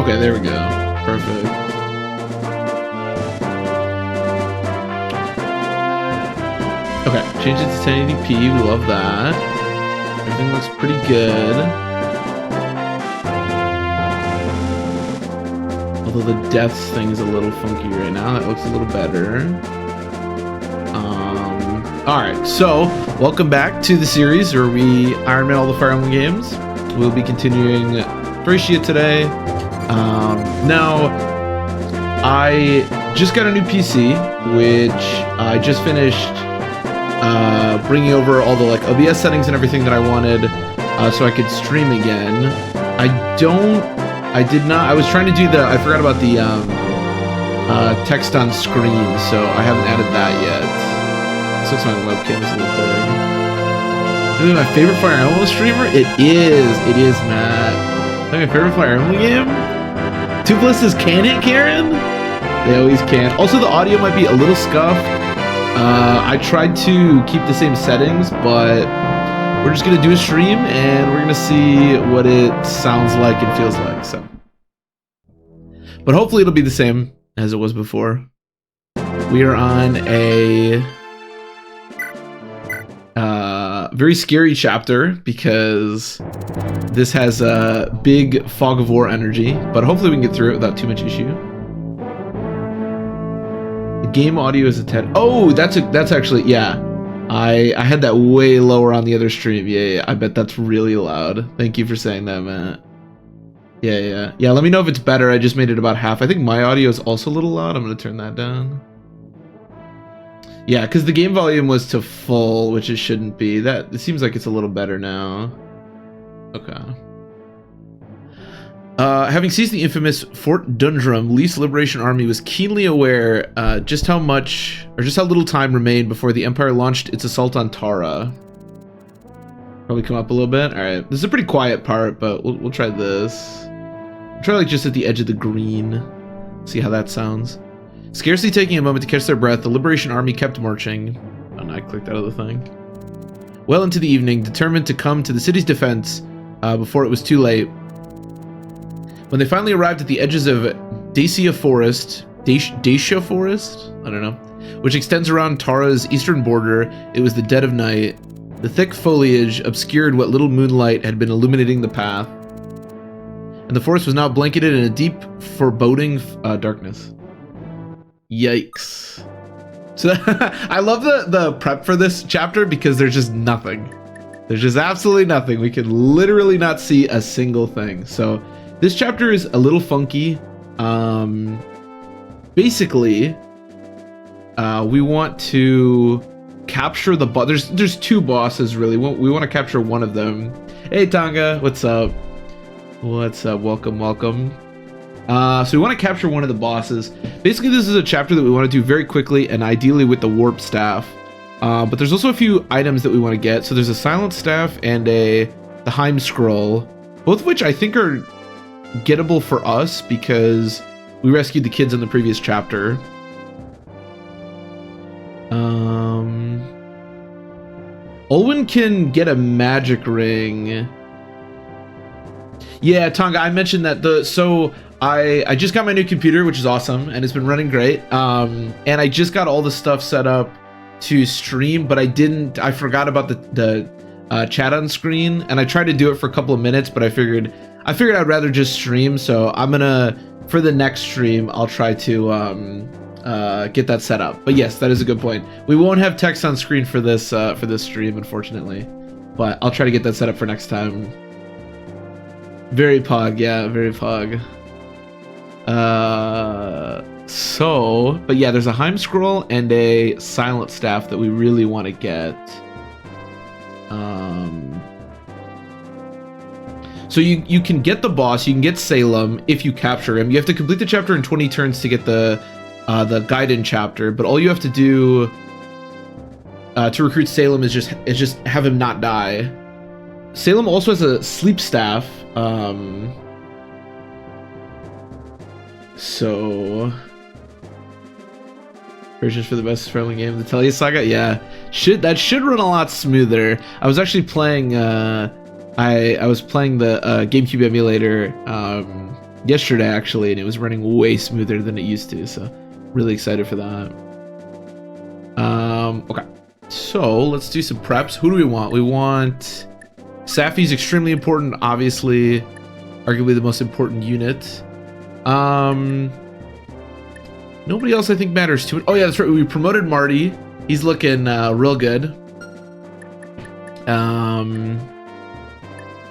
Okay, there we go. Perfect. Okay, change it to 1080p. We love that. Everything looks pretty good. Although the deaths thing is a little funky right now. That looks a little better. Alright, so welcome back to the series where we Iron Man all the Fire Emblem games. We'll be continuing Thracia today. Now, I just got a new PC, which I just finished bringing over all the like OBS settings and everything that I wanted so I could stream again. I was trying to do I forgot about the text on screen, so I haven't added that yet. This looks like my webcam is a little big. Is it my favorite Fire Emblem streamer? It is, Matt. Is that my favorite Fire Emblem game? Two Blisters can hit Karen? They always can. Also, the audio might be a little scuffed. I tried to keep the same settings, but we're just gonna do a stream and we're gonna see what it sounds like and feels like. So, but hopefully it'll be the same as it was before. We are on a very scary chapter because this has a big fog of war energy, but hopefully we can get through it without too much issue. The game audio is a 10. Oh, that's actually, yeah. I had that way lower on the other stream. Yeah, I bet that's really loud. Thank you for saying that, Matt. Yeah. Let me know if it's better. I just made it about half. I think my audio is also a little loud. I'm gonna turn that down. Yeah, because the game volume was to full, which it shouldn't be. It seems like it's a little better now. Okay. Having seized the infamous Fort Dundrum, Lee's Liberation Army was keenly aware just how little time remained before the Empire launched its assault on Tara. Probably come up a little bit. All right, this is a pretty quiet part, but we'll try this. We'll try like just at the edge of the green. See how that sounds. Scarcely taking a moment to catch their breath, the Liberation Army kept marching. Oh no, I clicked out of the thing. Well into the evening, determined to come to the city's defense before it was too late. When they finally arrived at the edges of Dacia Forest, Dacia Forest? I don't know. Which extends around Tara's eastern border, it was the dead of night. The thick foliage obscured what little moonlight had been illuminating the path. And the forest was now blanketed in a deep, foreboding darkness. Yikes. So I love the prep for this chapter because there's just nothing. There's just absolutely nothing. We can literally not see a single thing. So this chapter is a little funky. Basically, we want to capture the boss. There's two bosses really. We want to capture one of them. Hey Tonga, what's up? What's up? Welcome. So we want to capture one of the bosses. Basically, this is a chapter that we want to do very quickly and ideally with the warp staff. But there's also a few items that we want to get. So there's a silent staff and the Heim scroll, both of which I think are gettable for us because we rescued the kids in the previous chapter. Olwen can get a magic ring. Yeah, Tonga, I mentioned that I just got my new computer, which is awesome, and it's been running great. And I just got all the stuff set up to stream, but I forgot about the chat on screen, and I tried to do it for a couple of minutes, but I figured I'd rather just stream, so I'm gonna, for the next stream, I'll try to get that set up. But yes, that is a good point. We won't have text on screen for this stream, unfortunately, but I'll try to get that set up for next time. Very pog, yeah, very pog. But yeah, there's a Heim scroll and a silent staff that we really want to get. So you can get the boss, you can get Salem if you capture him. You have to complete the chapter in 20 turns to get the Gaiden chapter, but all you have to do to recruit Salem is just have him not die. Salem also has a sleep staff. So purchase for the best friendly game, the Telia Saga. Yeah, that should run a lot smoother. I was actually playing I was playing the GameCube emulator yesterday actually, and it was running way smoother than it used to. So really excited for that. Okay, so let's do some preps. Who do we want? We want Safi's extremely important, obviously, arguably the most important unit. Nobody else I think matters too much. Oh yeah, that's right. We promoted Marty. He's looking real good.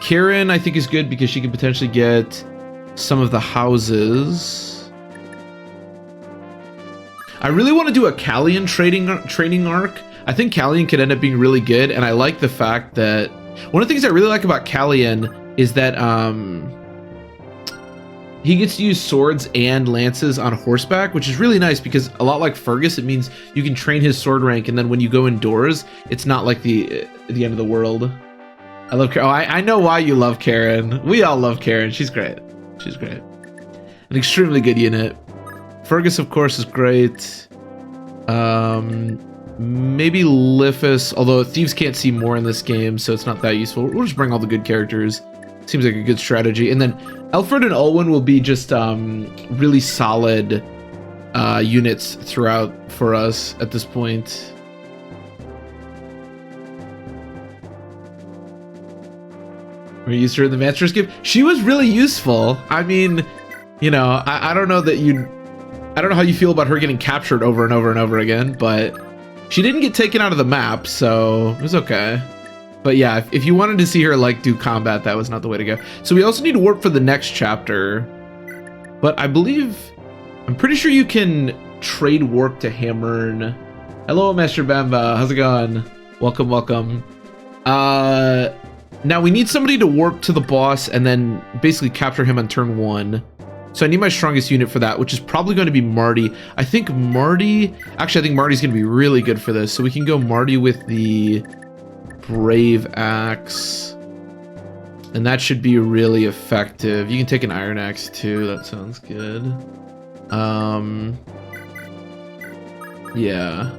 Karen I think is good because she could potentially get some of the houses. I really want to do a Callian training arc. I think Callian could end up being really good, and I like the fact that one of the things I really like about Callian is that he gets to use swords and lances on horseback, which is really nice because a lot like Fergus, it means you can train his sword rank, and then when you go indoors, it's not like the end of the world. I love Karen. Oh, I know why you love Karen. We all love Karen. She's great. She's great. An extremely good unit. Fergus, of course, is great. Maybe Liffus, although Thieves can't see more in this game, so it's not that useful. We'll just bring all the good characters. Seems like a good strategy. And then Alfred and Olwen will be just really solid units throughout for us at this point. We used her in the Master's Gift. She was really useful. I mean, you know, I don't know that I don't know how you feel about her getting captured over and over and over again, but she didn't get taken out of the map, so it was okay. But yeah, if you wanted to see her like do combat, that was not the way to go. So we also need to warp for the next chapter. But I'm pretty sure you can trade warp to Hammern. Hello, Master Bamba. How's it going? Welcome, welcome. Now we need somebody to warp to the boss and then basically capture him on turn 1. So I need my strongest unit for that, which is probably going to be Marty. I think Marty's going to be really good for this. So we can go Marty with the Brave Axe, and that should be really effective. You can take an Iron Axe too. That sounds good. Yeah.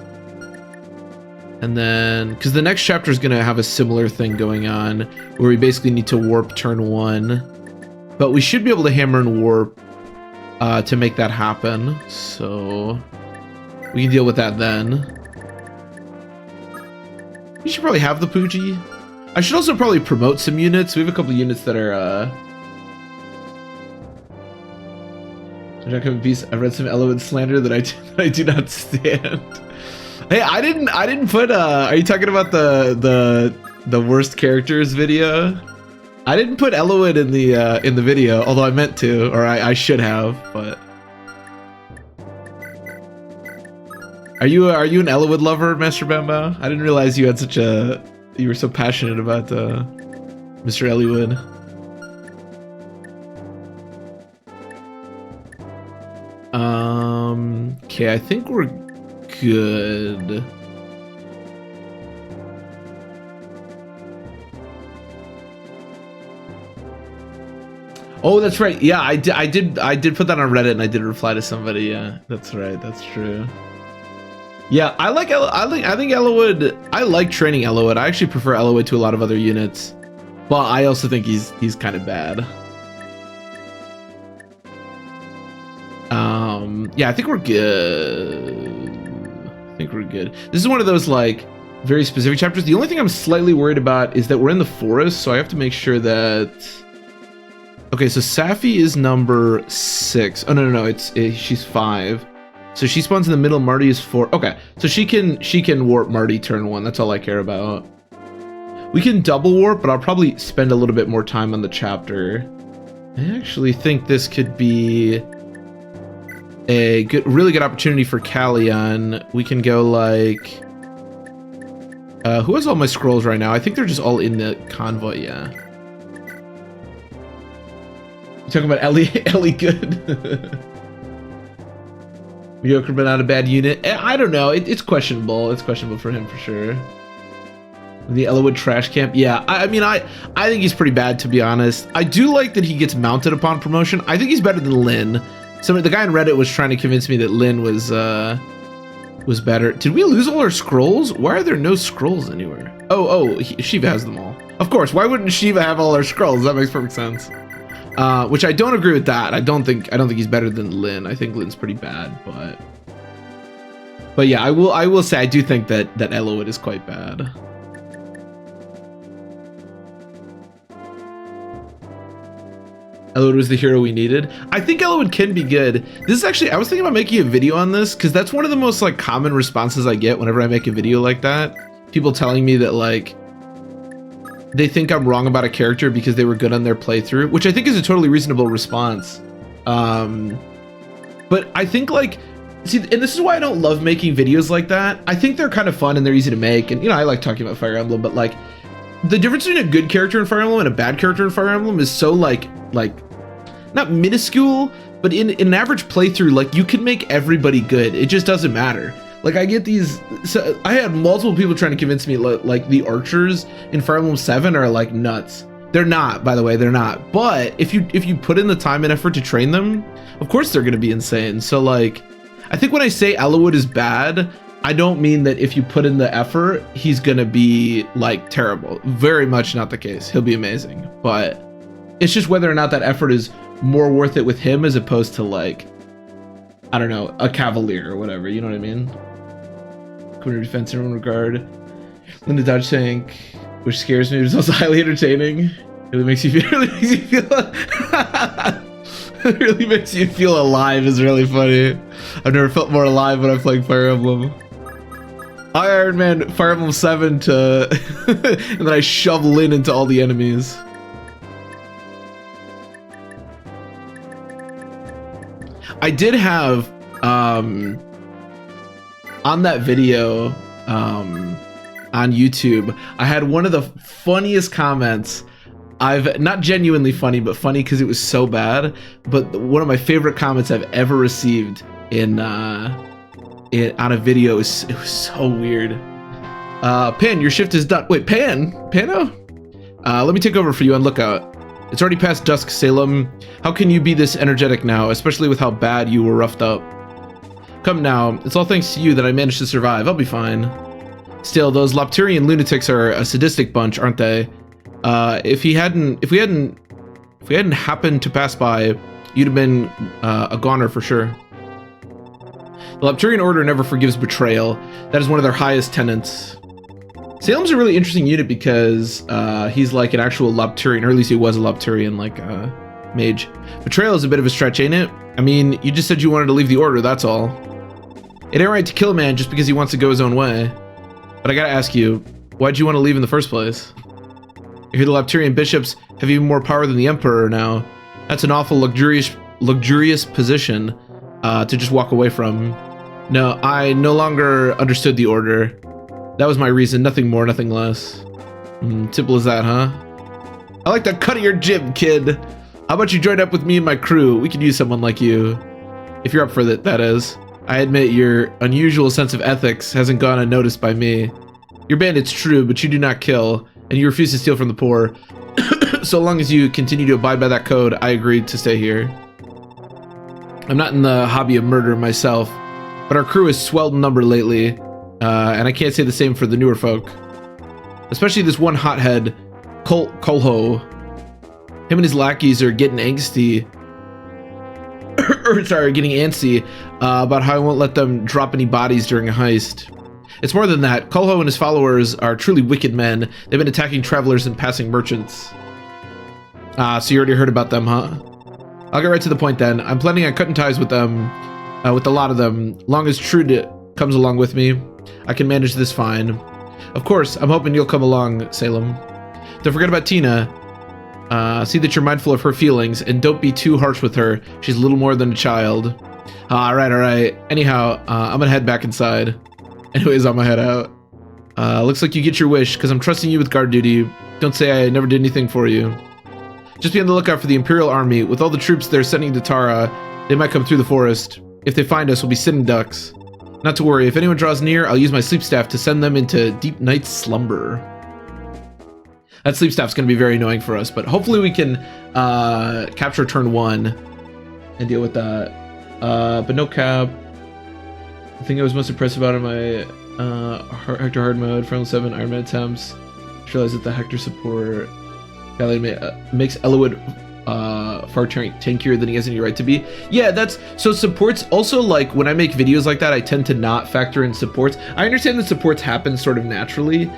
And then, because the next chapter is going to have a similar thing going on, where we basically need to warp turn 1, but we should be able to hammer and warp to make that happen. So we can deal with that then. We should probably have the Pooji. I should also probably promote some units. We have a couple of units that are I've read some Elowen slander that I do not stand. Hey, I didn't put are you talking about the worst characters video? I didn't put Elowen in the video, although I meant to, or I should have, but Are you an Elowood lover, Master Bamba? I didn't realize you had you were so passionate about Mr. Eliwood. Okay, I think we're good. Oh, that's right. Yeah, I did put that on Reddit, and I did reply to somebody. Yeah, that's right. That's true. Yeah, I think Elowood. I like training Elowood. I actually prefer Elowood to a lot of other units, but I also think he's kind of bad. Yeah, I think we're good. This is one of those like very specific chapters. The only thing I'm slightly worried about is that we're in the forest, so I have to make sure that. Okay, so Safi is number 6. Oh no, she's 5. So she spawns in the middle. Marty is 4. Okay, so she can warp Marty turn 1. That's all I care about. We can double warp, but I'll probably spend a little bit more time on the chapter. I actually think this could be a really good opportunity for Callion. We can go like who has all my scrolls right now? I think they're just all in the convoy. Yeah. You talking about Ellie good? Mediocre but not a bad unit. I don't know. It's questionable. It's questionable for him for sure. The Elowood trash camp. Yeah, I mean, I think he's pretty bad, to be honest. I do like that he gets mounted upon promotion. I think he's better than Lynn. The guy on Reddit was trying to convince me that Lynn was better. Did we lose all our scrolls? Why are there no scrolls anywhere? Oh, Shiva has them all. Of course. Why wouldn't Shiva have all our scrolls? That makes perfect sense. Which I don't agree with that. I don't think he's better than Lin. I think Lin's pretty bad, but yeah, I will say I do think that Elowood is quite bad. Elowood was the hero we needed. I think Elowood can be good. This is actually, I was thinking about making a video on this because that's one of the most like common responses I get whenever I make a video like that. People telling me that like they think I'm wrong about a character because they were good on their playthrough, which I think is a totally reasonable response. But I think like, see, and this is why I don't love making videos like that. I think they're kind of fun and they're easy to make. And, you know, I like talking about Fire Emblem, but like the difference between a good character in Fire Emblem and a bad character in Fire Emblem is so like not minuscule, but in an average playthrough, like you can make everybody good. It just doesn't matter. Like I get these, so I had multiple people trying to convince me like the archers in Fire Emblem 7 are like nuts. They're not, by the way, they're not. But if you put in the time and effort to train them, of course they're gonna be insane. So like, I think when I say Elowood is bad, I don't mean that if you put in the effort, he's gonna be like terrible. Very much not the case. He'll be amazing. But it's just whether or not that effort is more worth it with him as opposed to like, I don't know, a cavalier or whatever, you know what I mean? Community defense in regard. Linda Dodge tank, which scares me, but is also highly entertaining. It really makes you feel, it really makes you feel alive is really funny. I've never felt more alive when I'm playing Fire Emblem. I Iron Man Fire Emblem 7 to and then I shove Lin into all the enemies. I did have on that video on YouTube, I had one of the funniest comments I've, not genuinely funny, but funny because it was so bad, but one of my favorite comments I've ever received on a video. It was so weird. Pan, your shift is done. Wait, Pano? Let me take over for you on Lookout. It's already past dusk, Salem. How can you be this energetic now, especially with how bad you were roughed up? Come now, it's all thanks to you that I managed to survive. I'll be fine. Still, those Lopturian lunatics are a sadistic bunch, aren't they? If we hadn't happened to pass by, you'd have been a goner for sure. The Lopturian Order never forgives betrayal. That is one of their highest tenets. Salem's a really interesting unit because he's like an actual Lopturian, or at least he was a Lopturian, like mage. Betrayal is a bit of a stretch, ain't it? I mean, you just said you wanted to leave the Order, that's all. It ain't right to kill a man just because he wants to go his own way. But I gotta ask you, why'd you want to leave in the first place? I hear the Lopturian bishops have even more power than the Emperor now. That's an awful luxurious position to just walk away from. No, I no longer understood the Order. That was my reason, nothing more, nothing less. Simple as that, huh? I like the cut of your jib, kid. How about you join up with me and my crew? We could use someone like you. If you're up for it, that is. I admit your unusual sense of ethics hasn't gone unnoticed by me. You're bandits, true, but you do not kill, and you refuse to steal from the poor. So long as you continue to abide by that code, I agreed to stay here. I'm not in the hobby of murder myself, but our crew has swelled in number lately, and I can't say the same for the newer folk. Especially this one hothead, Kolho. Him and his lackeys are getting angsty, getting antsy about how I won't let them drop any bodies during a heist. It's more than that. Kolho and his followers are truly wicked men. They've been attacking travelers and passing merchants. So you already heard about them, huh? I'll get right to the point then. I'm planning on cutting ties with them, with a lot of them. Long as Trude comes along with me, I can manage this fine. Of course, I'm hoping you'll come along, Salem. Don't forget about Tina. See that you're mindful of her feelings, and don't be too harsh with her. She's a little more than a child. Alright. Anyhow, I'm gonna head back inside. Anyways, I'm gonna head out. Looks like you get your wish, because I'm trusting you with guard duty. Don't say I never did anything for you. Just be on the lookout for the Imperial Army. With all the troops they're sending to Tara, they might come through the forest. If they find us, we'll be sitting ducks. Not to worry, if anyone draws near, I'll use my sleep staff to send them into deep night's slumber. That sleep staff's going to be very annoying for us, but hopefully we can capture turn 1 and deal with that. But no cap. The thing I was most impressed about in my Hector hard mode, Final 7 Iron Man attempts, I realized that the Hector support makes Elowood far tankier than he has any right to be. Yeah, that's so supports also, like when I make videos like that, I tend to not factor in supports. I understand that supports happen sort of naturally.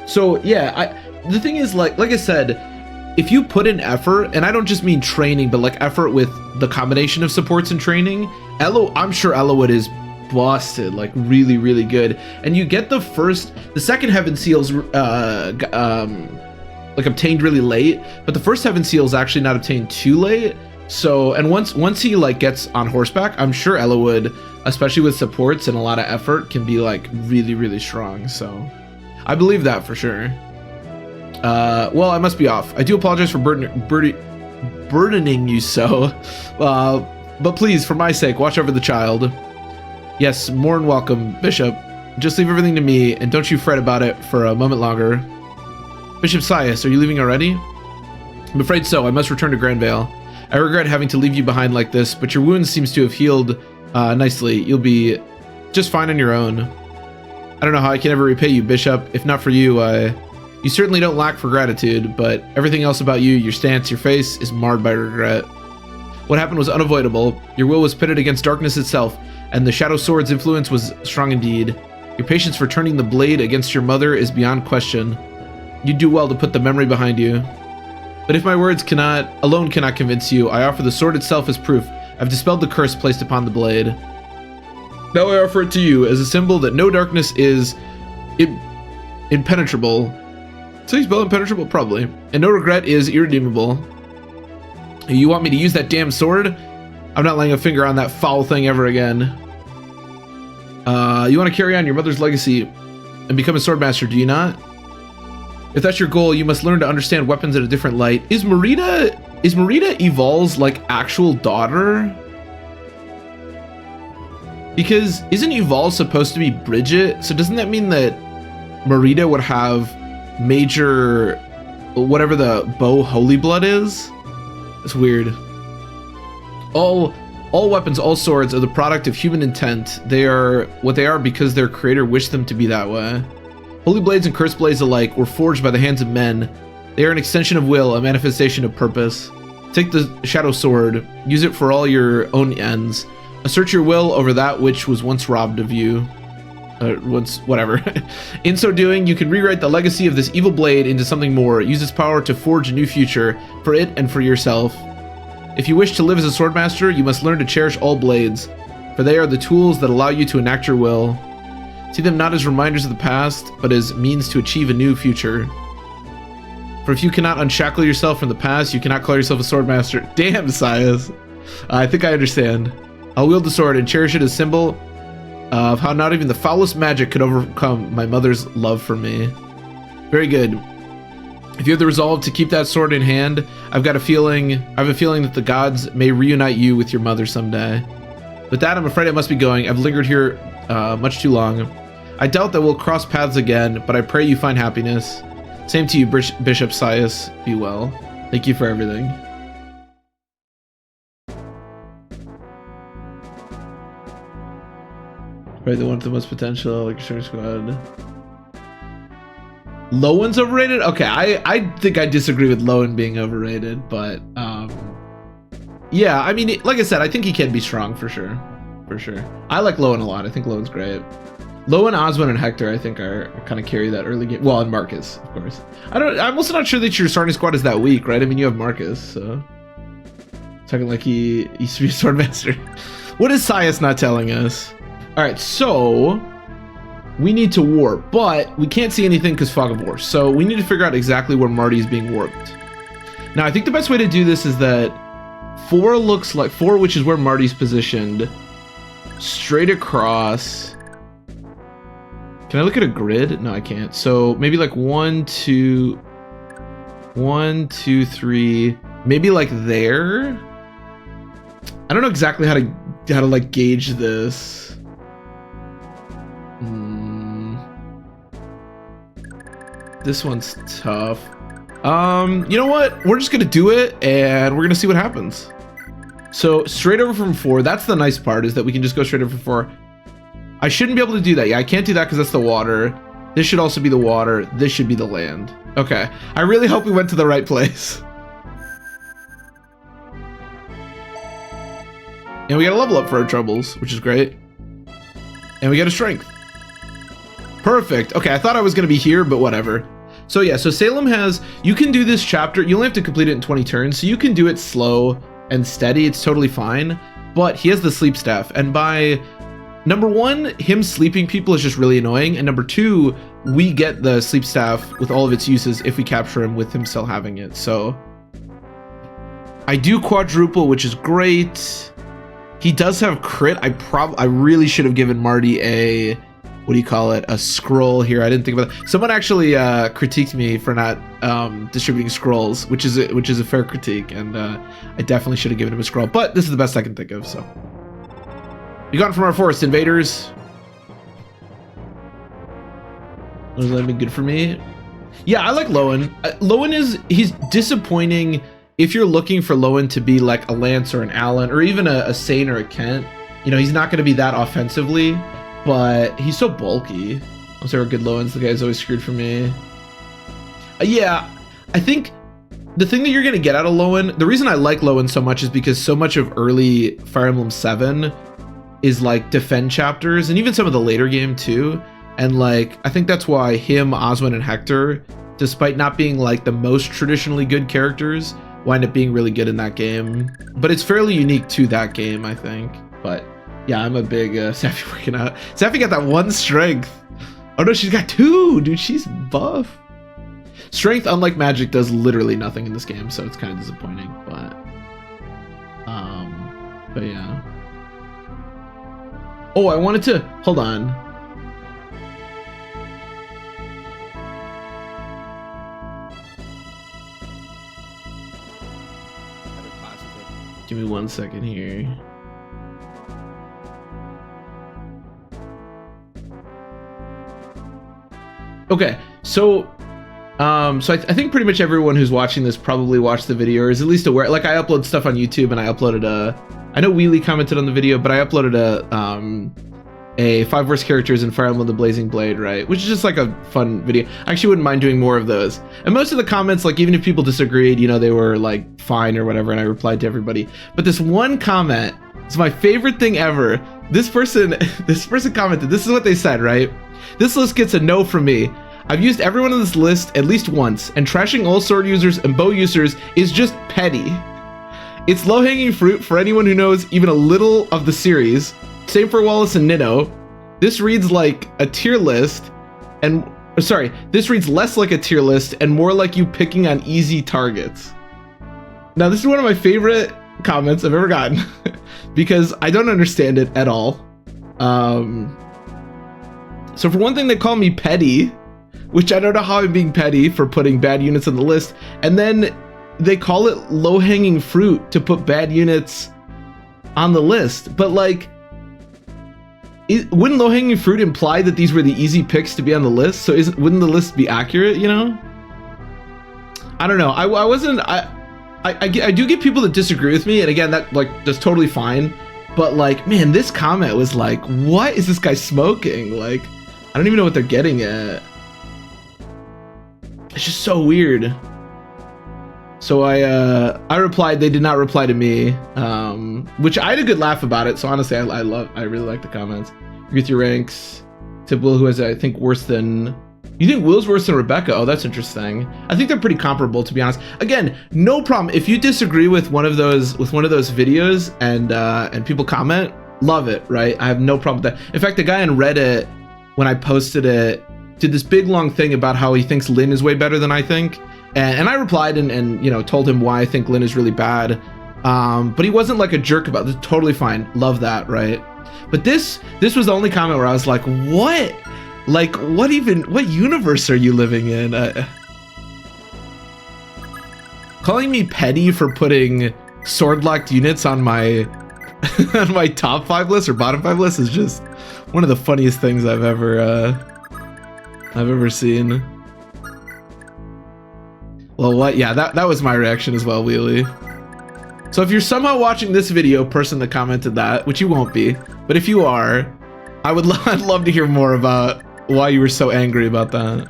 So yeah, the thing is, like I said, if you put in effort, and I don't just mean training, but like effort with the combination of supports and training, I'm sure Elowood is busted, like really, really good. And you get the second Heaven Seal's like obtained really late, but the first Heaven Seal is actually not obtained too late. So, and once he like gets on horseback, I'm sure Elowood, especially with supports and a lot of effort, can be like really, really strong. So I believe that for sure. Well, I must be off. I do apologize for burdening you so, but please, for my sake, watch over the child. Yes, more than welcome, Bishop. Just leave everything to me, and don't you fret about it for a moment longer. Bishop Sias, are you leaving already? I'm afraid so. I must return to Grandvale. I regret having to leave you behind like this, but your wound seems to have healed nicely. You'll be just fine on your own. I don't know how I can ever repay you, Bishop. If not for you, you certainly don't lack for gratitude, but everything else about you, your stance, your face, is marred by regret. What happened was unavoidable. Your will was pitted against darkness itself, and the Shadow Sword's influence was strong indeed. Your patience for turning the blade against your mother is beyond question. You do well to put the memory behind you. But if my words alone cannot convince you, I offer the sword itself as proof. I've dispelled the curse placed upon the blade. Now I offer it to you as a symbol that no darkness is impenetrable. So you spell impenetrable? Probably. And no regret is irredeemable. You want me to use that damn sword? I'm not laying a finger on that foul thing ever again. You want to carry on your mother's legacy and become a swordmaster, do you not? If that's your goal, you must learn to understand weapons in a different light. Is Marita Evol's like actual daughter? Because isn't Evol supposed to be Bridget? So doesn't that mean that Marita would have major, whatever the bow holy blood is? It's weird. All weapons, all swords are the product of human intent. They are what they are because their creator wished them to be that way. Holy blades and cursed blades alike were forged by the hands of men. They are an extension of will, a manifestation of purpose. Take the Shadow Sword, use it for all your own ends. Assert your will over that which was once robbed of you. Whatever. In so doing, you can rewrite the legacy of this evil blade into something more. Use its power to forge a new future for it and for yourself. If you wish to live as a swordmaster, you must learn to cherish all blades, for they are the tools that allow you to enact your will. See them not as reminders of the past, but as means to achieve a new future. For if you cannot unshackle yourself from the past, you cannot call yourself a swordmaster. Damn, Sias. I think I understand. I'll wield the sword and cherish it as a symbol of how not even the foulest magic could overcome my mother's love for me. Very good. If you have the resolve to keep that sword in hand, I have a feeling that the gods may reunite you with your mother someday. With that, I'm afraid I must be going. I've lingered here much too long. I doubt that we'll cross paths again, but I pray you find happiness. Same to you, Bishop Sias. Be well. Thank you for everything. Right, the one with the most potential, like Sure Squad. Lowen's overrated? Okay, I think I disagree with Lowen being overrated, but yeah, I mean, like I said, I think he can be strong for sure. For sure. I like Lowen a lot. I think Lowen's great. Lowen, Oswin, and Hector, I think, are kind of carry that early game. Well, and Marcus, of course. I'm also not sure that your starting squad is that weak, right? I mean, you have Marcus, so talking like he used to be a swordmaster. What is Sias not telling us? All right, so we need to warp, but we can't see anything because fog of war. So we need to figure out exactly where Marty is being warped. Now, I think the best way to do this is that 4 looks like 4, which is where Marty's positioned, straight across. Can I look at a grid? No, I can't. So maybe like 1, 2, 3, maybe like there. I don't know exactly how to like gauge this. This one's tough. You know what? We're just gonna do it and we're gonna see what happens. So straight over from 4, that's the nice part, is that we can just go straight over from 4. I shouldn't be able to do that. Yeah, I can't do that because that's the water. This should also be the water. This should be the land. Okay. I really hope we went to the right place. And we got a level up for our troubles, which is great. And we got a strength. Perfect. Okay, I thought I was going to be here, but whatever. So yeah, so Salem has, you can do this chapter, you only have to complete it in 20 turns, so you can do it slow and steady, it's totally fine. But he has the sleep staff, and by number one, him sleeping people is just really annoying, and number two, we get the sleep staff with all of its uses if we capture him with him still having it. So I do quadruple, which is great. He does have crit. I really should have given Marty a, what do you call it, a scroll here. I didn't think about that. Someone actually critiqued me for not distributing scrolls, which is a fair critique, and I definitely should have given him a scroll, but this is the best I can think of. So you got it from our forest invaders. Was that been good for me? Yeah, I like Lowen. He's disappointing if you're looking for Lowen to be like a Lance or an Allen or even a Sane or a Kent. You know, he's not going to be that offensively, but he's so bulky. I'm sorry, good Lowens. The guy's always screwed for me. Yeah, I think the thing that you're going to get out of Lowen, the reason I like Lowen so much is because so much of early Fire Emblem 7 is like defend chapters, and even some of the later game too. And like, I think that's why him, Oswin, and Hector, despite not being like the most traditionally good characters, wind up being really good in that game. But it's fairly unique to that game, I think. But yeah, I'm a big Safi working out. Safi got that one strength. Oh no, she's got two, dude. She's buff. Strength, unlike magic, does literally nothing in this game, so it's kind of disappointing. But yeah. Oh, I wanted to hold on. Give me 1 second here. Okay, so I think pretty much everyone who's watching this probably watched the video or is at least aware. Like, I upload stuff on YouTube, and I uploaded I know Wheelie commented on the video, but I uploaded a 5 worst characters in Fire Emblem the Blazing Blade, right? Which is just like a fun video. I actually wouldn't mind doing more of those. And most of the comments, like, even if people disagreed, you know, they were like fine or whatever, and I replied to everybody. But this one comment is my favorite thing ever. This person commented, this is what they said, right? This list gets a no from me. I've used everyone on this list at least once, and trashing all sword users and bow users is just petty. It's low-hanging fruit for anyone who knows even a little of the series. Same for Wallace and Nino. This reads like a tier list, and sorry, this reads less like a tier list and more like you picking on easy targets. Now, this is one of my favorite comments I've ever gotten because I don't understand it at all. So for one thing, they call me petty, which I don't know how I'm being petty for putting bad units on the list, and then they call it low-hanging fruit to put bad units on the list. But like, wouldn't low-hanging fruit imply that these were the easy picks to be on the list? So wouldn't the list be accurate, you know? I don't know. I do get people that disagree with me, and again, that's totally fine. But like, man, this comment was like, what is this guy smoking? Like, I don't even know what they're getting at. It's just so weird. So I replied. They did not reply to me, which I had a good laugh about it. So honestly, I really like the comments. Agree with your ranks. Tip Will, who has, I think, worse than. You think Will's worse than Rebecca? Oh, that's interesting. I think they're pretty comparable, to be honest. Again, no problem. If you disagree with one of those videos and people comment, love it, right? I have no problem with that. In fact, the guy on Reddit, when I posted it, did this big long thing about how he thinks Lynn is way better than I think. And I replied and you know, told him why I think Lynn is really bad. But he wasn't like a jerk about it. Totally fine. Love that, right? But this was the only comment where I was like, what? Like, what universe are you living in? Calling me petty for putting sword-locked units on my on my top 5 list or bottom 5 list is just one of the funniest things I've ever seen. Well, what? Yeah, that was my reaction as well, Wheelie. So if you're somehow watching this video, person that commented that, which you won't be, but if you are, I'd love to hear more about why you were so angry about that.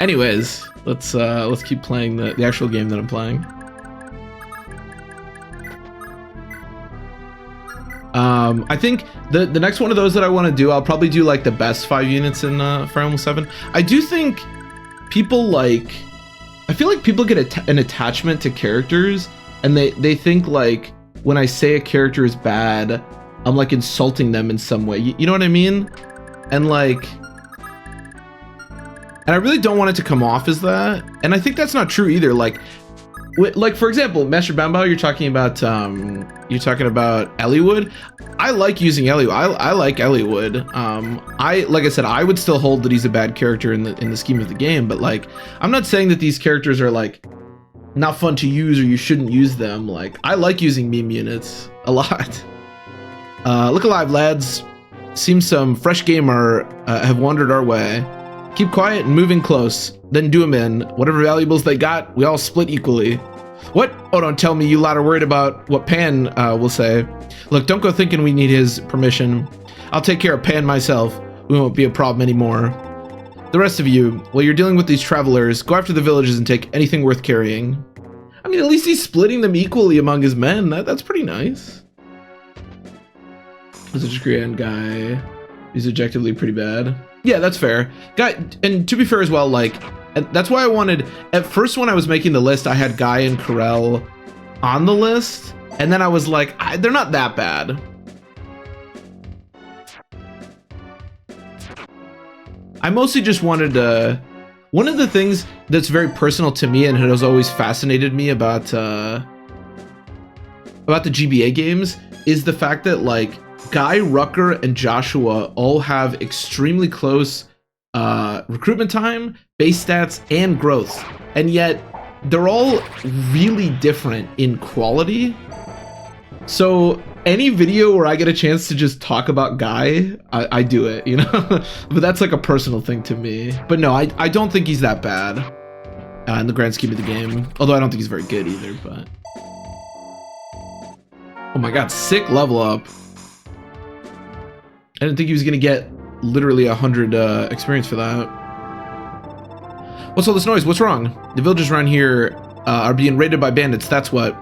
Anyways, let's keep playing the actual game that I'm playing. I think the next one of those that I want to do, I'll probably do like the best 5 units in Fire Emblem 7. I do think people like, I feel like people get an attachment to characters, and they think like when I say a character is bad, I'm like insulting them in some way. You know what I mean? And like, and I really don't want it to come off as that. And I think that's not true either. Like for example, Master Bambao, you're talking about Eliwood. I like using Eliwood. I like Eliwood. Like I said, I would still hold that he's a bad character in the scheme of the game, but like, I'm not saying that these characters are like not fun to use or you shouldn't use them. Like, I like using meme units a lot. Look alive, lads. Seems some fresh gamer have wandered our way. Keep quiet and moving close, then do them in. Whatever valuables they got, we all split equally. What? Oh, don't tell me you lot are worried about what Pan will say. Look, don't go thinking we need his permission. I'll take care of Pan myself. We won't be a problem anymore. The rest of you, while you're dealing with these travelers, go after the villages and take anything worth carrying. I mean, at least he's splitting them equally among his men. That's pretty nice. There's a Korean guy. He's objectively pretty bad. Yeah, that's fair. Guy, and to be fair as well, like, that's why I wanted, at first when I was making the list, I had Guy and Corel on the list, and then I was like, they're not that bad. I mostly just wanted to, one of the things that's very personal to me and has always fascinated me about the GBA games is the fact that like Guy, Rucker, and Joshua all have extremely close recruitment time, base stats, and growth, and yet they're all really different in quality. So any video where I get a chance to just talk about Guy, I do it, you know? But that's like a personal thing to me. But no, I don't think he's that bad in the grand scheme of the game. Although I don't think he's very good either, but... Oh my god, sick level up. I didn't think he was gonna get literally 100 experience for that. What's all this noise? What's wrong? The villagers around here are being raided by bandits, that's what.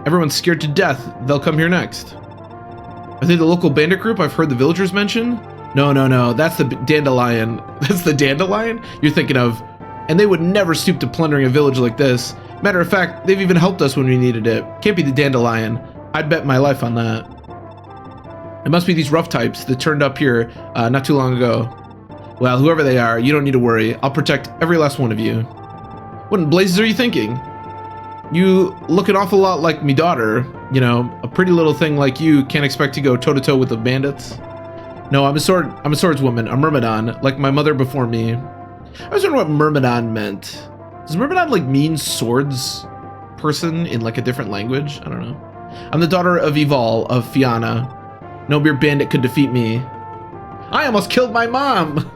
Everyone's scared to death. They'll come here next. Are they the local bandit group I've heard the villagers mention? No. That's the Dandelion. That's the Dandelion you're thinking of. And they would never stoop to plundering a village like this. Matter of fact, they've even helped us when we needed it. Can't be the Dandelion. I'd bet my life on that. It must be these rough types that turned up here not too long ago. Well, whoever they are, you don't need to worry. I'll protect every last one of you. What in blazes are you thinking? You look an awful lot like me daughter. You know, a pretty little thing like you can't expect to go toe-to-toe with the bandits. No, I'm a swordswoman, a Myrmidon, like my mother before me. I was wondering what Myrmidon meant. Does Myrmidon like mean swords person in like a different language? I don't know. I'm the daughter of Eval of Fianna. No mere bandit could defeat me. I almost killed my mom!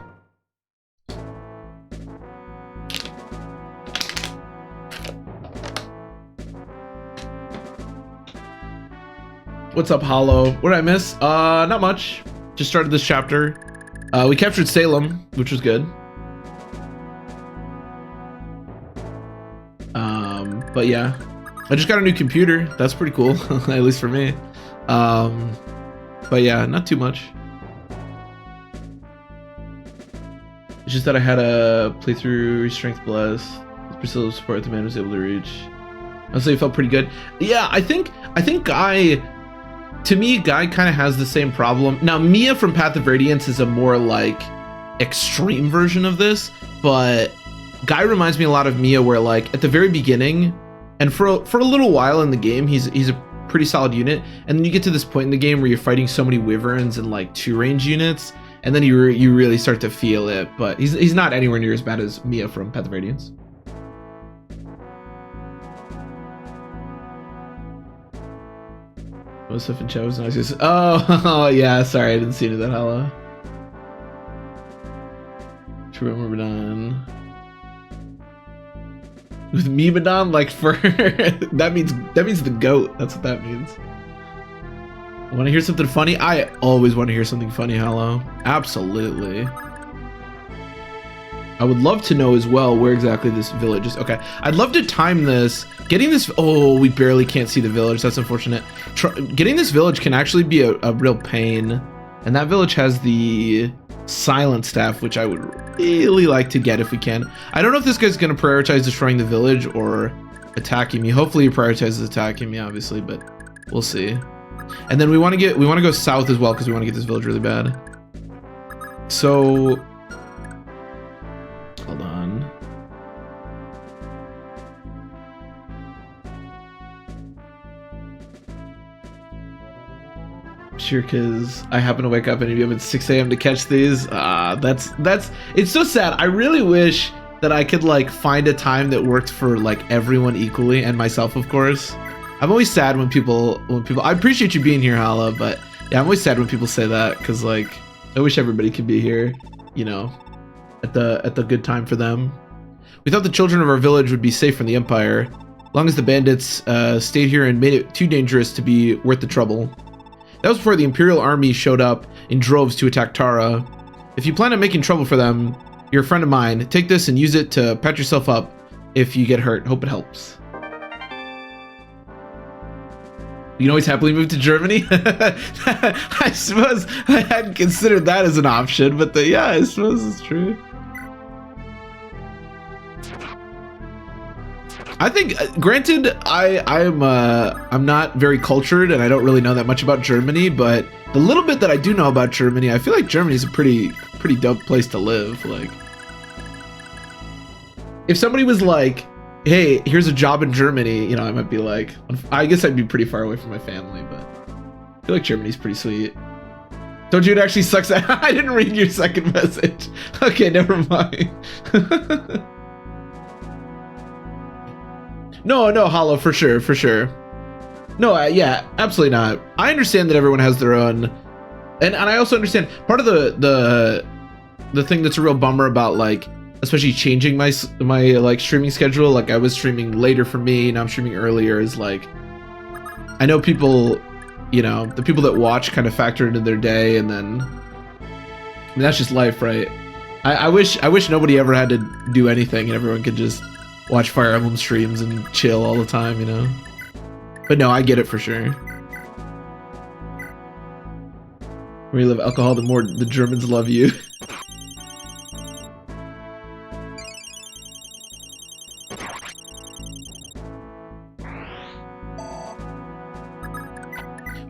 What's up, Hollow? What did I miss? Not much. Just started this chapter. We captured Salem, which was good. But yeah. I just got a new computer. That's pretty cool, at least for me. But yeah, not too much. It's just that I had a playthrough Strength Bless. Priscilla's support the man was able to reach. Honestly, it felt pretty good. Yeah, I think Guy, to me, Guy kind of has the same problem. Now, Mia from Path of Radiance is a more like extreme version of this, but Guy reminds me a lot of Mia, where like at the very beginning, and for a little while in the game, he's a pretty solid unit, and then you get to this point in the game where you're fighting so many wyverns and like 2-range units, and then you really start to feel it. But he's not anywhere near as bad as Mia from Path of Radiance. Most stuff in chat was nice. Oh yeah, sorry, I didn't see any of that. Hello. True Myrmidon. With Myrmidon, like for that means the goat. That's what that means. Want to hear something funny? I always want to hear something funny. Hello. Absolutely. I would love to know as well where exactly this village is. Okay, I'd love to time this. Getting this, oh, we barely can't see the village. That's unfortunate. Getting this village can actually be a real pain. And that village has the silent staff, which I would really like to get if we can. I don't know if this guy's gonna prioritize destroying the village or attacking me. Hopefully he prioritizes attacking me, obviously, but we'll see. And then we want to go south as well because we want to get this village really bad. So hold on. Sure, because I happen to wake up and be up at 6 a.m. to catch these. That's it's so sad. I really wish that I could like find a time that worked for like everyone equally, and myself, of course. I'm always sad when people I appreciate you being here, Hala, but yeah, I'm always sad when people say that because like I wish everybody could be here, you know, at the good time for them. We thought the children of our village would be safe from the Empire, as long as the bandits stayed here and made it too dangerous to be worth the trouble. That was before the Imperial army showed up in droves to attack Tara. If you plan on making trouble for them, you're a friend of mine. Take this and use it to patch yourself up if you get hurt. Hope it helps. You can always happily move to Germany? I suppose I hadn't considered that as an option, but yeah, I suppose it's true. I think, granted, I'm not very cultured and I don't really know that much about Germany, but the little bit that I do know about Germany, I feel like Germany's a pretty dope place to live. Like, if somebody was like, hey, here's a job in Germany, you know, I might be like, I guess I'd be pretty far away from my family, but I feel like Germany's pretty sweet. Don't you? It actually sucks. I didn't read your second message. Okay, never mind. No, Hollow, for sure. No, yeah, absolutely not. I understand that everyone has their own, and I also understand part of the thing that's a real bummer about like, especially changing my like streaming schedule. Like I was streaming later for me, now I'm streaming earlier. Is like, I know people, you know, the people that watch kind of factor into their day, and then I mean, that's just life, right? I wish nobody ever had to do anything and everyone could just watch Fire Emblem streams and chill all the time, you know? But no, I get it for sure. The more you love alcohol, the more the Germans love you.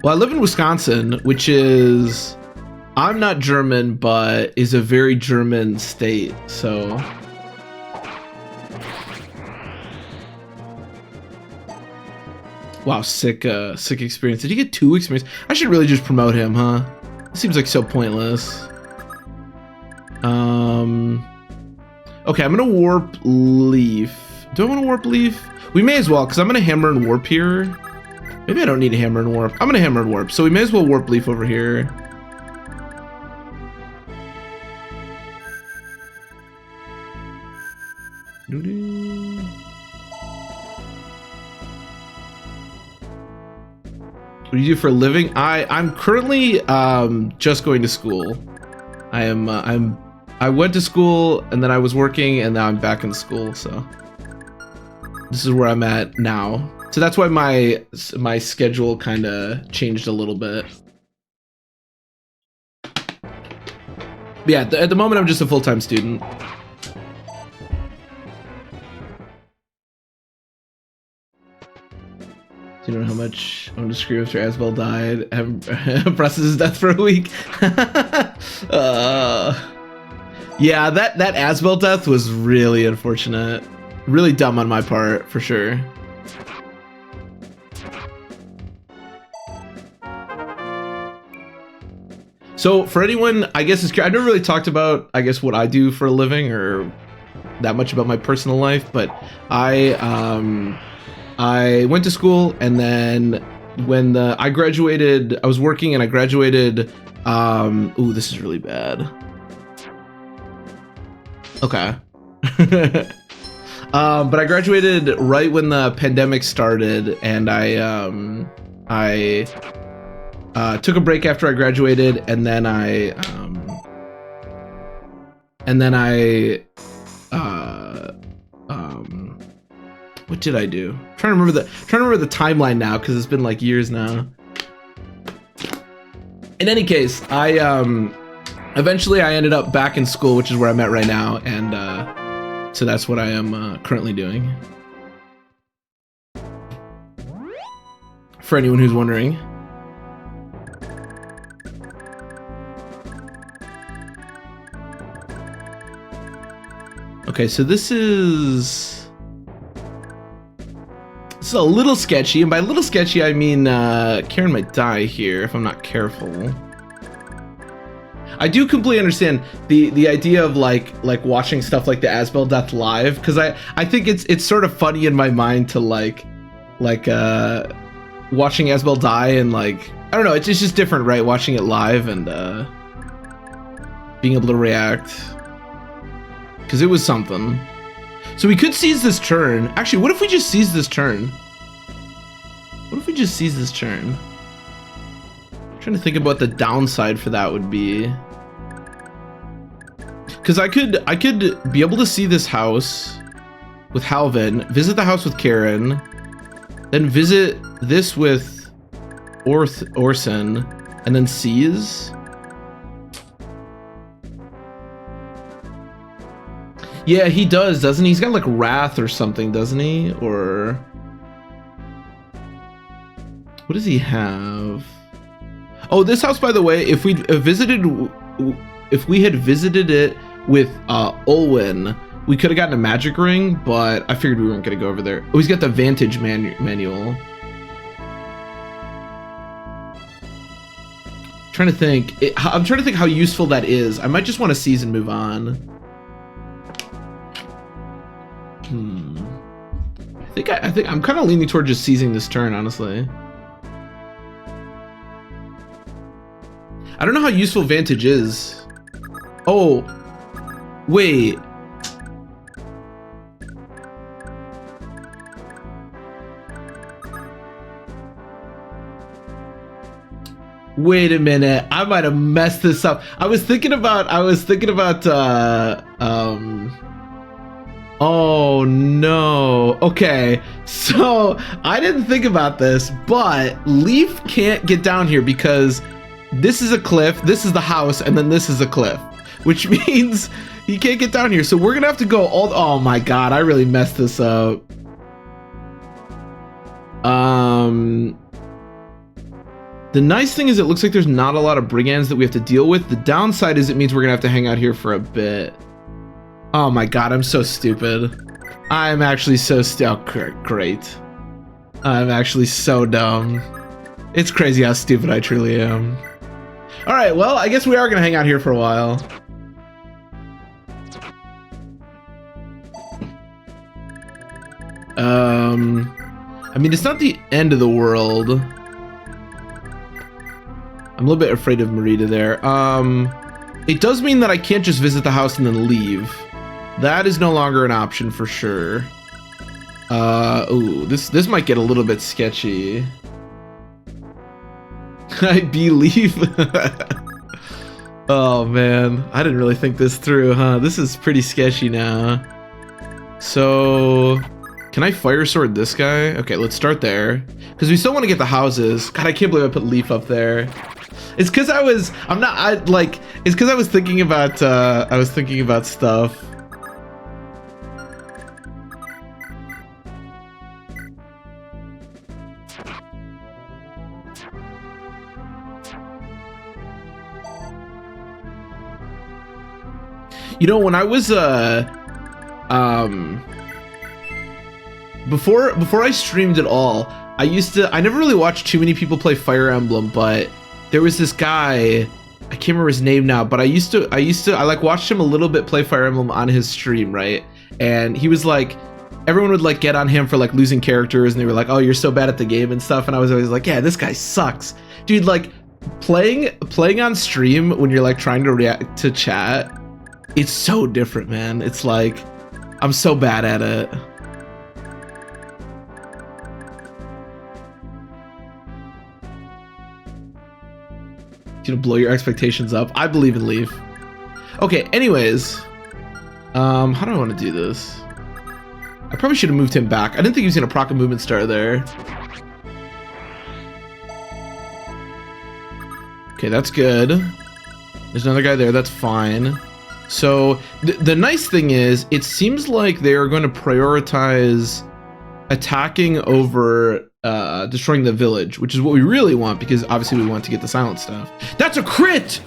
Well, I live in Wisconsin, which is, I'm not German, but is a very German state, so. Wow, sick experience. Did he get 2 experience? I should really just promote him, huh? It seems like so pointless. Okay, I'm gonna warp Leaf. Do I want to warp Leaf? We may as well, because I'm gonna hammer and warp here. Maybe I don't need a hammer and warp. I'm gonna hammer and warp, so we may as well warp Leaf over here. What do you do for a living? I'm currently just going to school. I went to school and then I was working and now I'm back in school, so this is where I'm at now. So that's why my schedule kind of changed a little bit. But yeah, at the moment I'm just a full-time student. Do you know how much I'm gonna scream after Asbel died? I haven't processed his death for a week. Yeah, that Asbel death was really unfortunate. Really dumb on my part, for sure. So for anyone, I guess I've never really talked about, I guess, what I do for a living or that much about my personal life, but I went to school, and then when I graduated, I was working and I graduated. Ooh, this is really bad. Okay. But I graduated right when the pandemic started, and I took a break after I graduated, and then I what did I do? I'm trying to remember the timeline now because it's been like years now. In any case, eventually I ended up back in school, which is where I'm at right now, and so that's what I am currently doing. For anyone who's wondering. Okay, so this is a little sketchy, and by little sketchy I mean Karen might die here if I'm not careful. I do completely understand the idea of like watching stuff like the Asbel death live, because I think it's sort of funny in my mind to like watching Asbel die, and like I don't know, it's just different, right? Watching it live and being able to react, because it was something. So we could seize this turn. Actually, what if we just seize this turn? What if we just seize this turn? I'm trying to think about what the downside for that would be. Because I could be able to see this house with Halvin, visit the house with Karen, then visit this with Orson, and then seize. Yeah, he does, doesn't he? He's got like Wrath or something, doesn't he? Or what does he have? Oh, this house, by the way, if we had visited it with Olwen, we could have gotten a magic ring, but I figured we weren't gonna go over there. Oh, he's got the Vantage manual. I'm trying to think how useful that is. I might just want to seize and move on. I think I'm kind of leaning toward just seizing this turn, honestly. I don't know how useful Vantage is. Oh, wait. Wait a minute. I might have messed this up. I was thinking about oh no. Okay, so I didn't think about this, but Leaf can't get down here because this is a cliff, this is the house, and then this is a cliff, which means he can't get down here. So we're gonna have to go all, oh my god, I really messed this up. The nice thing is it looks like there's not a lot of brigands that we have to deal with. The downside is it means we're gonna have to hang out here for a bit. Oh my god, I'm so stupid. I'm actually so great. I'm actually so dumb. It's crazy how stupid I truly am. Alright, well, I guess we are gonna hang out here for a while. I mean, it's not the end of the world. I'm a little bit afraid of Marita there. It does mean that I can't just visit the house and then leave. That is no longer an option for sure. Ooh, this might get a little bit sketchy. I believe. Oh man, I didn't really think this through, huh? This is pretty sketchy now. So, can I fire sword this guy? Okay, let's start there, because we still want to get the houses. God, I can't believe I put Leaf up there. It's because it's because I was thinking about stuff. You know, when I was before I streamed at all, I never really watched too many people play Fire Emblem, but there was this guy, I can't remember his name now, but I like watched him a little bit play Fire Emblem on his stream, right? And he was like, everyone would like get on him for like losing characters, and they were like, oh, you're so bad at the game and stuff, and I was always like, yeah, this guy sucks. Dude, like playing on stream when you're like trying to react to chat, it's so different, man. It's like, I'm so bad at it. You know, blow your expectations up. I believe in Leaf. Okay, anyways. How do I want to do this? I probably should have moved him back. I didn't think he was gonna proc a movement star there. Okay, that's good. There's another guy there, that's fine. So, the nice thing is, it seems like they are going to prioritize attacking over destroying the village, which is what we really want, because obviously we want to get the silent stuff. That's a crit!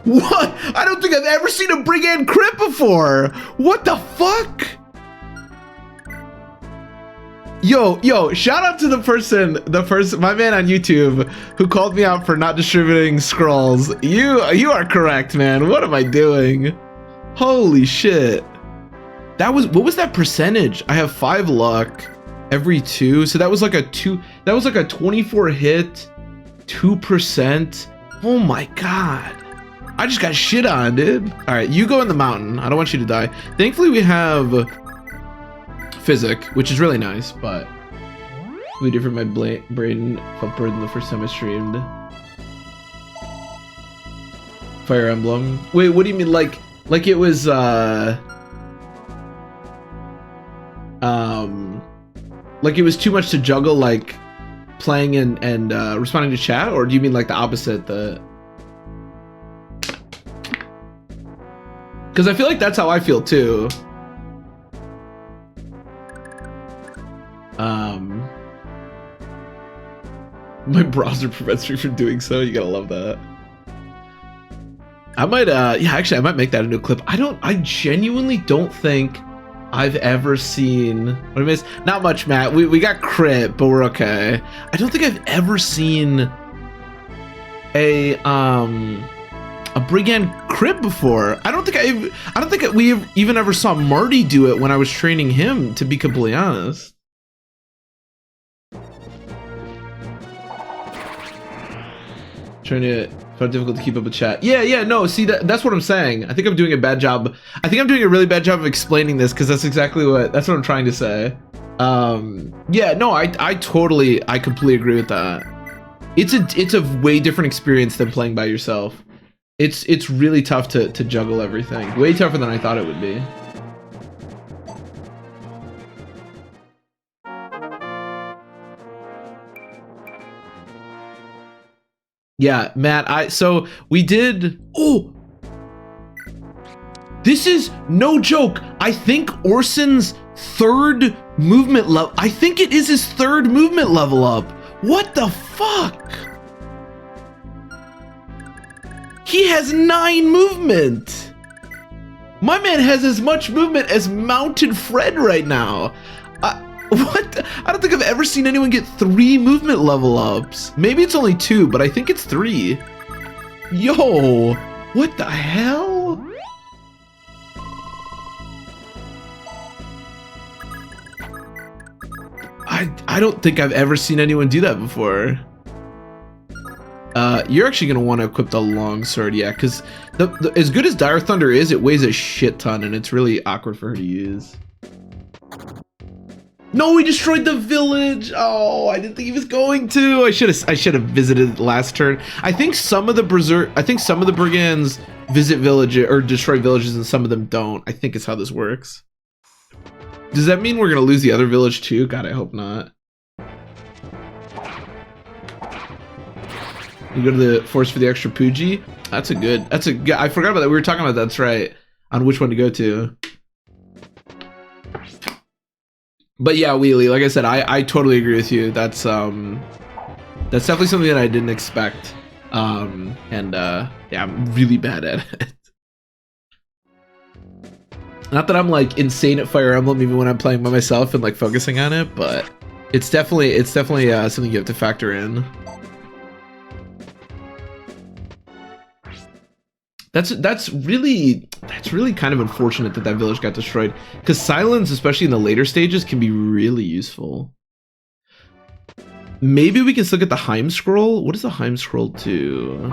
What? I don't think I've ever seen a brigand crit before! What the fuck? Yo, shout out to the person, my man on YouTube who called me out for not distributing scrolls. You are correct, man. What am I doing? Holy shit. What was that percentage? I have 5 luck every 2. So that was like a 24 hit, 2%. Oh my God. I just got shit on, dude. All right, you go in the mountain. I don't want you to die. Thankfully we have Physic, which is really nice, but really different. My brain felt burdened the first time I streamed. Fire Emblem. Wait, what do you mean? Like it was like it was too much to juggle, like playing and responding to chat, or do you mean like the opposite? Because I feel like that's how I feel too. My browser prevents me from doing so. You gotta love that. I might, yeah, actually, I might make that into a clip. I genuinely don't think I've ever seen, what I miss? Not much, Matt. We got crit, but we're okay. I don't think I've ever seen a brigand crit before. I don't think we even ever saw Marty do it when I was training him, to be completely honest. Trying to find it difficult to keep up with chat. Yeah, no, see, that's what I'm saying. I think I'm doing a bad job. I think I'm doing a really bad job of explaining this, because that's what I'm trying to say. Yeah, no, I completely agree with that. It's a way different experience than playing by yourself. It's really tough to juggle everything. Way tougher than I thought it would be. Yeah, Matt, so we did, oh, this is no joke. I think Orson's 3rd movement level, I think it is his 3rd movement level up. What the fuck? He has 9 movement. My man has as much movement as Mounted Fred right now. What? I don't think I've ever seen anyone get 3 movement level ups. Maybe it's only 2, but I think it's 3. Yo, what the hell? I don't think I've ever seen anyone do that before. You're actually gonna want to equip the longsword, yeah, because as good as Dire Thunder is, it weighs a shit ton, and it's really awkward for her to use. No, he destroyed the village. Oh, I didn't think he was going to. I should have visited last turn. I think some of the brigands visit villages or destroy villages, and some of them don't. I think it's how this works. Does that mean we're gonna lose the other village too? God, I hope not. You go to the forest for the extra Pooji. That's a good. I forgot about that. We were talking about that. That's right. On which one to go to. But yeah, Wheelie, like I said, I totally agree with you. That's definitely something that I didn't expect. Yeah, I'm really bad at it. Not that I'm like insane at Fire Emblem even when I'm playing by myself and like focusing on it, but it's definitely something you have to factor in. That's really kind of unfortunate that village got destroyed, because silence, especially in the later stages, can be really useful. Maybe we can still get the Heim Scroll. What does the Heim Scroll do?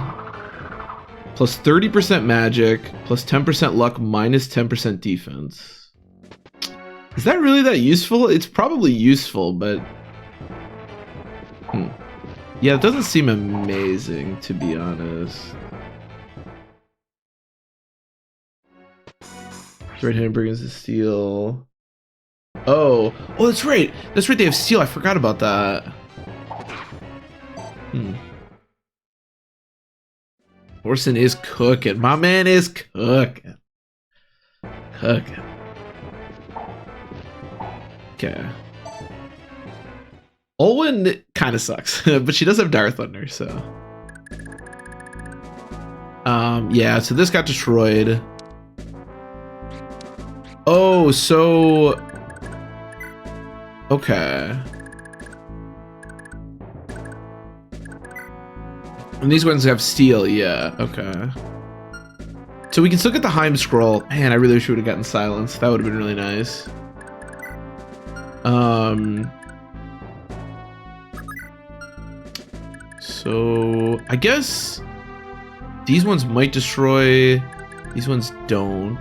Plus 30% magic, plus 10% luck, minus 10% defense. Is that really that useful? It's probably useful, but yeah, it doesn't seem amazing, to be honest. Red-handed brigands to steal. Oh, that's right. That's right. They have steel. I forgot about that. Orson is cooking. My man is cooking. Cooking. Okay. Olwen kind of sucks, but she does have Dire Thunder, so. Yeah, so this got destroyed. Oh, so. Okay. And these ones have steel, yeah, okay. So we can still get the Heim Scroll. Man, I really wish we would have gotten Silence. That would have been really nice. So I guess these ones might destroy. These ones don't.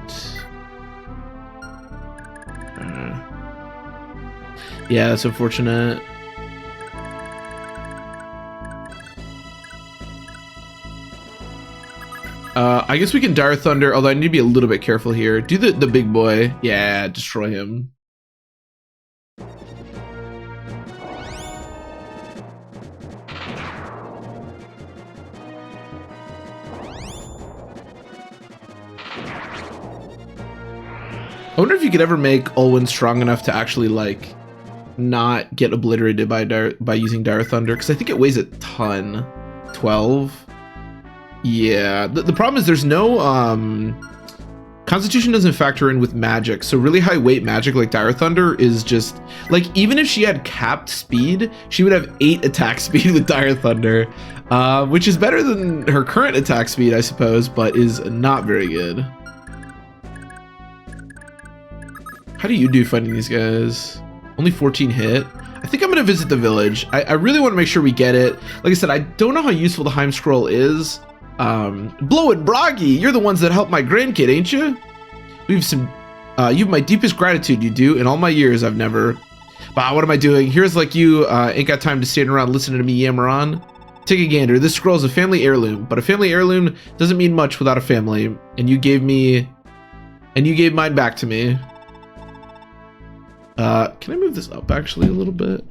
Yeah, that's unfortunate. I guess we can Dire Thunder, although I need to be a little bit careful here. Do the big boy. Yeah, destroy him. I wonder if you could ever make Olwen strong enough to actually like not get obliterated by using Dire Thunder, because I think it weighs a ton. 12. Yeah, the problem is there's no Constitution doesn't factor in with magic, so really high weight magic like Dire Thunder is just like, even if she had capped speed, she would have 8 attack speed with Dire Thunder, which is better than her current attack speed, I suppose, but is not very good. How do you do fighting these guys? Only 14 hit. I think I'm gonna visit the village. I really want to make sure we get it. Like I said, I don't know how useful the Heim Scroll is. Blow and Broggy, you're the ones that helped my grandkid, ain't you? We've some, you've my deepest gratitude, you do. In all my years, I've never. Bah, what am I doing? Here's like you, ain't got time to stand around listening to me yammer on. Take a gander. This scroll's a family heirloom, but a family heirloom doesn't mean much without a family. And you gave mine back to me. Can I move this up actually a little bit?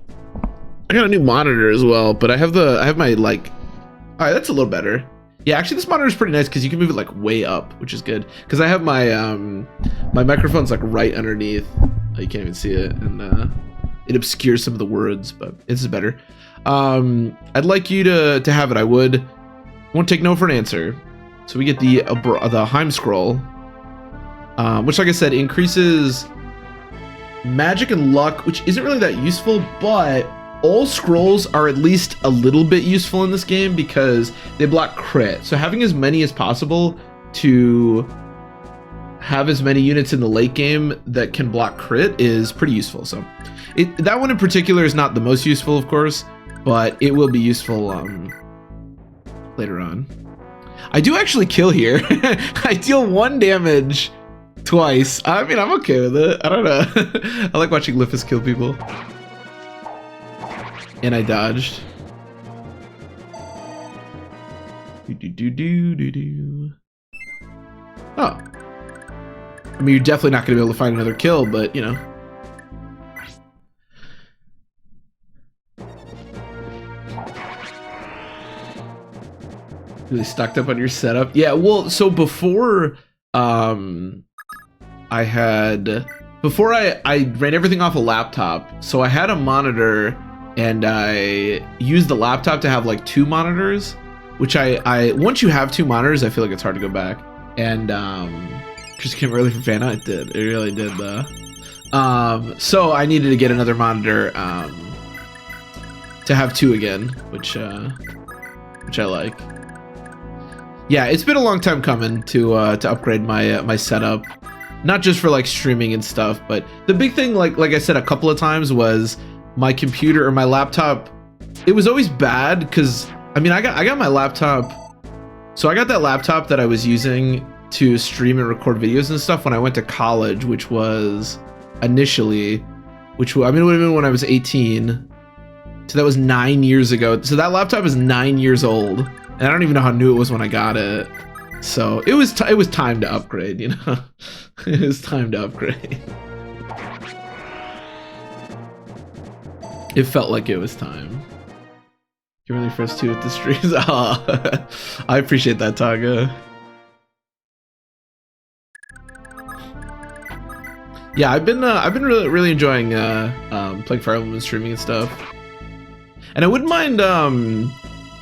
I got a new monitor as well, but I have my like, all right, that's a little better. Yeah, actually this monitor is pretty nice because you can move it like way up, which is good. Because I have my my microphone's like right underneath. You can't even see it, and it obscures some of the words, but this is better. I'd like you to have it. I would. Won't take no for an answer. So we get the Heim Scroll, which, like I said, increases magic and luck, which isn't really that useful, but all scrolls are at least a little bit useful in this game because they block crit. So having as many as possible to have as many units in the late game that can block crit is pretty useful. So that one in particular is not the most useful, of course, but it will be useful later on. I do actually kill here. I deal 1 damage twice. I mean, I'm okay with it. I don't know. I like watching Liffus kill people. And I dodged. Oh. I mean, you're definitely not going to be able to find another kill, but, you know. Really stocked up on your setup? Yeah, well, so before I ran everything off a laptop, so I had a monitor and I used the laptop to have like 2 monitors, which I once you have 2 monitors, I feel like it's hard to go back. And just came early for Vanna. It really did though. So I needed to get another monitor to have 2 again, which I like. Yeah, it's been a long time coming to upgrade my setup, not just for like streaming and stuff, but the big thing, like I said a couple of times, was my computer or my laptop. It was always bad because I mean I got my laptop, so I got that laptop that I was using to stream and record videos and stuff when I went to college, which was initially, it would have been when I was 18, so that was 9 years ago. So that laptop is 9 years old, and I don't even know how new it was when I got it. So it was time to upgrade, you know. It was time to upgrade. It felt like it was time. You're really first two with the streams. Oh, I appreciate that, Taga. Yeah, I've been really enjoying playing Fire Emblem and streaming and stuff. And I wouldn't mind,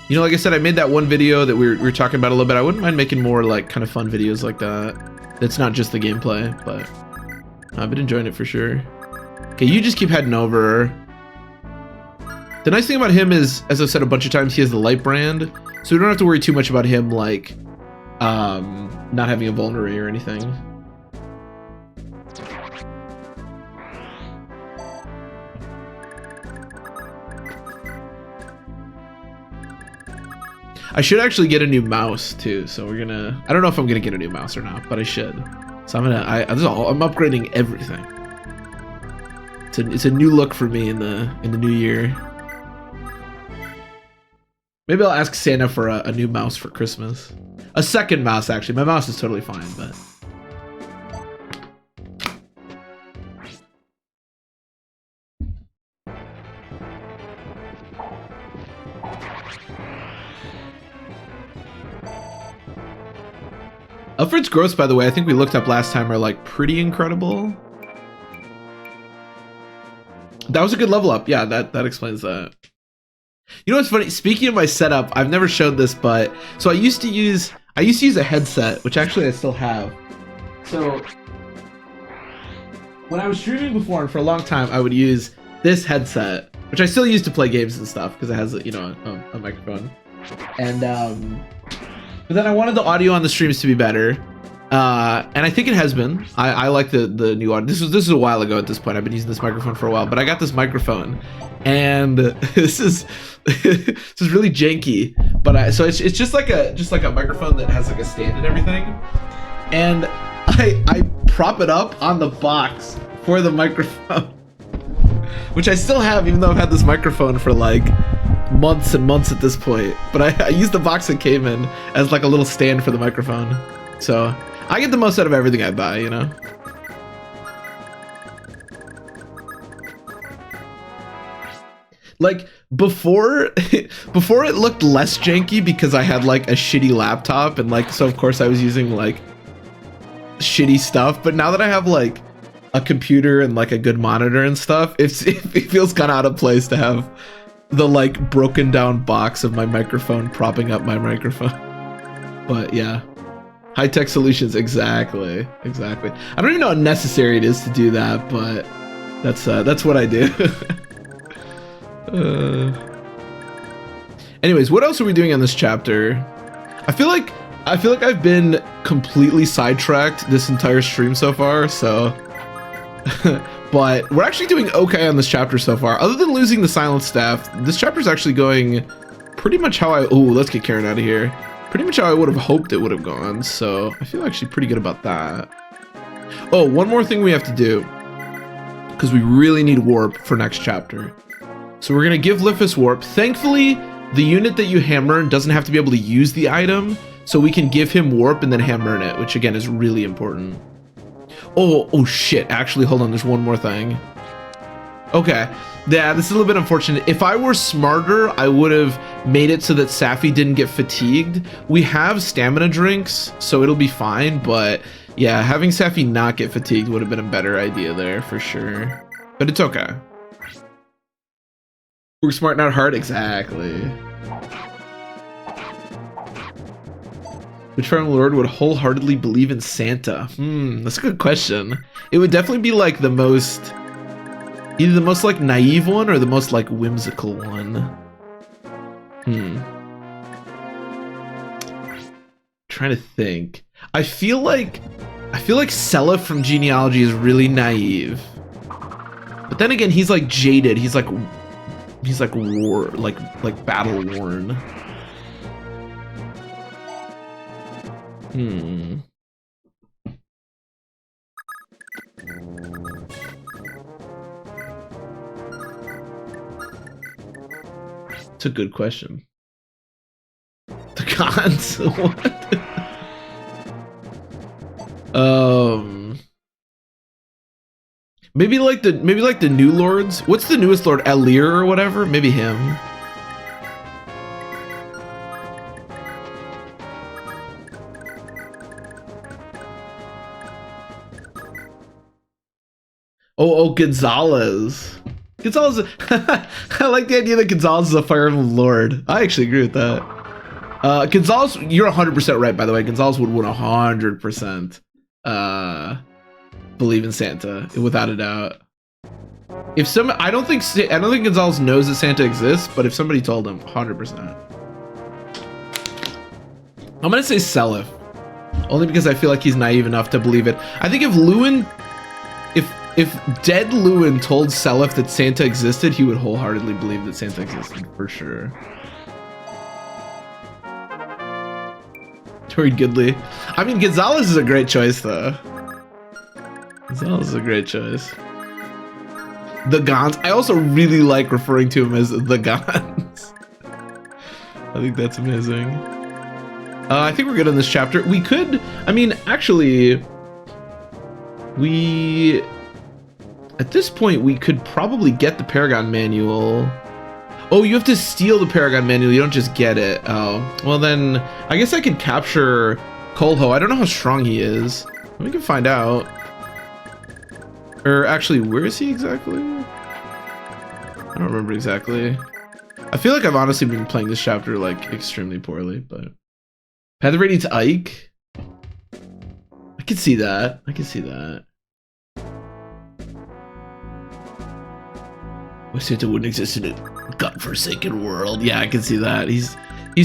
you know, like I said, I made that one video that we were talking about a little bit. I wouldn't mind making more like kind of fun videos like that. That's not just the gameplay, but I've been enjoying it for sure. Okay, you just keep heading over. The nice thing about him is, as I've said a bunch of times, he has the light brand, so we don't have to worry too much about him like not having a vulnerary or anything. I should actually get a new mouse too, so we're gonna. I don't know if I'm gonna get a new mouse or not, but I should. So I'm gonna. I'm upgrading everything. It's a new look for me in the new year. Maybe I'll ask Santa for a new mouse for Christmas. A second mouse, actually. My mouse is totally fine, but. Alfred's growths, by the way, I think we looked up last time, are like pretty incredible. That was a good level up. Yeah, that explains that. You know what's funny? Speaking of my setup, I've never showed this, but so I used to use a headset, which actually I still have. So when I was streaming before, and for a long time, I would use this headset, which I still use to play games and stuff because it has, you know, a microphone. And but then I wanted the audio on the streams to be better, and I think it has been. I like the new audio. This is a while ago at this point. I've been using this microphone for a while, but I got this microphone, and this is really janky. But so it's just like a microphone that has like a stand and everything, and I prop it up on the box for the microphone, which I still have, even though I've had this microphone for like months and months at this point. But I used the box that came in as like a little stand for the microphone, so I get the most out of everything I buy, you know. Like before it looked less janky because I had like a shitty laptop, and like so of course I was using like shitty stuff. But now that I have like a computer and like a good monitor and stuff, it feels kind of out of place to have the like broken down box of my microphone propping up my microphone. But yeah, high-tech solutions, exactly. I don't even know how necessary it is to do that, but that's what I do. Anyways, what else are we doing on this chapter? I feel like I've been completely sidetracked this entire stream so far, so but we're actually doing okay on this chapter so far. Other than losing the silent staff, this chapter's actually going pretty much how let's get Karen out of here. Pretty much how I would have hoped it would have gone, so I feel actually pretty good about that. Oh, one more thing we have to do, because we really need warp for next chapter. So we're gonna give Lifus warp. Thankfully, the unit that you hammer doesn't have to be able to use the item, so we can give him warp and then hammer it, which again is really important. Oh shit, actually, hold on, there's one more thing. Okay, yeah, this is a little bit unfortunate. If I were smarter, I would have made it so that Safi didn't get fatigued. We have stamina drinks, so it'll be fine, but yeah, having Safi not get fatigued would have been a better idea there, for sure. But it's okay. We're smart, not hard, exactly. Which Fire Emblem Lord would wholeheartedly believe in Santa? That's a good question. It would definitely be like the most, either the most like naive one or the most like whimsical one. Trying to think. I feel like Sella from Genealogy is really naive. But then again, he's like jaded. He's like battle worn. It's a good question. The cons? What? Maybe like the new lords. What's the newest lord? Elir or whatever? Maybe him. Oh, Gonzalez. Gonzalez. I like the idea that Gonzalez is a Fire Emblem lord. I actually agree with that. Gonzalez, you're 100% right, by the way. Gonzalez would 100% believe in Santa, without a doubt. I don't think Gonzalez knows that Santa exists, but if somebody told him, 100%. I'm gonna say Seliph, only because I feel like he's naive enough to believe it. I think if Lewin, if dead Lewin told Seliph that Santa existed, he would wholeheartedly believe that Santa existed for sure. Tori Goodley. I mean, Gonzalez is a great choice, though. Gonzalez is a great choice. The Gons. I also really like referring to him as the Gons. I think that's amazing. I think we're good on this chapter. We could, I mean, actually, at this point, we could probably get the Paragon Manual. Oh, you have to steal the Paragon Manual. You don't just get it. Oh, well then, I guess I could capture Kolho. I don't know how strong he is. We can find out. Or actually, where is he exactly? I don't remember exactly. I feel like I've honestly been playing this chapter like extremely poorly, but Path of Radiance Ike. I can see that. I can see that. Why Santa wouldn't exist in a godforsaken world? Yeah, I can see that. He's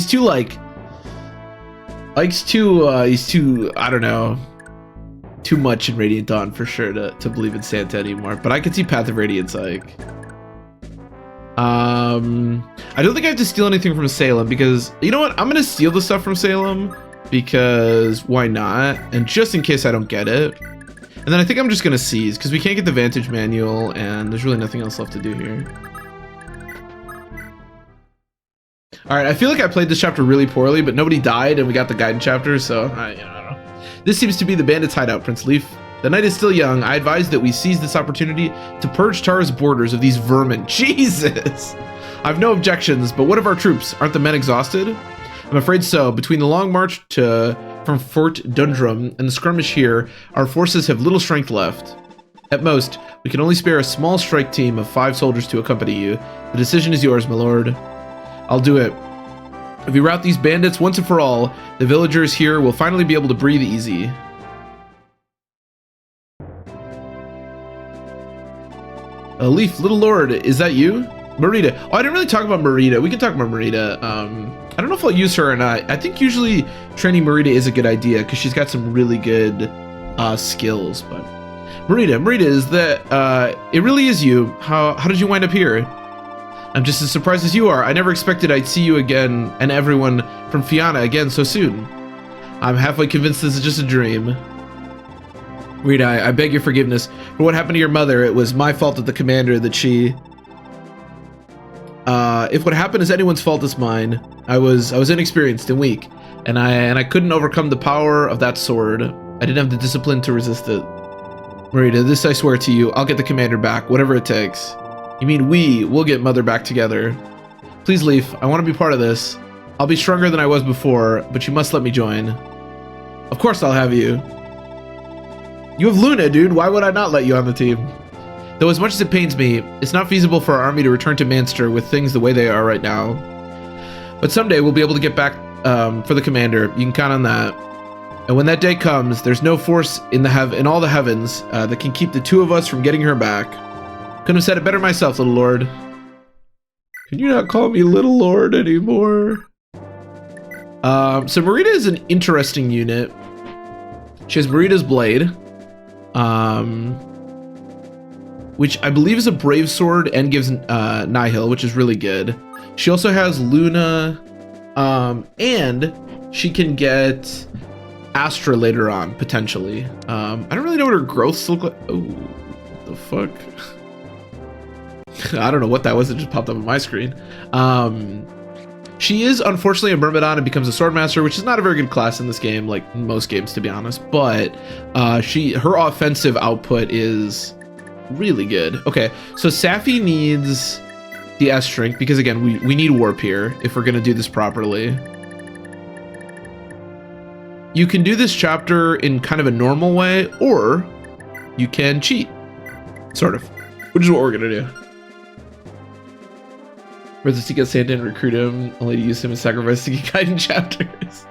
too like. Ike's too. He's too. I don't know. Too much in Radiant Dawn for sure to believe in Santa anymore. But I can see Path of Radiance Ike. I don't think I have to steal anything from Salem because you know what? I'm gonna steal the stuff from Salem because why not? And just in case I don't get it. And then I think I'm just gonna seize because we can't get the Vantage Manual and there's really nothing else left to do here. All right, I feel like I played this chapter really poorly, but nobody died and we got the guidance chapter, so I don't know. This seems to be the bandits' hideout, Prince Leaf. The night is still young. I advise that we seize this opportunity to purge Tara's borders of these vermin. Jesus! I've no objections, but what of our troops? Aren't the men exhausted? I'm afraid so. Between the long march from Fort Dundrum and the skirmish here, our forces have little strength left. At most, we can only spare a small strike team of 5 soldiers to accompany you. The decision is yours, my lord. I'll do it. If we rout these bandits once and for all, the villagers here will finally be able to breathe easy. Leaf, little lord, is that you? Marita. Oh, I didn't really talk about Marita. We can talk about Marita. I don't know if I'll use her or not. I think usually training Marita is a good idea because she's got some really good skills. But Marita, is that it really is you? How did you wind up here? I'm just as surprised as you are. I never expected I'd see you again and everyone from Fianna again so soon. I'm halfway convinced this is just a dream. Rita, I beg your forgiveness for what happened to your mother. It was my fault that the commander that she... if what happened is anyone's fault, it's mine. I was inexperienced and weak, and I couldn't overcome the power of that sword. I didn't have the discipline to resist it. Marita, this I swear to you, I'll get the commander back, whatever it takes. You mean we'll get Mother back together. Please, Leaf, I want to be part of this. I'll be stronger than I was before, but you must let me join. Of course I'll have you. You have Luna, dude. Why would I not let you on the team? Though as much as it pains me, it's not feasible for our army to return to Manster with things the way they are right now. But someday we'll be able to get back for the commander. You can count on that. And when that day comes, there's no force in all the heavens that can keep the two of us from getting her back. Couldn't have said it better myself, little lord. Can you not call me little lord anymore? So Marita is an interesting unit. She has Marita's blade, which I believe is a brave sword and gives Nihil, which is really good. She also has Luna, and she can get Astra later on, potentially. I don't really know what her growths look like. Oh, what the fuck? I don't know what that was. It just popped up on my screen. She is unfortunately a Myrmidon and becomes a Swordmaster, which is not a very good class in this game, like most games to be honest, but her offensive output is really good. Okay, so Safi needs the S strength because again, we need warp here if we're gonna do this properly. You can do this chapter in kind of a normal way, or you can cheat, sort of, which is what we're gonna do. Versus to get Santa and recruit him, only to use him as sacrifice to get guiding chapters.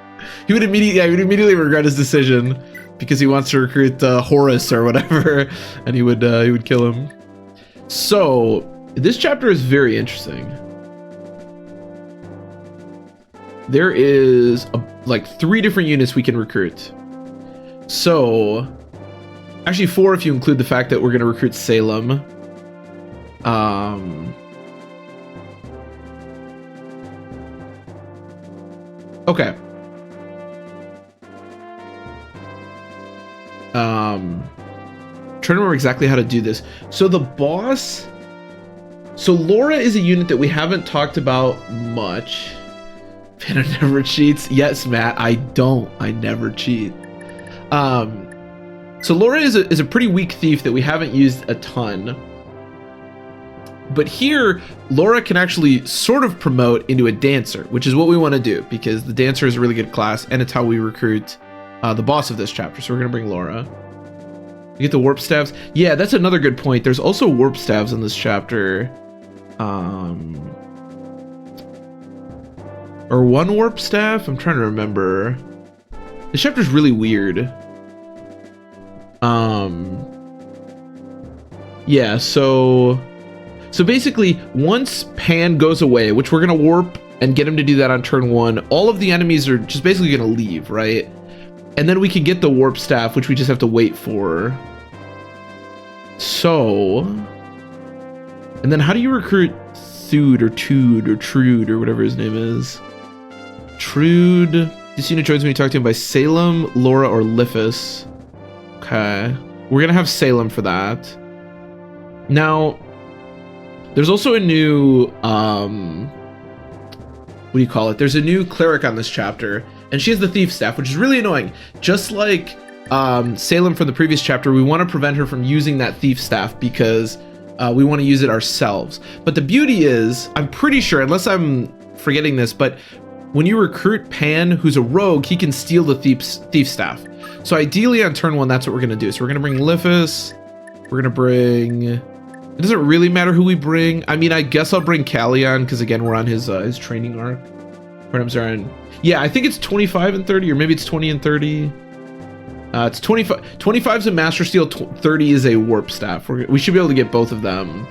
He would immediately regret his decision because he wants to recruit Horus or whatever, and he would kill him. So this chapter is very interesting. There is like 3 different units we can recruit. So actually 4 if you include the fact that we're going to recruit Salem. Okay. Trying to remember exactly how to do this. So the boss. So Laura is a unit that we haven't talked about much. Panda never cheats. Yes, Matt, I don't. I never cheat. So Laura is a pretty weak thief that we haven't used a ton. But here, Laura can actually sort of promote into a dancer, which is what we want to do because the dancer is a really good class and it's how we recruit the boss of this chapter. So we're going to bring Laura. You get the warp staves. Yeah, that's another good point. There's also warp staves in this chapter. Or 1 warp staff? I'm trying to remember. This chapter's really weird. Yeah, so basically, once Pan goes away, which we're gonna warp and get him to do that on turn 1, all of the enemies are just basically gonna leave, right? And then we can get the warp staff, which we just have to wait for. So, and then how do you recruit Thude or Tude or Trude or whatever his name is? Trude. This unit joins when you talk to him by Salem, Laura, or Liphis. Okay, we're gonna have Salem for that. Now, there's also a new, what do you call it? There's a new cleric on this chapter, and she has the thief staff, which is really annoying. Just like Salem from the previous chapter, we want to prevent her from using that thief staff because we want to use it ourselves. But the beauty is, I'm pretty sure, unless I'm forgetting this, but when you recruit Pan, who's a rogue, he can steal the thief staff. So ideally on turn 1, that's what we're going to do. So we're going to bring Liphis. We're going to bring... It doesn't really matter who we bring. I mean, I guess I'll bring Callion because again, we're on his training arc. Yeah, I think it's 25 and 30, or maybe it's 20 and 30. It's 25. 25 is a Master Steel. 30 is a Warp Staff. We should be able to get both of them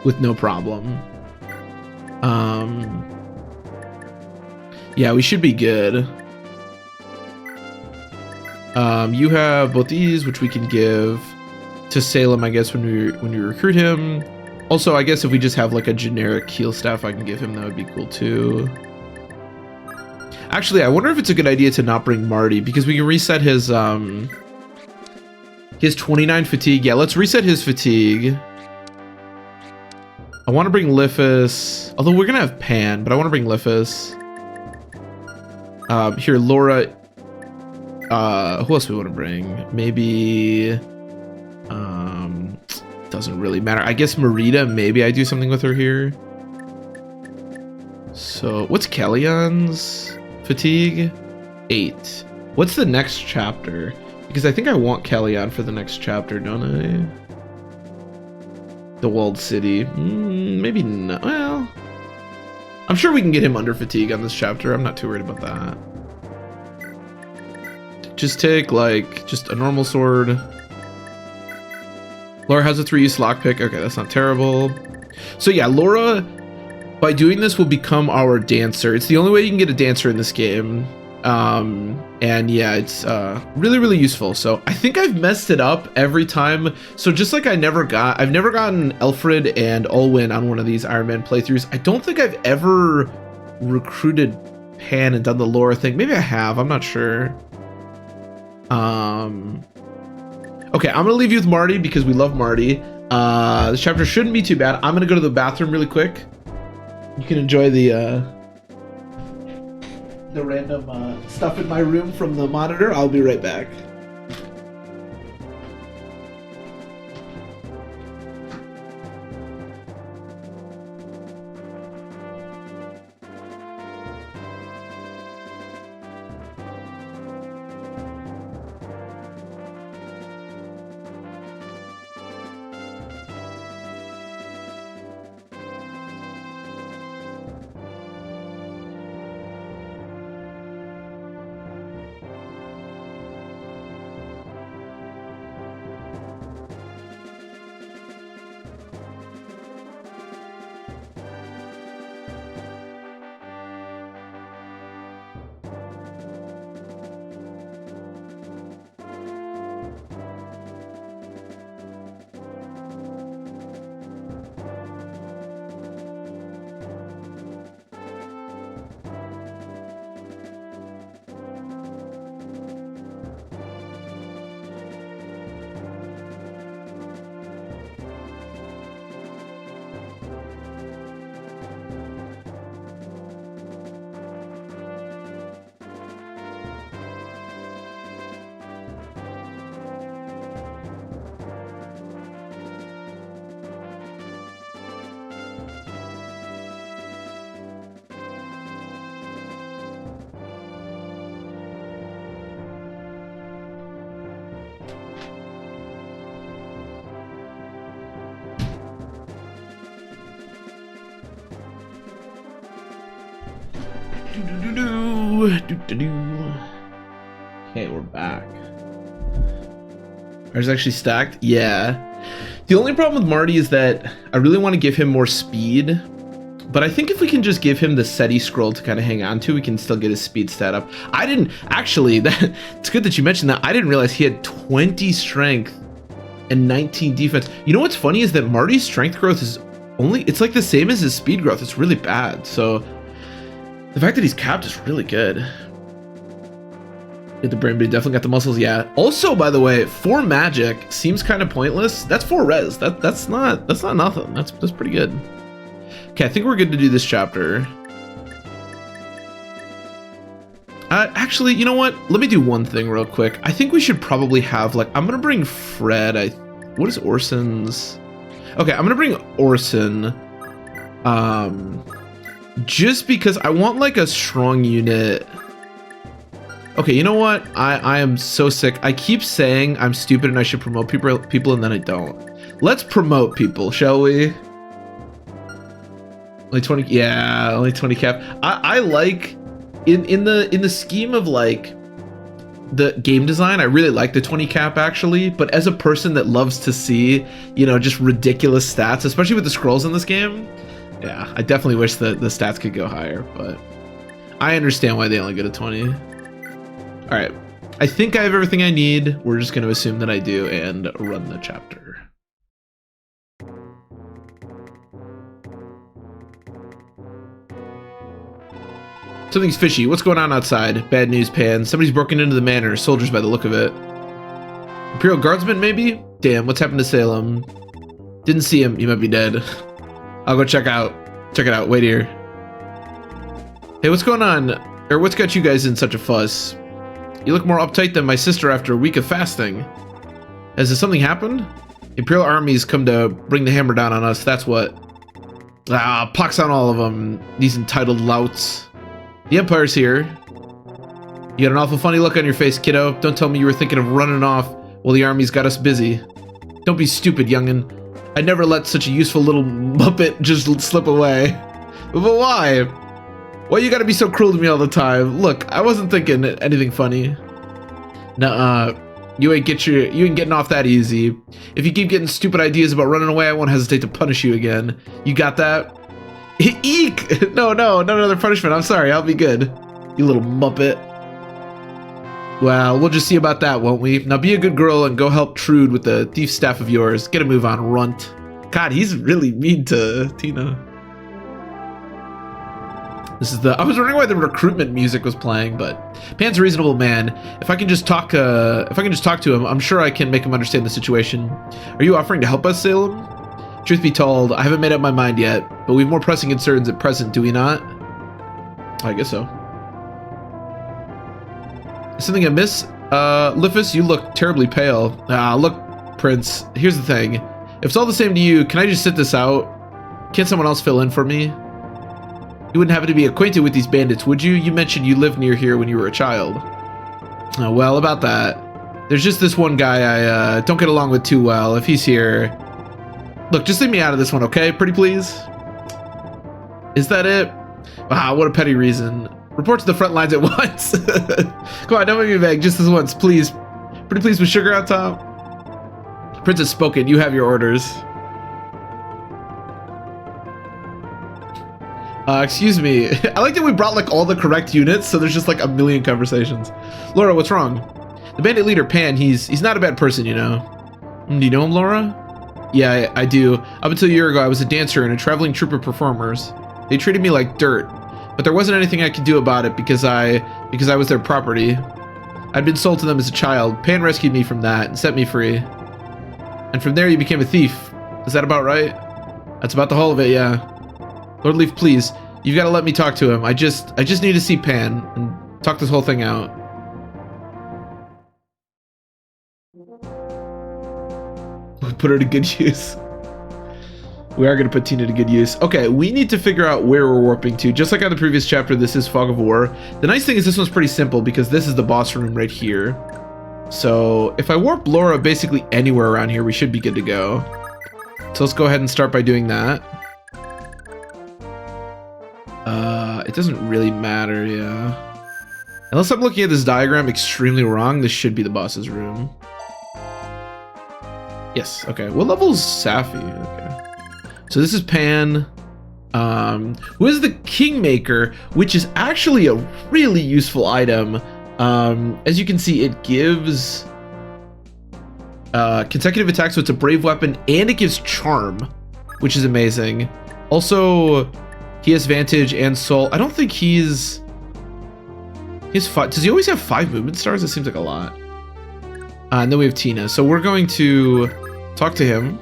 with no problem. Yeah, we should be good. You have both these, which we can give to Salem, I guess, when we recruit him. Also, I guess if we just have like a generic heal staff I can give him, that would be cool too. Actually, I wonder if it's a good idea to not bring Marty because we can reset his 29 fatigue. Yeah, let's reset his fatigue. I want to bring Liphis, although we're gonna have Pan, but I want to bring Liphis. Here, Laura. Who else do we want to bring? Maybe. Doesn't really matter. I guess Marita, maybe I do something with her here. So, what's Kellion's fatigue? 8. What's the next chapter? Because I think I want Callion for the next chapter, don't I? The Walled City. Maybe not. Well, I'm sure we can get him under fatigue on this chapter. I'm not too worried about that. Just take, like, just a normal sword. Laura has a 3-use lockpick. Okay, that's not terrible. So yeah, Laura, by doing this, will become our dancer. It's the only way you can get a dancer in this game. And yeah, it's really, really useful. So I think I've messed it up every time. So just like I've never gotten Alfred and Olwyn on one of these Iron Man playthroughs. I don't think I've ever recruited Pan and done the Laura thing. Maybe I have, I'm not sure. Okay, I'm gonna leave you with Marty because we love Marty. This chapter shouldn't be too bad. I'm gonna go to the bathroom really quick. You can enjoy the the random stuff in my room from the monitor. I'll be right back. Okay, we're back. Ours actually stacked? Yeah. The only problem with Marty is that I really want to give him more speed, but I think if we can just give him the SETI scroll to kind of hang on to, we can still get his speed stat up. I didn't, actually, it's good that you mentioned that. I didn't realize he had 20 strength and 19 defense. You know what's funny is that Marty's strength growth is it's like the same as his speed growth. It's really bad, so the fact that he's capped is really good. Get the brain, but he definitely got the muscles, yeah. Also, by the way, 4 magic seems kind of pointless. That's 4 res. That's not nothing. That's pretty good. Okay, I think we're good to do this chapter. Actually, you know what? Let me do one thing real quick. I think we should probably have, like, I'm gonna bring Fred. What is Orson's? Okay, I'm gonna bring Orson. Just because I want, like, a strong unit. Okay, you know what? I am so sick. I keep saying I'm stupid and I should promote people and then I don't. Let's promote people, shall we? Only 20, yeah, only 20 cap. I like, in the scheme of, like, the game design, I really like the 20 cap actually, but as a person that loves to see, you know, just ridiculous stats, especially with the scrolls in this game, yeah, I definitely wish that the stats could go higher, but I understand why they only get a 20. All right, I think I have everything I need. We're just going to assume that I do and run the chapter. Something's fishy. What's going on outside? Bad news, Pan. Somebody's broken into the manor. Soldiers by the look of it. Imperial Guardsman, maybe? Damn, what's happened to Salem? Didn't see him. He might be dead. I'll go check out. Check it out. Wait here. Hey, what's going on? Or what's got you guys in such a fuss? You look more uptight than my sister after a week of fasting. Has something happened? The Imperial armies come to bring the hammer down on us, that's what. Ah, pox on all of them. These entitled louts. The Empire's here. You got an awful funny look on your face, kiddo. Don't tell me you were thinking of running off while the army's got us busy. Don't be stupid, youngin'. I'd never let such a useful little muppet just slip away. But why? Why you gotta be so cruel to me all the time? Look, I wasn't thinking anything funny. Nuh-uh. You ain't getting off that easy. If you keep getting stupid ideas about running away, I won't hesitate to punish you again. You got that? Eek! No, not another punishment. I'm sorry, I'll be good. You little muppet. Well, we'll just see about that, won't we? Now be a good girl and go help Trude with the thief staff of yours. Get a move on, runt. God, he's really mean to Tina. I was wondering why the recruitment music was playing, but Pan's a reasonable man. If I can just talk to him, I'm sure I can make him understand the situation. Are you offering to help us, Salem? Truth be told, I haven't made up my mind yet, but we've more pressing concerns at present, do we not? I guess so. Is something amiss? Liffus, you look terribly pale. Look, Prince, here's the thing. If it's all the same to you, can I just sit this out? Can't someone else fill in for me? You wouldn't happen to be acquainted with these bandits, would you? You mentioned you lived near here when you were a child. Well, about that. There's just this one guy I don't get along with too well. If he's here... Look, just leave me out of this one, okay? Pretty please? Is that it? Wow, what a petty reason. Report to the front lines at once. Come on, don't make me beg. Just this once, please. Pretty please with sugar on top. Prince has spoken. You have your orders. Excuse me. I like that we brought like all the correct units, so there's just like a million conversations. Laura, what's wrong? The bandit leader, Pan, he's not a bad person, you know. Do you know him, Laura? Yeah, I do. Up until a year ago, I was a dancer in a traveling troupe of performers. They treated me like dirt, but there wasn't anything I could do about it because I was their property. I'd been sold to them as a child. Pan rescued me from that and set me free. And from there, you became a thief. Is that about right? That's about the whole of it, yeah. Lord Leaf, please, you've got to let me talk to him. I just need to see Pan and talk this whole thing out. We put her to good use. We are going to put Tina to good use. Okay, we need to figure out where we're warping to. Just like on the previous chapter, this is Fog of War. The nice thing is this one's pretty simple because this is the boss room right here. So if I warp Laura basically anywhere around here, we should be good to go. So let's go ahead and start by doing that. It doesn't really matter, yeah. Unless I'm looking at this diagram extremely wrong, this should be the boss's room. Yes, okay. What level is Safi? Okay. So this is Pan. Who is the Kingmaker, which is actually a really useful item. As you can see, it gives consecutive attacks, so it's a brave weapon, and it gives charm, which is amazing. Also, he has Vantage and Soul. I don't think he's five. Does he always have 5 movement stars? It seems like a lot. And then we have Tina. So we're going to talk to him.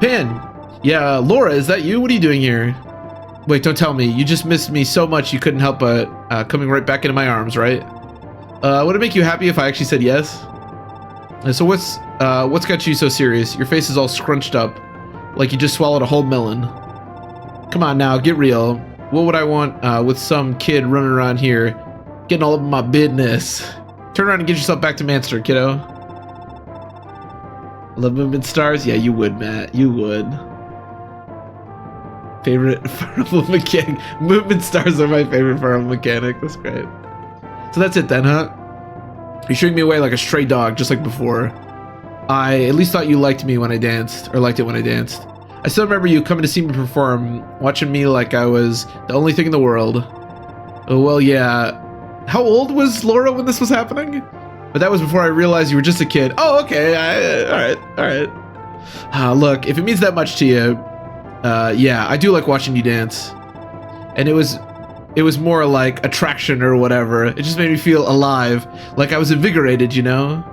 Pan! Yeah, Laura, is that you? What are you doing here? Wait, don't tell me. You just missed me so much you couldn't help but coming right back into my arms, right? Would it make you happy if I actually said yes? So what's got you so serious? Your face is all scrunched up, like you just swallowed a whole melon. Come on now, get real. What would I want with some kid running around here, getting all up in my business? Turn around and get yourself back to Manster, kiddo. Love movement stars? Yeah, you would, Matt. You would. Favorite fireable mechanic. Movement stars are my favorite fireable mechanic. That's great. So that's it then, huh? You're shooing me away like a stray dog, just like before. I at least thought you liked me when I danced, or liked it when I danced. I still remember you coming to see me perform, watching me like I was the only thing in the world. Oh, well, yeah. How old was Laura when this was happening? But that was before I realized you were just a kid. Oh, okay. All right. Look, if it means that much to you, yeah, I do like watching you dance. And it was more like attraction or whatever. It just made me feel alive, like I was invigorated, you know?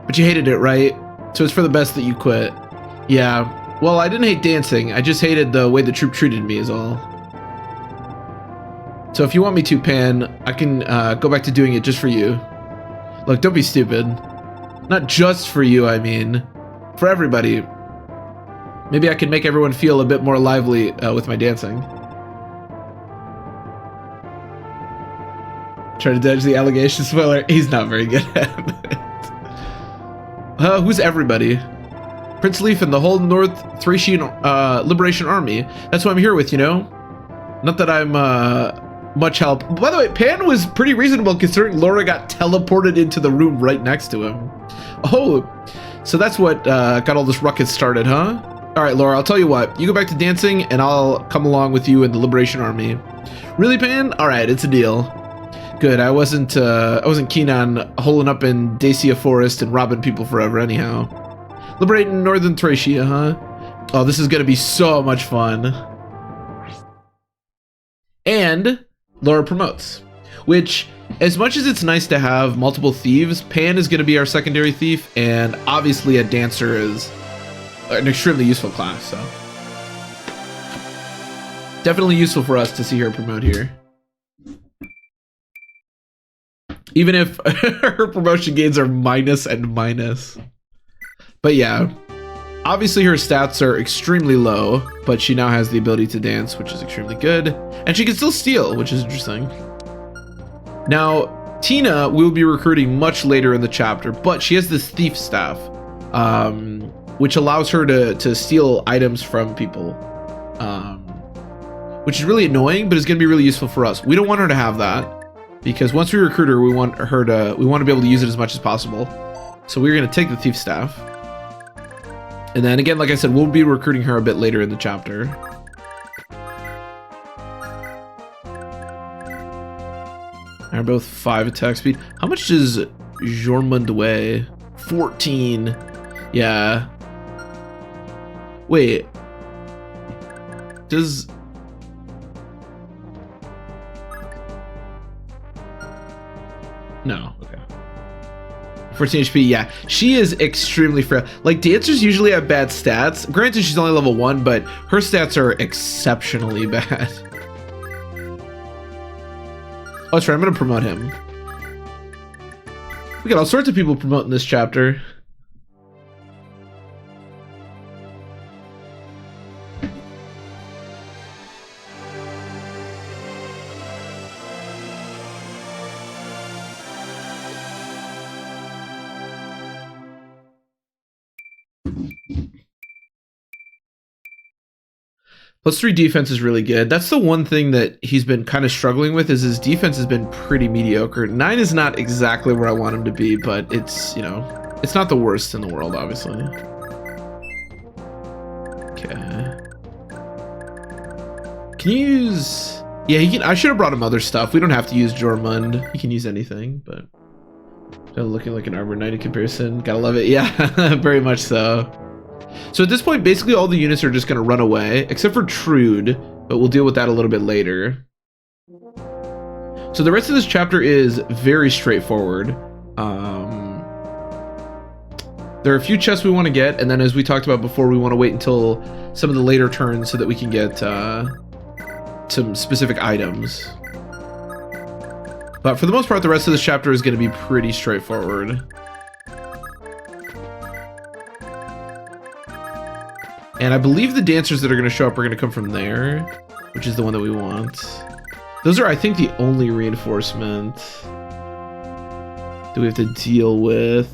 But you hated it, right? So it's for the best that you quit. Yeah, well, I didn't hate dancing. I just hated the way the troupe treated me is all. So if you want me to, Pan, I can go back to doing it just for you. Look, don't be stupid. Not just for you, I mean. For everybody. Maybe I can make everyone feel a bit more lively with my dancing. Try to dodge the allegation spoiler. He's not very good at it. Who's everybody? Prince Leaf and the whole North Thracian Liberation Army. That's what I'm here with, you know? Not that I'm much help. By the way, Pan was pretty reasonable considering Laura got teleported into the room right next to him. Oh, so that's what got all this ruckus started, huh? All right, Laura, I'll tell you what. You go back to dancing and I'll come along with you in the Liberation Army. Really, Pan? All right, it's a deal. Good, I wasn't keen on holing up in Dacia Forest and robbing people forever anyhow. Liberating Northern Thracia, huh? Oh, this is gonna be so much fun. And Laura promotes, which, as much as it's nice to have multiple thieves, Pan is gonna be our secondary thief, and obviously a dancer is an extremely useful class, so. Definitely useful for us to see her promote here. Even if her promotion gains are minus and minus. But yeah, obviously her stats are extremely low, but she now has the ability to dance, which is extremely good. And she can still steal, which is interesting. Now, Tina will be recruiting much later in the chapter, but she has this thief staff, which allows her to steal items from people, which is really annoying, but is going to be really useful for us. We don't want her to have that, because once we recruit her, we want to be able to use it as much as possible. So we're going to take the thief staff. And then again, like I said, we'll be recruiting her a bit later in the chapter. They're both 5 attack speed. How much does Jormund weigh? 14. Yeah. Wait. Does... No. Okay. 14 HP, yeah. She is extremely frail. Like, dancers usually have bad stats. Granted, she's only level 1, but her stats are exceptionally bad. Oh, that's right, I'm gonna promote him. We got all sorts of people promoting this chapter. +3 defense is really good. That's the one thing that he's been kind of struggling with, is his defense has been pretty mediocre. 9 is not exactly where I want him to be, but it's, you know, it's not the worst in the world, obviously. Okay. Can you use... Yeah, he can... I should have brought him other stuff. We don't have to use Jormund. He can use anything, but... Looking like an Armor Knight in comparison. Gotta love it. Yeah, very much so. So at this point, basically all the units are just going to run away, except for Trude, but we'll deal with that a little bit later. So the rest of this chapter is very straightforward. There are a few chests we want to get, and then as we talked about before, we want to wait until some of the later turns so that we can get some specific items. But for the most part, the rest of this chapter is going to be pretty straightforward. And I believe the dancers that are going to show up are going to come from there, which is the one that we want. Those are, I think, the only reinforcement that we have to deal with.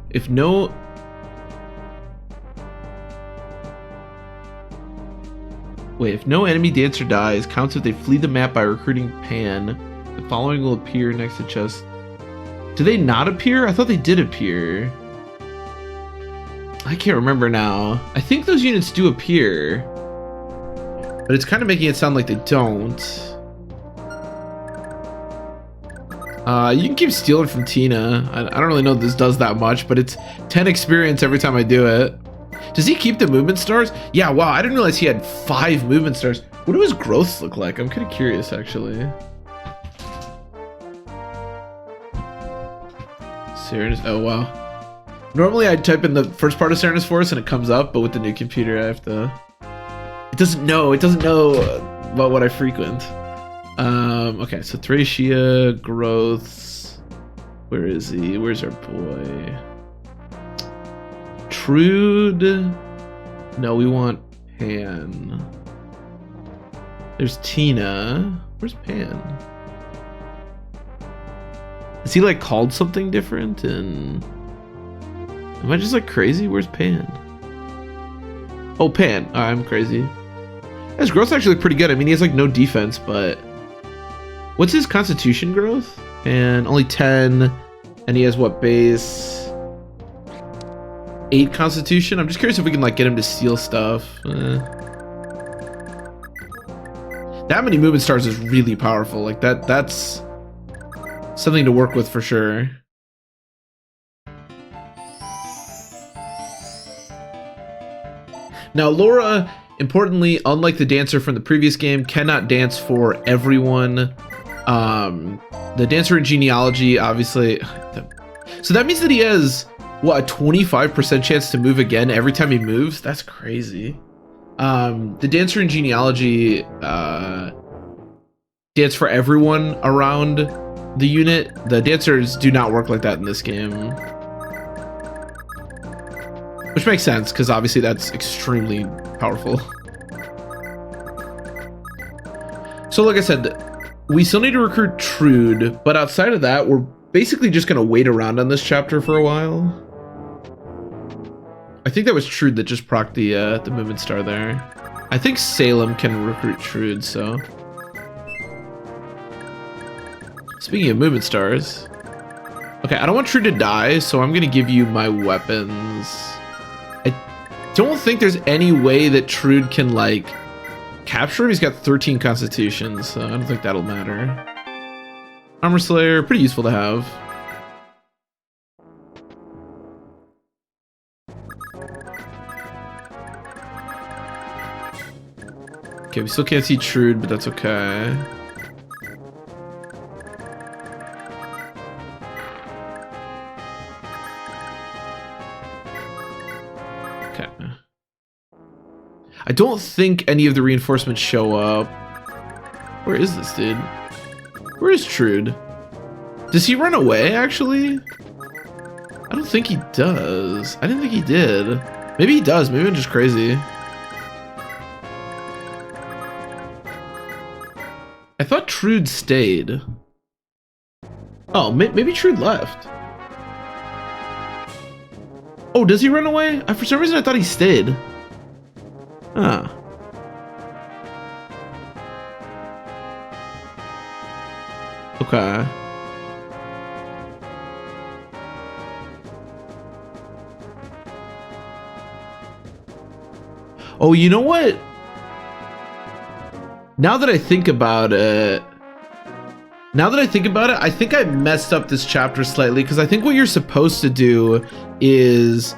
If no... Wait, if no enemy dancer dies, counts if they flee the map by recruiting Pan. The following will appear next to chest. Do they not appear? I thought they did appear. I can't remember now. I think those units do appear, but it's kind of making it sound like they don't. You can keep stealing from Tina. I don't really know if this does that much, but it's 10 experience every time I do it. Does he keep the movement stars? Yeah, wow, I didn't realize he had 5 movement stars. What do his growths look like? I'm kind of curious, actually. Serenus, oh wow. Normally I'd type in the first part of Serenus Forest and it comes up, but with the new computer I have to... It doesn't know about what I frequent. Okay, so Thracia, growths. Where is he? Where's our boy? Trude. No, we want Pan. There's Tina. Where's Pan? Is he like called something different? And am I just like crazy? Where's Pan? Oh, Pan. Oh, I'm crazy. His growth's actually pretty good. I mean, he has like no defense, but what's his constitution growth? And only 10. And he has what base? 8 constitution. I'm just curious if we can like get him to steal stuff. That many movement stars is really powerful. Like that's something to work with for sure. Now Laura Importantly, unlike the dancer from the previous game, cannot dance for everyone. The dancer in genealogy, obviously. So that means that he has, what, a 25% chance to move again every time he moves? That's crazy. The dancer in genealogy dance for everyone around the unit. The dancers do not work like that in this game. Which makes sense, because obviously that's extremely powerful. So like I said, we still need to recruit Trude, but outside of that, we're basically just going to wait around on this chapter for a while. I think that was Trude that just procced the movement star there. I think Salem can recruit Trude, so... Speaking of movement stars... Okay, I don't want Trude to die, so I'm going to give you my weapons. I don't think there's any way that Trude can, like, capture him. He's got 13 constitutions, so I don't think that'll matter. Armor Slayer, pretty useful to have. Okay, we still can't see Trude, but that's okay. Okay. I don't think any of the reinforcements show up. Where is this dude? Where is Trude? Does he run away, actually? I don't think he does. I didn't think he did. Maybe he does. Maybe I'm just crazy. I thought Trude stayed. Oh, maybe Trude left. Oh, does he run away? For some reason, I thought he stayed. Huh. Okay. Oh, you know what? Now that I think about it, I think I messed up this chapter slightly, because I think what you're supposed to do is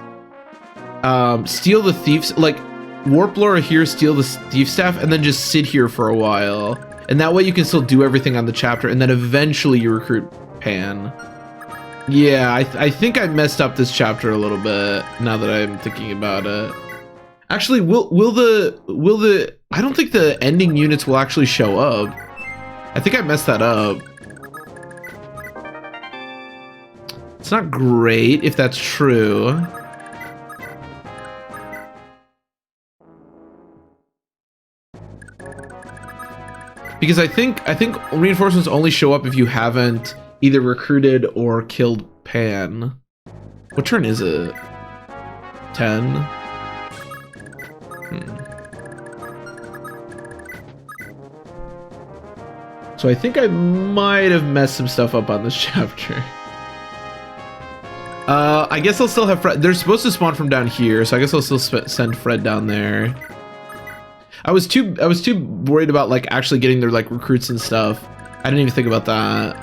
steal the thieves, like warp Laura here, steal the thief staff, and then just sit here for a while. And that way you can still do everything on the chapter, and then eventually you recruit Pan. Yeah, I think I messed up this chapter a little bit, now that I'm thinking about it. Actually, will the I don't think the ending units will actually show up. I think I messed that up. It's not great if that's true. Because I think reinforcements only show up if you haven't either recruited or killed Pan. What turn is it? 10? So I think I might have messed some stuff up on this chapter. I guess I'll still have Fred. They're supposed to spawn from down here, so I guess I'll still send Fred down there. I was too worried about like actually getting their like recruits and stuff. I didn't even think about that.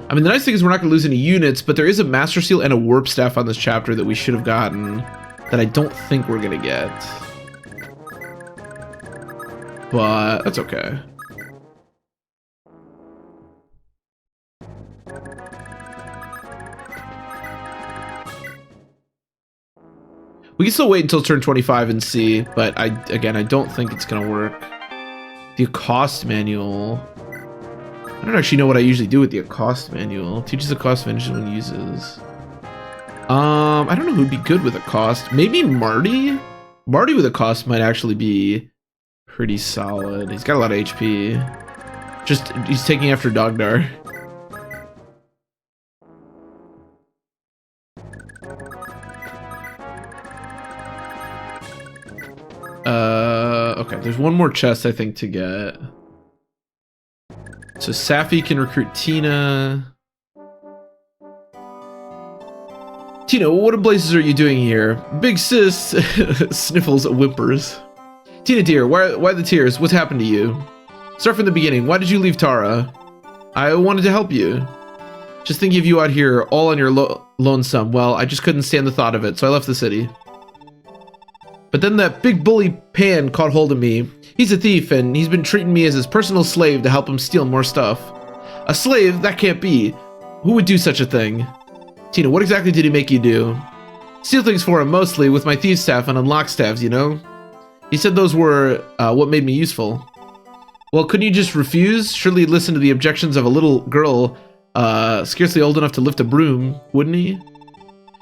I mean, the nice thing is we're not going to lose any units, but there is a Master Seal and a Warp Staff on this chapter that we should have gotten that I don't think we're going to get. But that's okay. We can still wait until turn 25 and see, but I don't think it's going to work. The Accost Manual. I don't actually know what I usually do with the Accost Manual. Teaches Accost finishes when uses. I don't know who'd be good with Accost. Maybe Marty? Marty with Accost might actually be pretty solid. He's got a lot of HP. Just, he's taking after Dogdar. Okay, there's one more chest I think to get. So Safi can recruit Tina. Tina, what in blazes are you doing here? Big sis sniffles whimpers. Tina dear, why the tears? What's happened to you? Start from the beginning. Why did you leave Tara? I wanted to help you. Just thinking of you out here, all on your lonesome. Well, I just couldn't stand the thought of it, so I left the city. But then that big bully Pan caught hold of me. He's a thief, and he's been treating me as his personal slave to help him steal more stuff. A slave? That can't be. Who would do such a thing? Tina, what exactly did he make you do? Steal things for him, mostly, with my thieves staff and unlock staves, you know? He said those were what made me useful. Well, couldn't you just refuse? Surely he'd listen to the objections of a little girl, scarcely old enough to lift a broom, wouldn't he?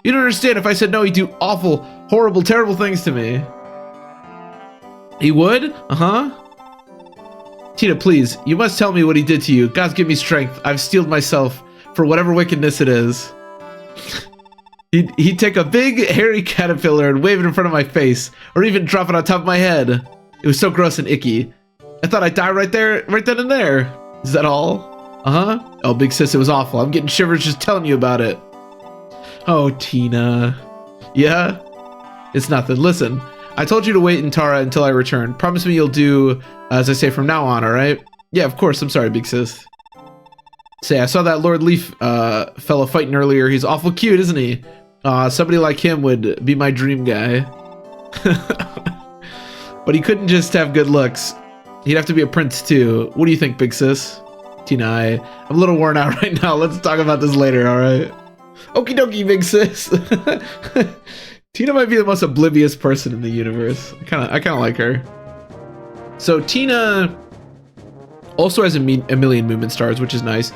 You don't understand. If I said no, he'd do awful, horrible, terrible things to me. He would? Uh-huh. Tina, please, you must tell me what he did to you. God, give me strength. I've steeled myself for whatever wickedness it is. He'd take a big, hairy caterpillar and wave it in front of my face, or even drop it on top of my head. It was so gross and icky. I thought I'd die right there, right then and there. Is that all? Uh-huh. Oh, big sis, it was awful. I'm getting shivers just telling you about it. Oh, Tina. Yeah? It's nothing. Listen, I told you to wait in Tara until I return. Promise me you'll do as I say from now on, alright? Yeah, of course. I'm sorry, big sis. Say, I saw that Lord Leaf fella fighting earlier. He's awful cute, isn't he? Somebody like him would be my dream guy. But he couldn't just have good looks. He'd have to be a prince too. What do you think, big sis? Tina, I'm a little worn out right now. Let's talk about this later, alright? Okie dokie, big sis. Tina might be the most oblivious person in the universe. I kinda like her. So Tina also has a million movement stars, which is nice.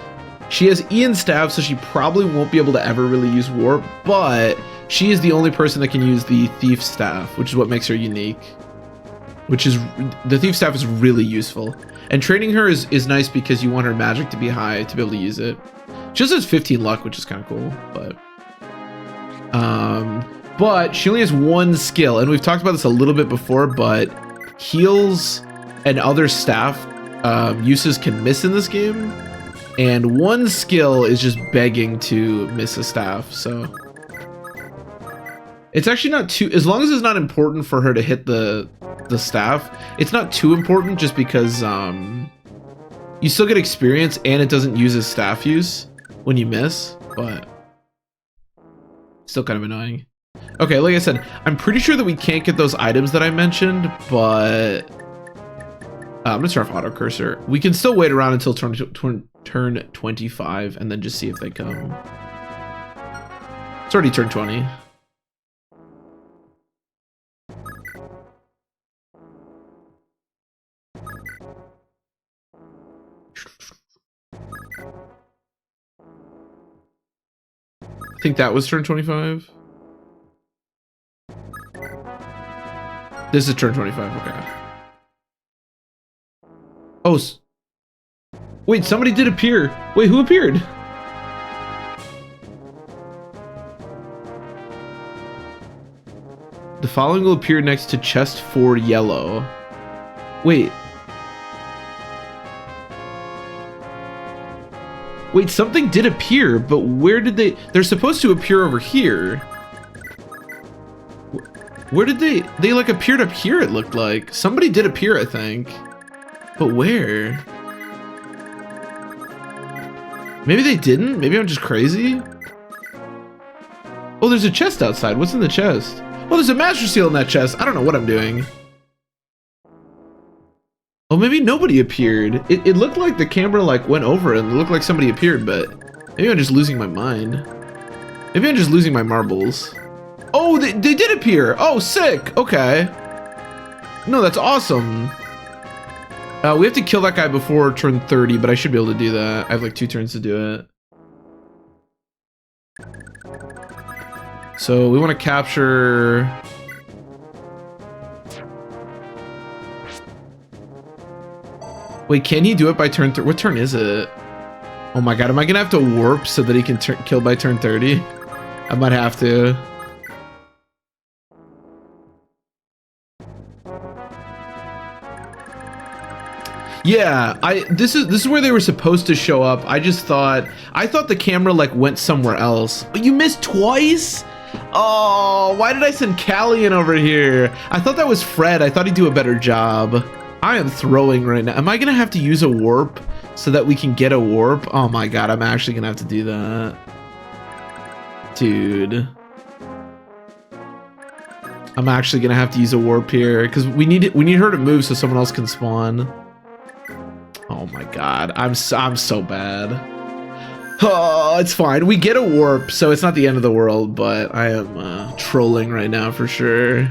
She has Ian staff, so she probably won't be able to ever really use warp, but she is the only person that can use the thief staff, which is what makes her unique. The thief staff is really useful. And training her is nice because you want her magic to be high to be able to use it. She also has 15 luck, which is kind of cool, but she only has one skill, and we've talked about this a little bit before, but heals and other staff uses can miss in this game, and one skill is just begging to miss a staff, so it's actually not too, as long as it's not important for her to hit the staff, it's not too important, just because you still get experience and it doesn't use as staff use when you miss, but still kind of annoying. Okay, like I said, I'm pretty sure that we can't get those items that I mentioned, but I'm gonna turn off auto cursor. We can still wait around until turn 25 and then just see if they come. It's already turned 20. I think that was turn 25. This is turn 25, okay. Oh, wait, somebody did appear. Wait, who appeared? The following will appear next to chest 4 yellow. Wait. Wait, something did appear, but where did they... They're supposed to appear over here. Where did they like appeared up here, it looked like. Somebody did appear, I think. But where? Maybe they didn't? Maybe I'm just crazy? Oh, there's a chest outside. What's in the chest? Oh, there's a master seal in that chest. I don't know what I'm doing. Oh, maybe nobody appeared. It looked like the camera like went over and it looked like somebody appeared, but maybe I'm just losing my mind. Maybe I'm just losing my marbles. Oh, they did appear. Oh, sick. Okay. No, that's awesome. We have to kill that guy before turn 30, but I should be able to do that. I have like 2 turns to do it. So we want to capture... Wait, can he do it by turn 30? What turn is it? Oh my god, am I gonna have to warp so that he can kill by turn 30? I might have to. Yeah, this is where they were supposed to show up. I thought the camera like went somewhere else. But you missed twice? Oh, why did I send Callian over here? I thought that was Fred. I thought he'd do a better job. I am throwing right now. Am I gonna have to use a warp so that we can get a warp. Oh my god, I'm actually gonna have to do that. Dude. I'm actually gonna have to use a warp here because we need her to move so someone else can spawn. Oh my god, I'm so bad. Oh, it's fine. We get a warp, so it's not the end of the world, but I am trolling right now for sure.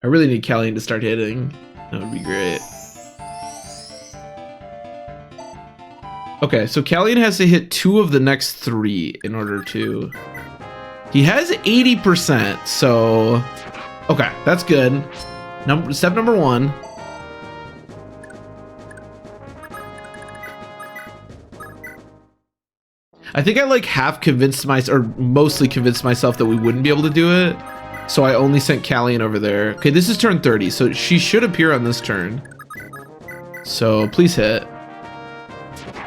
I really need Callian to start hitting. That would be great. Okay, so Callian has to hit 2 of the next 3 in order to... He has 80%, so... Okay, that's good. Step number 1. I think I like half convinced myself, or mostly convinced myself that we wouldn't be able to do it. So I only sent Callian over there. Okay, this is turn 30, so she should appear on this turn. So please hit.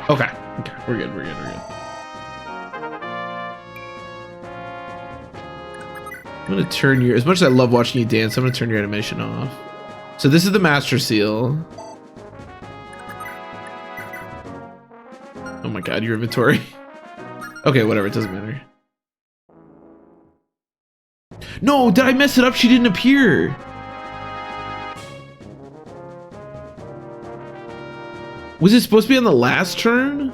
Okay, we're good. I'm gonna turn your, as much as I love watching you dance, I'm gonna turn your animation off. So this is the Master Seal. Oh my god, your inventory. Okay, whatever, it doesn't matter. No, did I mess it up? She didn't appear. Was it supposed to be on the last turn?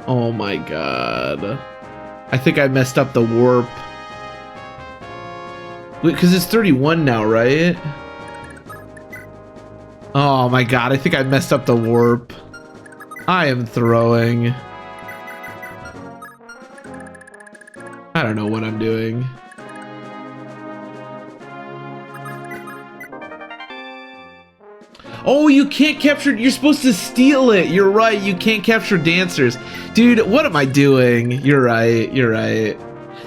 Oh my god. I think I messed up the warp. Wait, because it's 31 now, right? Oh my god, I think I messed up the warp. I am throwing. I don't know what I'm doing. Oh, you can't capture, you're supposed to steal it. You're right, you can't capture dancers. Dude, what am I doing? You're right.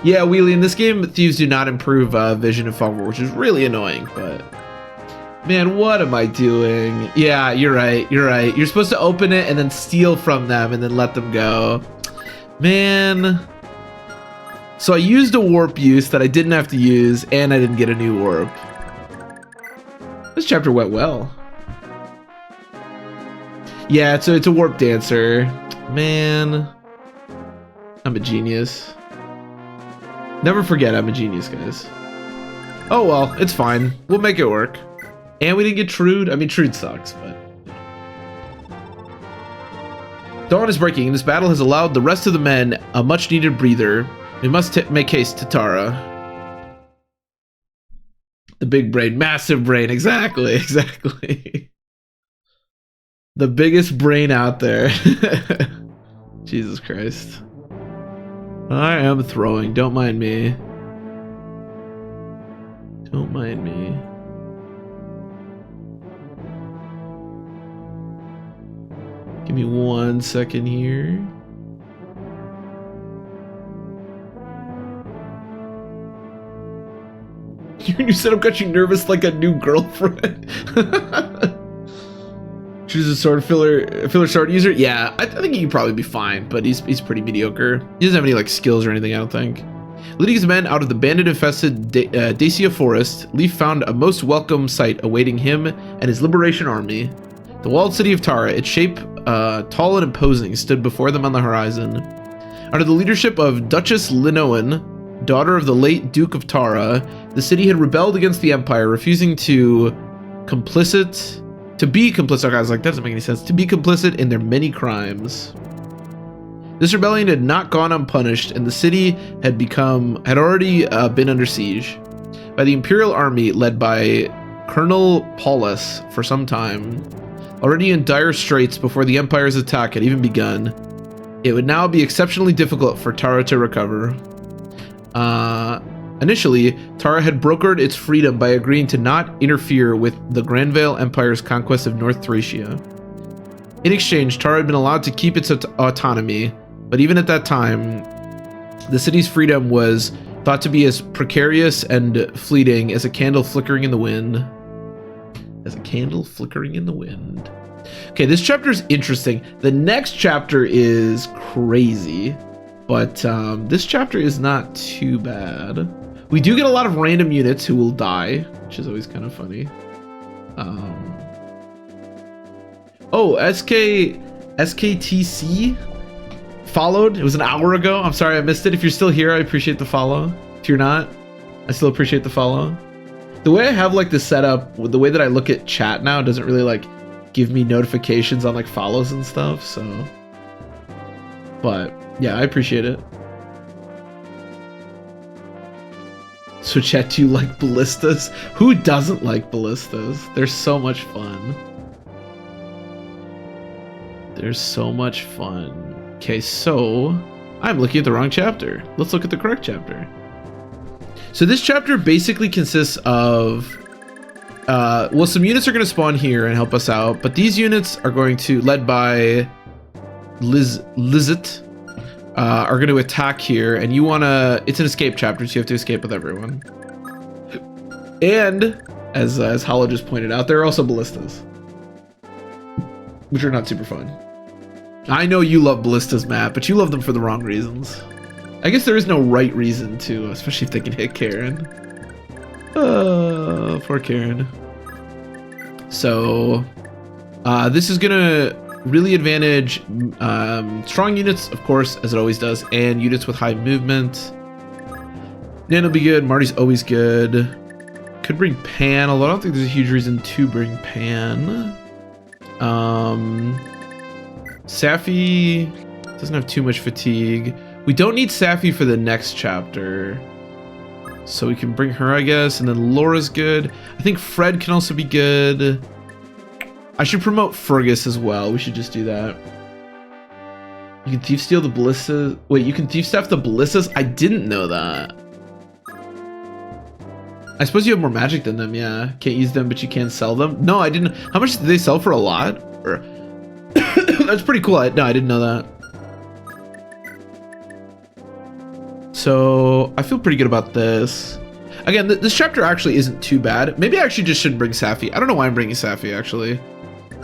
Yeah, Wheelie, in this game, thieves do not improve vision and fumble, which is really annoying, but... Man, what am I doing? Yeah, you're right. You're supposed to open it and then steal from them and then let them go. Man... So I used a warp use that I didn't have to use, and I didn't get a new warp. This chapter went well. Yeah, it's a warp dancer. Man. I'm a genius. Never forget I'm a genius, guys. Oh well, it's fine. We'll make it work. And we didn't get Trude. I mean, Trude sucks, but... Dawn is breaking, and this battle has allowed the rest of the men a much-needed breather. We must make haste to Tara. The big brain, massive brain, exactly. The biggest brain out there. Jesus Christ. I am throwing, don't mind me. Don't mind me. Give me 1 second here. Your new setup got you nervous like a new girlfriend. Choose a sword filler sword user. Yeah, I think he can probably be fine, but he's pretty mediocre. He doesn't have any like skills or anything, I don't think. Leading his men out of the bandit-infested Dacia forest, Leaf found a most welcome sight awaiting him and his liberation army. The walled city of Tara, its shape tall and imposing, stood before them on the horizon. Under the leadership of Duchess Linoan, daughter of the late Duke of Tara, the city had rebelled against the Empire, refusing to be complicit. I was like, that doesn't make any sense. To be complicit in their many crimes. This rebellion had not gone unpunished, and the city had already been under siege by the Imperial Army led by Colonel Paulus for some time. Already in dire straits before the Empire's attack had even begun, it would now be exceptionally difficult for Tara to recover. Initially, Tara had brokered its freedom by agreeing to not interfere with the Granvale Empire's conquest of North Thracia. In exchange, Tara had been allowed to keep its autonomy, but even at that time, the city's freedom was thought to be as precarious and fleeting as a candle flickering in the wind. Okay, this chapter is interesting. The next chapter is crazy, but this chapter is not too bad. We do get a lot of random units who will die, which is always kind of funny. Oh, SKTC followed. It was an hour ago. I'm sorry I missed it. If you're still here, I appreciate the follow. If you're not, I still appreciate the follow. The way I have like the setup, the way that I look at chat now doesn't really like give me notifications on like follows and stuff, so. But yeah, I appreciate it. So chat, do you like ballistas? Who doesn't like ballistas? They're so much fun. They're so much fun. Okay, so I'm looking at the wrong chapter. Let's look at the correct chapter. So this chapter basically consists of, well, some units are going to spawn here and help us out, but these units are going to, led by Lizit, are going to attack here, and you want to, it's an escape chapter, so you have to escape with everyone. And, as Hollow just pointed out, there are also ballistas, which are not super fun. I know you love ballistas, Matt, but you love them for the wrong reasons. I guess there is no right reason to, especially if they can hit Karen. Poor Karen. So, this is gonna really advantage strong units, of course, as it always does, and units with high movement. Nan will be good. Marty's always good. Could bring Pan, although I don't think there's a huge reason to bring Pan. Safi doesn't have too much fatigue. We don't need Safi for the next chapter, so we can bring her, I guess. And then Laura's good. I think Fred can also be good. I should promote Fergus as well. We should just do that. You can thief steal the ballistas. Wait, you can thief staff the ballistas? I didn't know that. I suppose you have more magic than them, yeah. Can't use them, but you can sell them. No, I didn't. How much did they sell for? A lot? Or that's pretty cool. No, I didn't know that. So I feel pretty good about this. Again, this chapter actually isn't too bad. Maybe I actually just shouldn't bring Safi. I don't know why I'm bringing Safi, actually.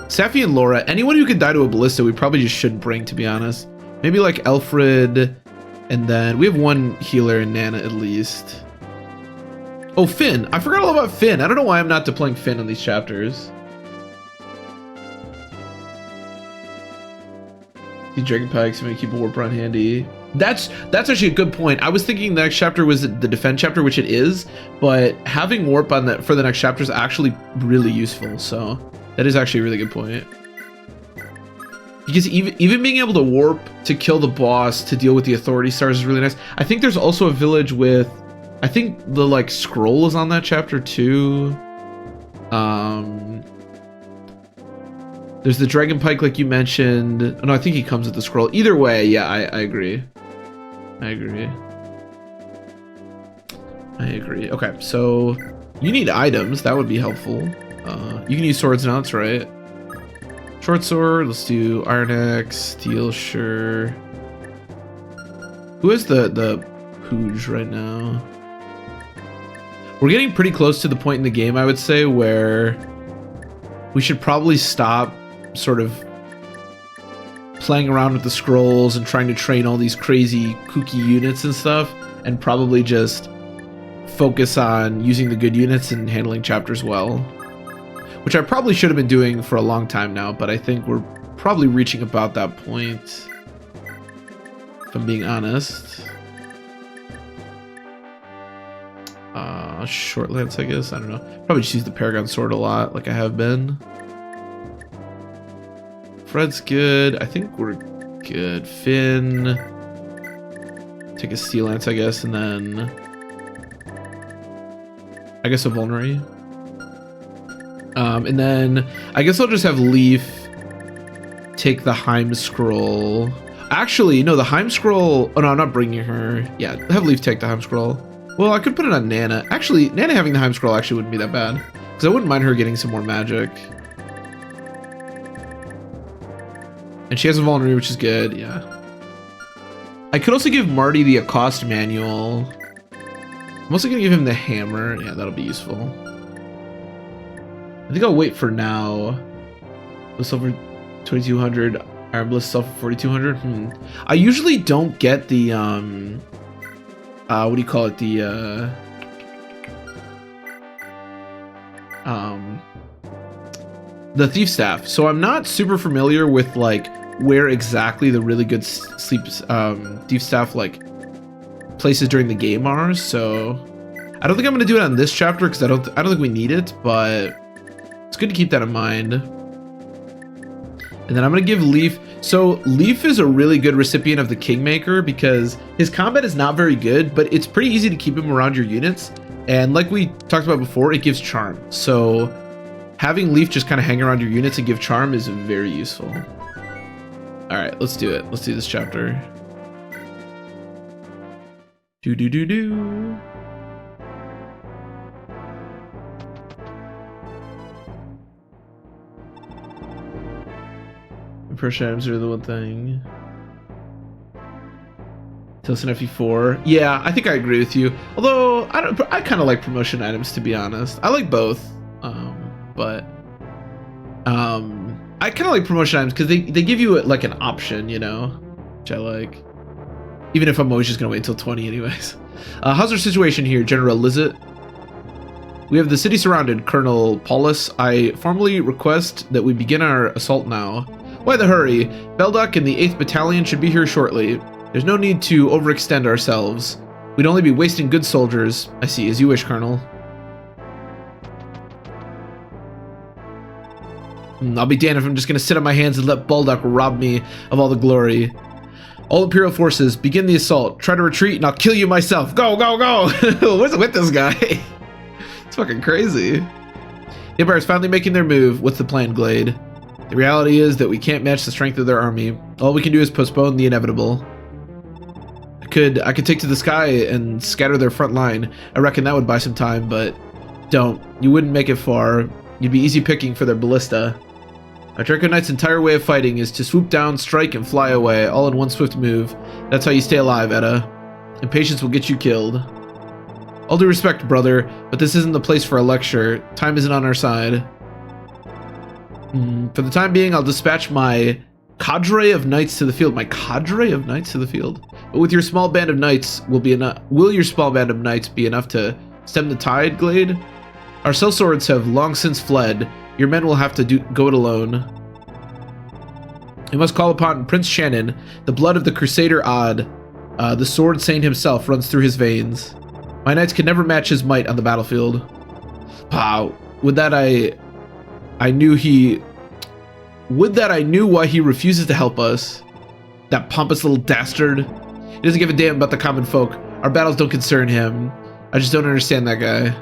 Safi and Laura. Anyone who can die to a ballista, we probably just shouldn't bring, to be honest. Maybe like Alfred, and then we have one healer in Nana at least. Oh, Finn. I forgot all about Finn. I don't know why I'm not deploying Finn on these chapters. These Dragon Pikes make keep a warp run handy. That's actually a good point. I was thinking the next chapter was the defend chapter, which it is, but having warp on that for the next chapter is actually really useful. So that is actually a really good point. Because even being able to warp to kill the boss to deal with the authority stars is really nice. I think there's also a village with, I think the like scroll is on that chapter too. There's the Dragon Pike like you mentioned. Oh, no, I think he comes with the scroll. Either way, yeah, I agree. I agree. Okay, so you need items. That would be helpful. You can use swords now, that's right. Short sword, let's do Iron Axe, Steel, sure. Who is the Pooge right now? We're getting pretty close to the point in the game, I would say, where we should probably stop sort of playing around with the scrolls and trying to train all these crazy kooky units and stuff, and probably just focus on using the good units and handling chapters well. Which I probably should have been doing for a long time now, but I think we're probably reaching about that point, if I'm being honest. Short lance, I guess. I don't know. Probably just use the Paragon Sword a lot, like I have been. Fred's good. I think we're good. Finn. Take a Steel Lance, I guess, and then I guess a Vulnerary. And then I guess I'll just have Leaf take the Heim Scroll. Actually, no, the Heim Scroll. Oh no, I'm not bringing her. Yeah, have Leaf take the Heim Scroll. Well, I could put it on Nana. Actually, Nana having the Heim Scroll actually wouldn't be that bad, because I wouldn't mind her getting some more magic. And she has a Vulnerary, which is good, yeah. I could also give Marty the Accost Manual. I'm also going to give him the Hammer. Yeah, that'll be useful. I think I'll wait for now. The Silver 2200, Iron Bliss Silver 4200. I usually don't get the, what do you call it? the thief staff. So I'm not super familiar with like where exactly the really good thief staff like places during the game are. So I don't think I'm gonna do it on this chapter because I don't think we need it, but it's good to keep that in mind. And then I'm gonna give Leaf. So Leaf is a really good recipient of the Kingmaker because his combat is not very good, but it's pretty easy to keep him around your units. And like we talked about before, it gives charm. So having Leaf just kind of hang around your units and give charm is very useful. All right, let's do it. Let's do this chapter. Do. Pressure items are the one thing. Tilson FE4. Yeah, I think I agree with you. Although I kind of like promotion items, to be honest. I like both, but I kind of like promotion items because they give you like an option, you know, which I like. Even if I'm always just gonna wait until 20 anyways. How's our situation here, General Lizzet? We have the city surrounded, Colonel Paulus. I formally request that we begin our assault now. Why the hurry? Beldock and the 8th Battalion should be here shortly. There's no need to overextend ourselves. We'd only be wasting good soldiers. I see, as you wish, Colonel. I'll be damned if I'm just gonna sit on my hands and let Baldock rob me of all the glory. All Imperial forces, begin the assault. Try to retreat and I'll kill you myself. Go, go, go! What's with this guy? It's fucking crazy. The Empire's finally making their move. What's the plan, Glade? The reality is that we can't match the strength of their army. All we can do is postpone the inevitable. I could take to the sky and scatter their front line. I reckon that would buy some time, but don't. You wouldn't make it far. You'd be easy picking for their ballista. Our Draco Knight's entire way of fighting is to swoop down, strike, and fly away, all in one swift move. That's how you stay alive, Edda. Impatience will get you killed. All due respect, brother, but this isn't the place for a lecture. Time isn't on our side. For the time being, I'll dispatch my cadre of knights to the field. My cadre of knights to the field? But with your small band of knights will your small band of knights be enough to stem the tide, Glade? Our sellswords have long since fled. Your men will have to go it alone. You must call upon Prince Shannon. The blood of the Crusader Odd, the sword saint himself, runs through his veins. My knights can never match his might on the battlefield. Wow. Would that I knew why he refuses to help us. That pompous little dastard. He doesn't give a damn about the common folk. Our battles don't concern him. I just don't understand that guy.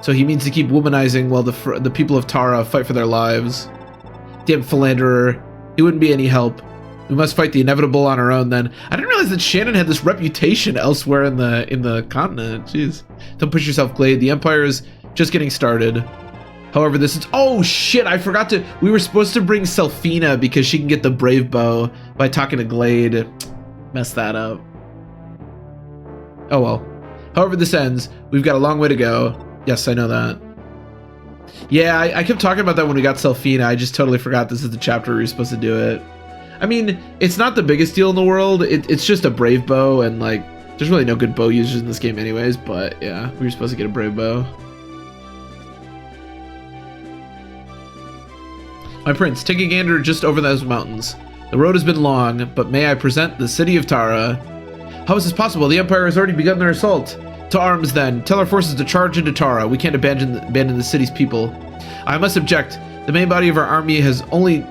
So he means to keep womanizing while the people of Tara fight for their lives. Damn philanderer. He wouldn't be any help. We must fight the inevitable on our own then. I didn't realize that Shannon had this reputation elsewhere in the continent. Jeez. Don't push yourself, Glade. The Empire is just getting started. However, this is... Oh, shit! I forgot to... We were supposed to bring Selfina because she can get the Brave Bow by talking to Glade. Messed that up. Oh, well. However this ends, we've got a long way to go. Yes, I know that. Yeah, I kept talking about that when we got Selfina. I just totally forgot this is the chapter where you're supposed to do it. I mean, it's not the biggest deal in the world. It's just a Brave Bow, and, like, there's really no good bow users in this game anyways, but, yeah, we were supposed to get a Brave Bow. My prince, take a gander just over those mountains. The road has been long, but may I present the city of Tara? How is this possible? The Empire has already begun their assault. To arms, then. Tell our forces to charge into Tara. We can't abandon the city's people. I must object. The main body of our army has only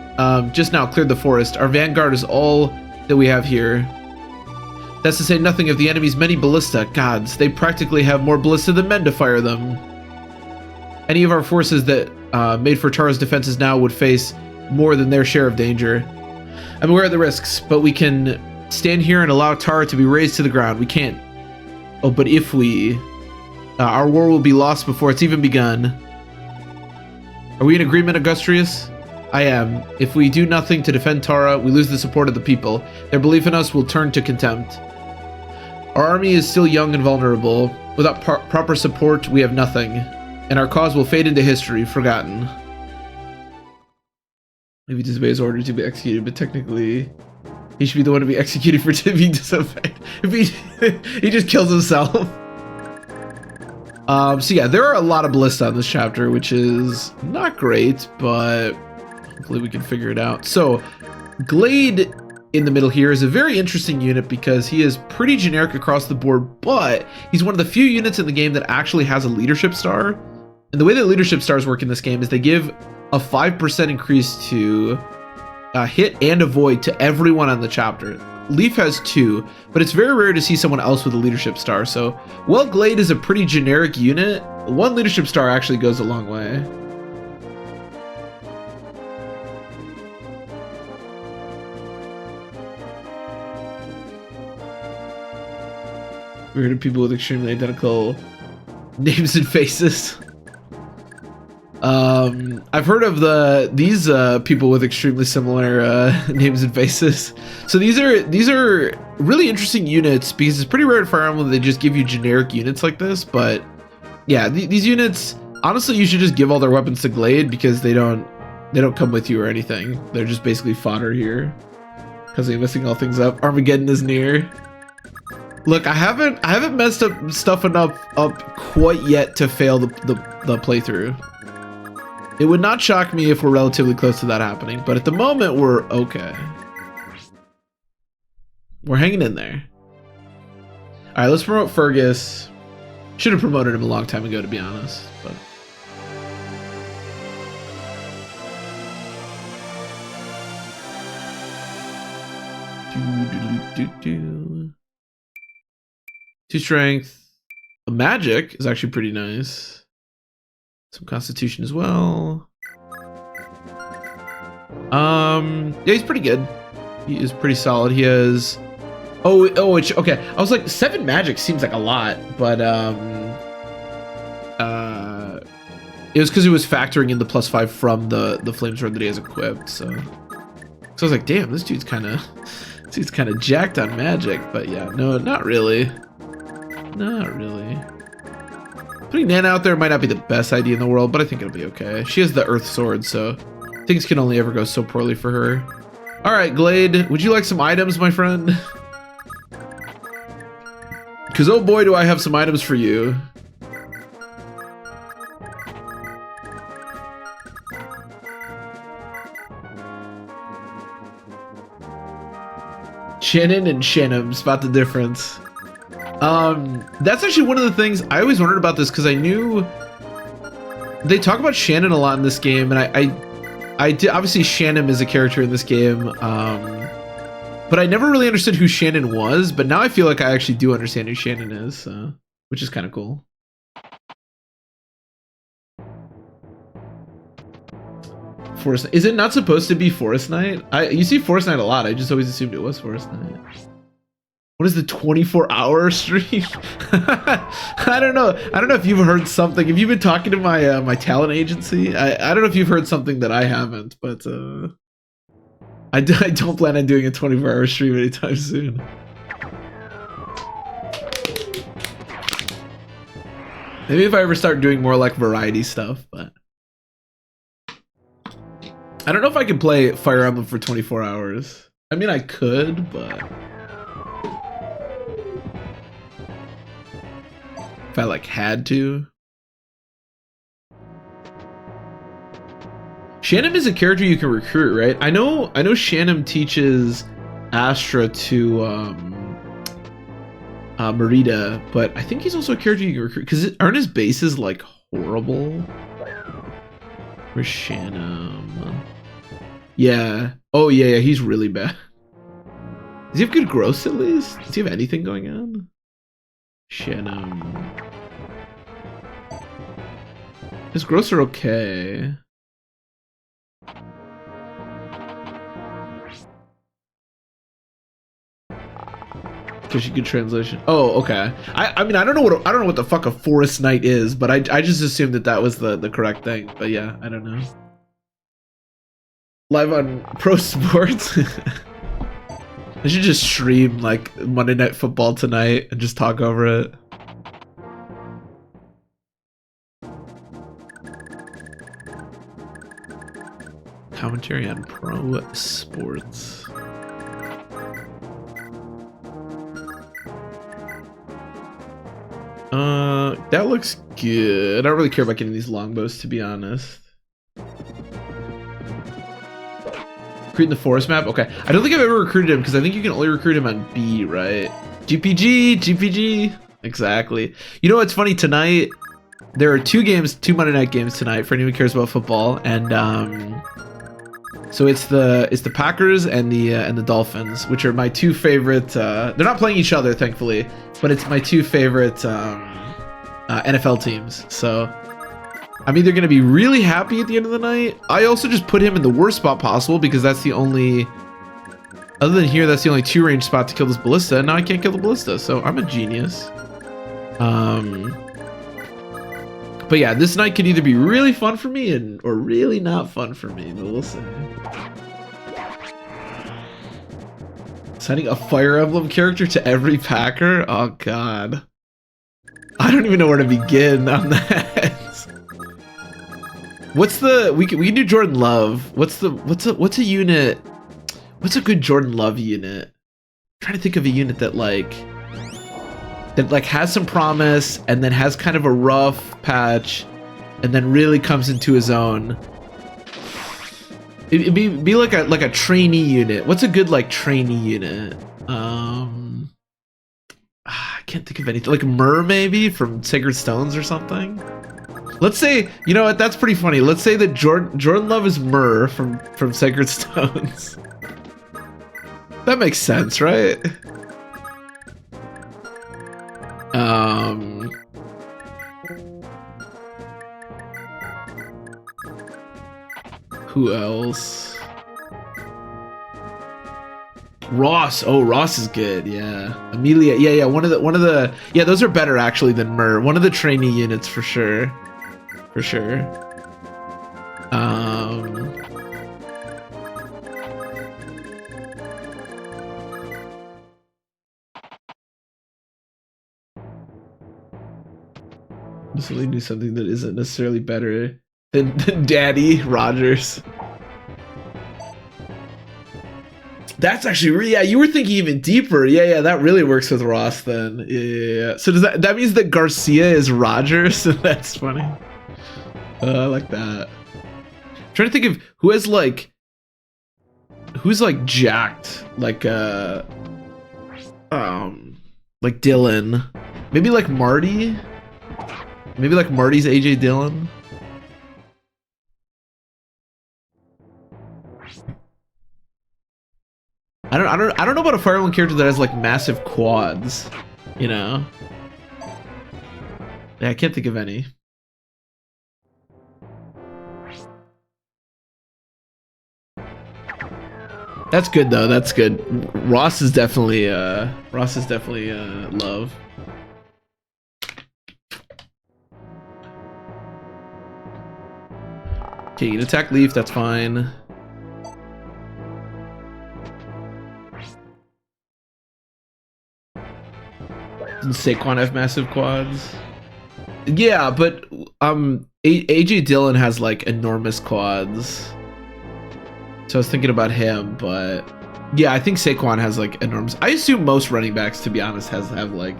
just now cleared the forest. Our vanguard is all that we have here. That's to say nothing of the enemy's many ballista. Gods, they practically have more ballista than men to fire them. Any of our forces that made for Tara's defenses now would face more than their share of danger. I'm aware of the risks, but we can stand here and allow Tara to be razed to the ground. We can't. Oh, but if we... our war will be lost before it's even begun. Are we in agreement, Augustrius? I am. If we do nothing to defend Tara, we lose the support of the people. Their belief in us will turn to contempt. Our army is still young and vulnerable. Without proper support, we have nothing. And our cause will fade into history, forgotten. If he disobeys order to be executed, but technically he should be the one to be executed for being disobeyed. If he just kills himself. So yeah, there are a lot of ballista on this chapter, which is not great, but Hopefully we can figure it out. So, Glade in the middle here is a very interesting unit because he is pretty generic across the board, but he's one of the few units in the game that actually has a leadership star. And the way that leadership stars work in this game is they give a 5% increase to hit and avoid to everyone on the chapter. Leaf has 2, but it's very rare to see someone else with a leadership star. So, while Glade is a pretty generic unit, 1 leadership star actually goes a long way. Weird people with extremely identical names and faces. I've heard of these people with extremely similar names and faces. So these are really interesting units because it's pretty rare in Fire Emblem they just give you generic units like this. But yeah, these units, honestly, you should just give all their weapons to Glade because they don't come with you or anything. They're just basically fodder here because they're messing all things up. Armageddon is near. Look, I haven't messed up stuff enough up quite yet to fail the playthrough. It would not shock me if we're relatively close to that happening, but at the moment we're okay. We're hanging in there. All right, let's promote Fergus. Should have promoted him a long time ago, to be honest, but. Two strength. A magic is actually pretty nice. Some constitution as well. Yeah, he's pretty good. He is pretty solid. He has okay. I was like 7 magic seems like a lot, but it was because it was factoring in the +5 from the flame sword that he has equipped. So I was like, damn, this dude's kind of jacked on magic. But yeah, no, not really. Not really. Putting Nana out there might not be the best idea in the world, but I think it'll be okay. She has the Earth Sword, so things can only ever go so poorly for her. All right, Glade, would you like some items, my friend? Because oh boy, do I have some items for you. Shannon and Shannon, spot the difference. That's actually one of the things I always wondered about this because I knew they talk about Shannon a lot in this game, and I did obviously Shannon is a character in this game, but I never really understood who Shannon was. But now I feel like I actually do understand who Shannon is, which is kind of cool. Forest, is it not supposed to be Forest Night? You see Forest Night a lot. I just always assumed it was Forest Night. What is the 24-hour stream? I don't know. I don't know if you've heard something. Have you been talking to my my talent agency? I don't know if you've heard something that I haven't, but I don't plan on doing a 24-hour stream anytime soon. Maybe if I ever start doing more like variety stuff, but I don't know if I can play Fire Emblem for 24 hours. I mean, I could, but if I like had to. Shannon is a character you can recruit, right? I know Shannon teaches Astra to Merida, but I think he's also a character you can recruit because aren't his bases like horrible? Where's Shannon? Yeah. Oh yeah, he's really bad. Does he have good growth at least? Does he have anything going on? Shannon. His growths are okay. Because you good translation. Oh, okay. I mean I don't know what the fuck a Forest Knight is, but I just assumed that was the correct thing. But yeah, I don't know. Live on Pro Sports. I should just stream like Monday Night Football tonight and just talk over it. Commentary on Pro Sports. That looks good. I don't really care about getting these longbows, to be honest. Recruit in the forest map? Okay. I don't think I've ever recruited him because I think you can only recruit him on B, right? GPG, GPG. Exactly. You know what's funny? Tonight, there are two Monday night games tonight for anyone who cares about football. And so it's the Packers and the Dolphins, which are my two favorite. They're not playing each other, thankfully, but it's my two favorite NFL teams. So I'm either going to be really happy at the end of the night. I also just put him in the worst spot possible because that's the only, other than here, that's the only 2-range spot to kill this ballista. And now I can't kill the ballista, so I'm a genius. But yeah, this night could either be really fun for me or really not fun for me, but we'll see. Sending a Fire Emblem character to every Packer? Oh god. I don't even know where to begin on that. What's the we can do Jordan Love. What's a unit? What's a good Jordan Love unit? I'm trying to think of a unit that has some promise and then has kind of a rough patch and then really comes into his own. It'd be like a trainee unit. What's a good like trainee unit? I can't think of anything. Like Myrrh maybe from Sacred Stones or something. Let's say, you know what, that's pretty funny. Let's say that Jordan Love is Myrrh from Sacred Stones. That makes sense, right? Who else? Ross. Oh, Ross is good. Yeah. Amelia. Yeah. One of the. Yeah, those are better actually than Myrrh. One of the trainee units for sure. For sure. Just really do something that isn't necessarily better than Daddy Rogers. That's actually, yeah, you were thinking even deeper. Yeah, that really works with Ross then. Yeah. So does that means that Garcia is Rogers? That's funny. I like that. I'm trying to think of who's like jacked, like Dylan. Maybe like Marty. Maybe like Marty's AJ Dillon. I don't know about a Fire Emblem character that has like massive quads, you know? Yeah, I can't think of any. That's good though. That's good. Ross is definitely love. Okay, you can attack Leaf, that's fine. Doesn't Saquon have massive quads? Yeah, but AJ Dillon has like enormous quads. So I was thinking about him, but yeah, I think Saquon has like enormous. I assume most running backs, to be honest, have like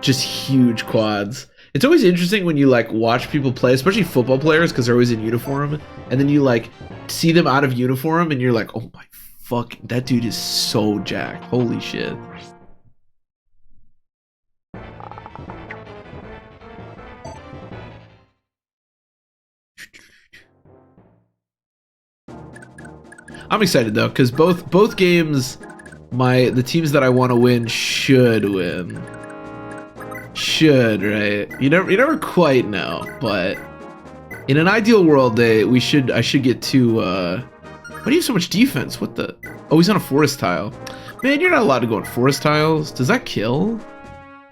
just huge quads. It's always interesting when you like watch people play, especially football players, because they're always in uniform, and then you like see them out of uniform, and you're like, oh my fuck, that dude is so jacked. Holy shit. I'm excited though, because both games, the teams that I want to win should win. Should, right? You never quite know, but in an ideal world, I should get to. Why do you have so much defense? What the? Oh, he's on a forest tile. Man, you're not allowed to go on forest tiles. Does that kill?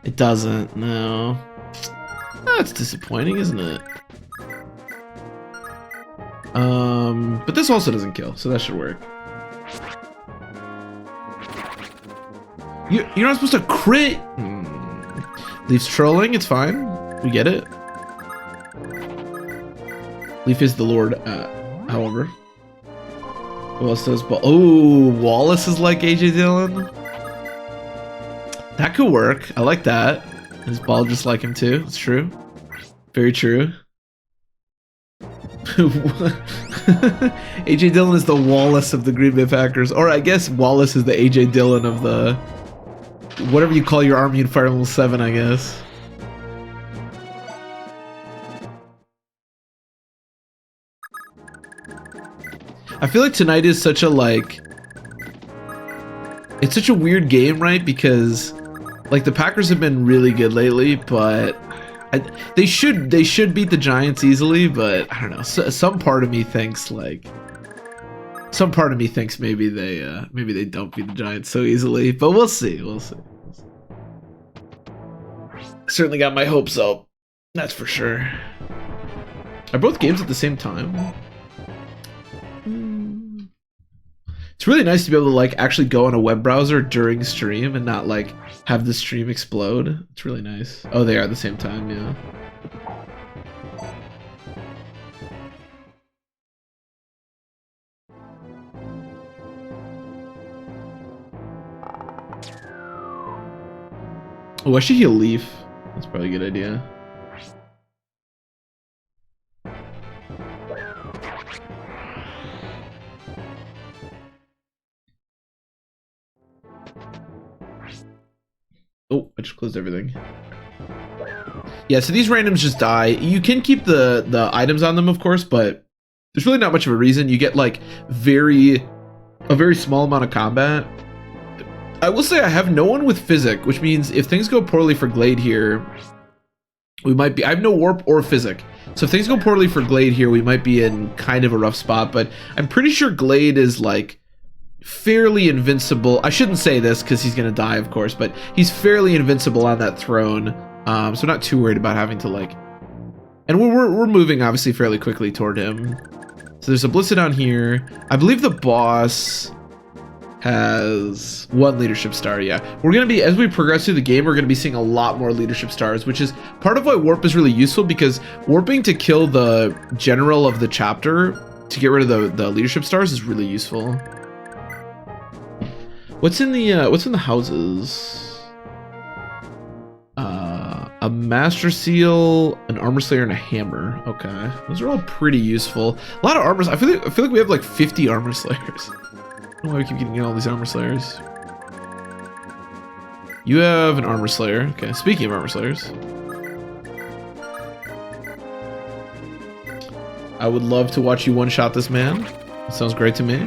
It doesn't. No. That's disappointing, isn't it? But this also doesn't kill, so that should work. You're not supposed to crit. Leaf's trolling, it's fine. We get it. Leaf is the Lord, however. Who else does ball? Oh, Wallace is like AJ Dillon. That could work. I like that. His ball just like him too. It's true. Very true. AJ Dillon is the Wallace of the Green Bay Packers. Or I guess Wallace is the AJ Dillon of the... whatever you call your army in Fire Emblem 7, I guess. I feel like tonight is such a, like... it's such a weird game, right? Because, like, the Packers have been really good lately, but... they should beat the Giants easily, but I don't know. Some part of me thinks like, maybe they don't beat the Giants so easily, but we'll see. Certainly got my hopes up, that's for sure. Are both games at the same time? It's really nice to be able to like actually go on a web browser during stream and not like have the stream explode. It's really nice. Oh, they are at the same time, yeah. Oh, I should heal Leaf. That's probably a good idea. Oh, I just closed everything. Yeah, so these randoms just die. You can keep the items on them, of course, but there's really not much of a reason. You get like a very small amount of combat. I will say I have no one with Physic, which means if things go poorly for Glade here, we might be... I have no Warp or Physic. So if things go poorly for Glade here, we might be in kind of a rough spot, but I'm pretty sure Glade is like fairly invincible. I shouldn't say this because he's gonna die, of course, but he's fairly invincible on that throne. So I'm not too worried about having to like... and we're moving obviously fairly quickly toward him. So there's a Blissey here. I believe the boss has 1 leadership star. Yeah, we're gonna be, as we progress through the game, we're gonna be seeing a lot more leadership stars, which is part of why warp is really useful, because warping to kill the general of the chapter to get rid of the leadership stars is really useful. What's in the houses? A Master Seal, an Armor Slayer, and a Hammer. Okay, those are all pretty useful. A lot of armors. I feel like we have like 50 Armor Slayers. I don't know why we keep getting all these Armor Slayers. You have an Armor Slayer. Okay, speaking of Armor Slayers, I would love to watch you one-shot this man. That sounds great to me.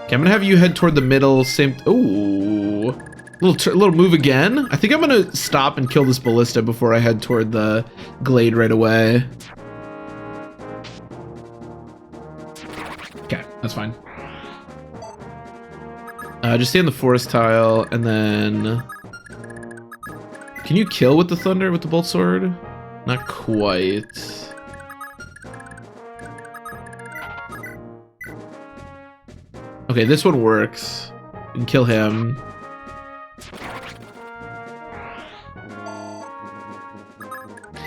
Okay, I'm gonna have you head toward the middle. Same. Ooh, little move again. I think I'm gonna stop and kill this ballista before I head toward the glade right away. Okay, that's fine. Just stay on the forest tile, and then... can you kill with the thunder, with the bolt sword? Not quite. Okay, this one works. You can kill him.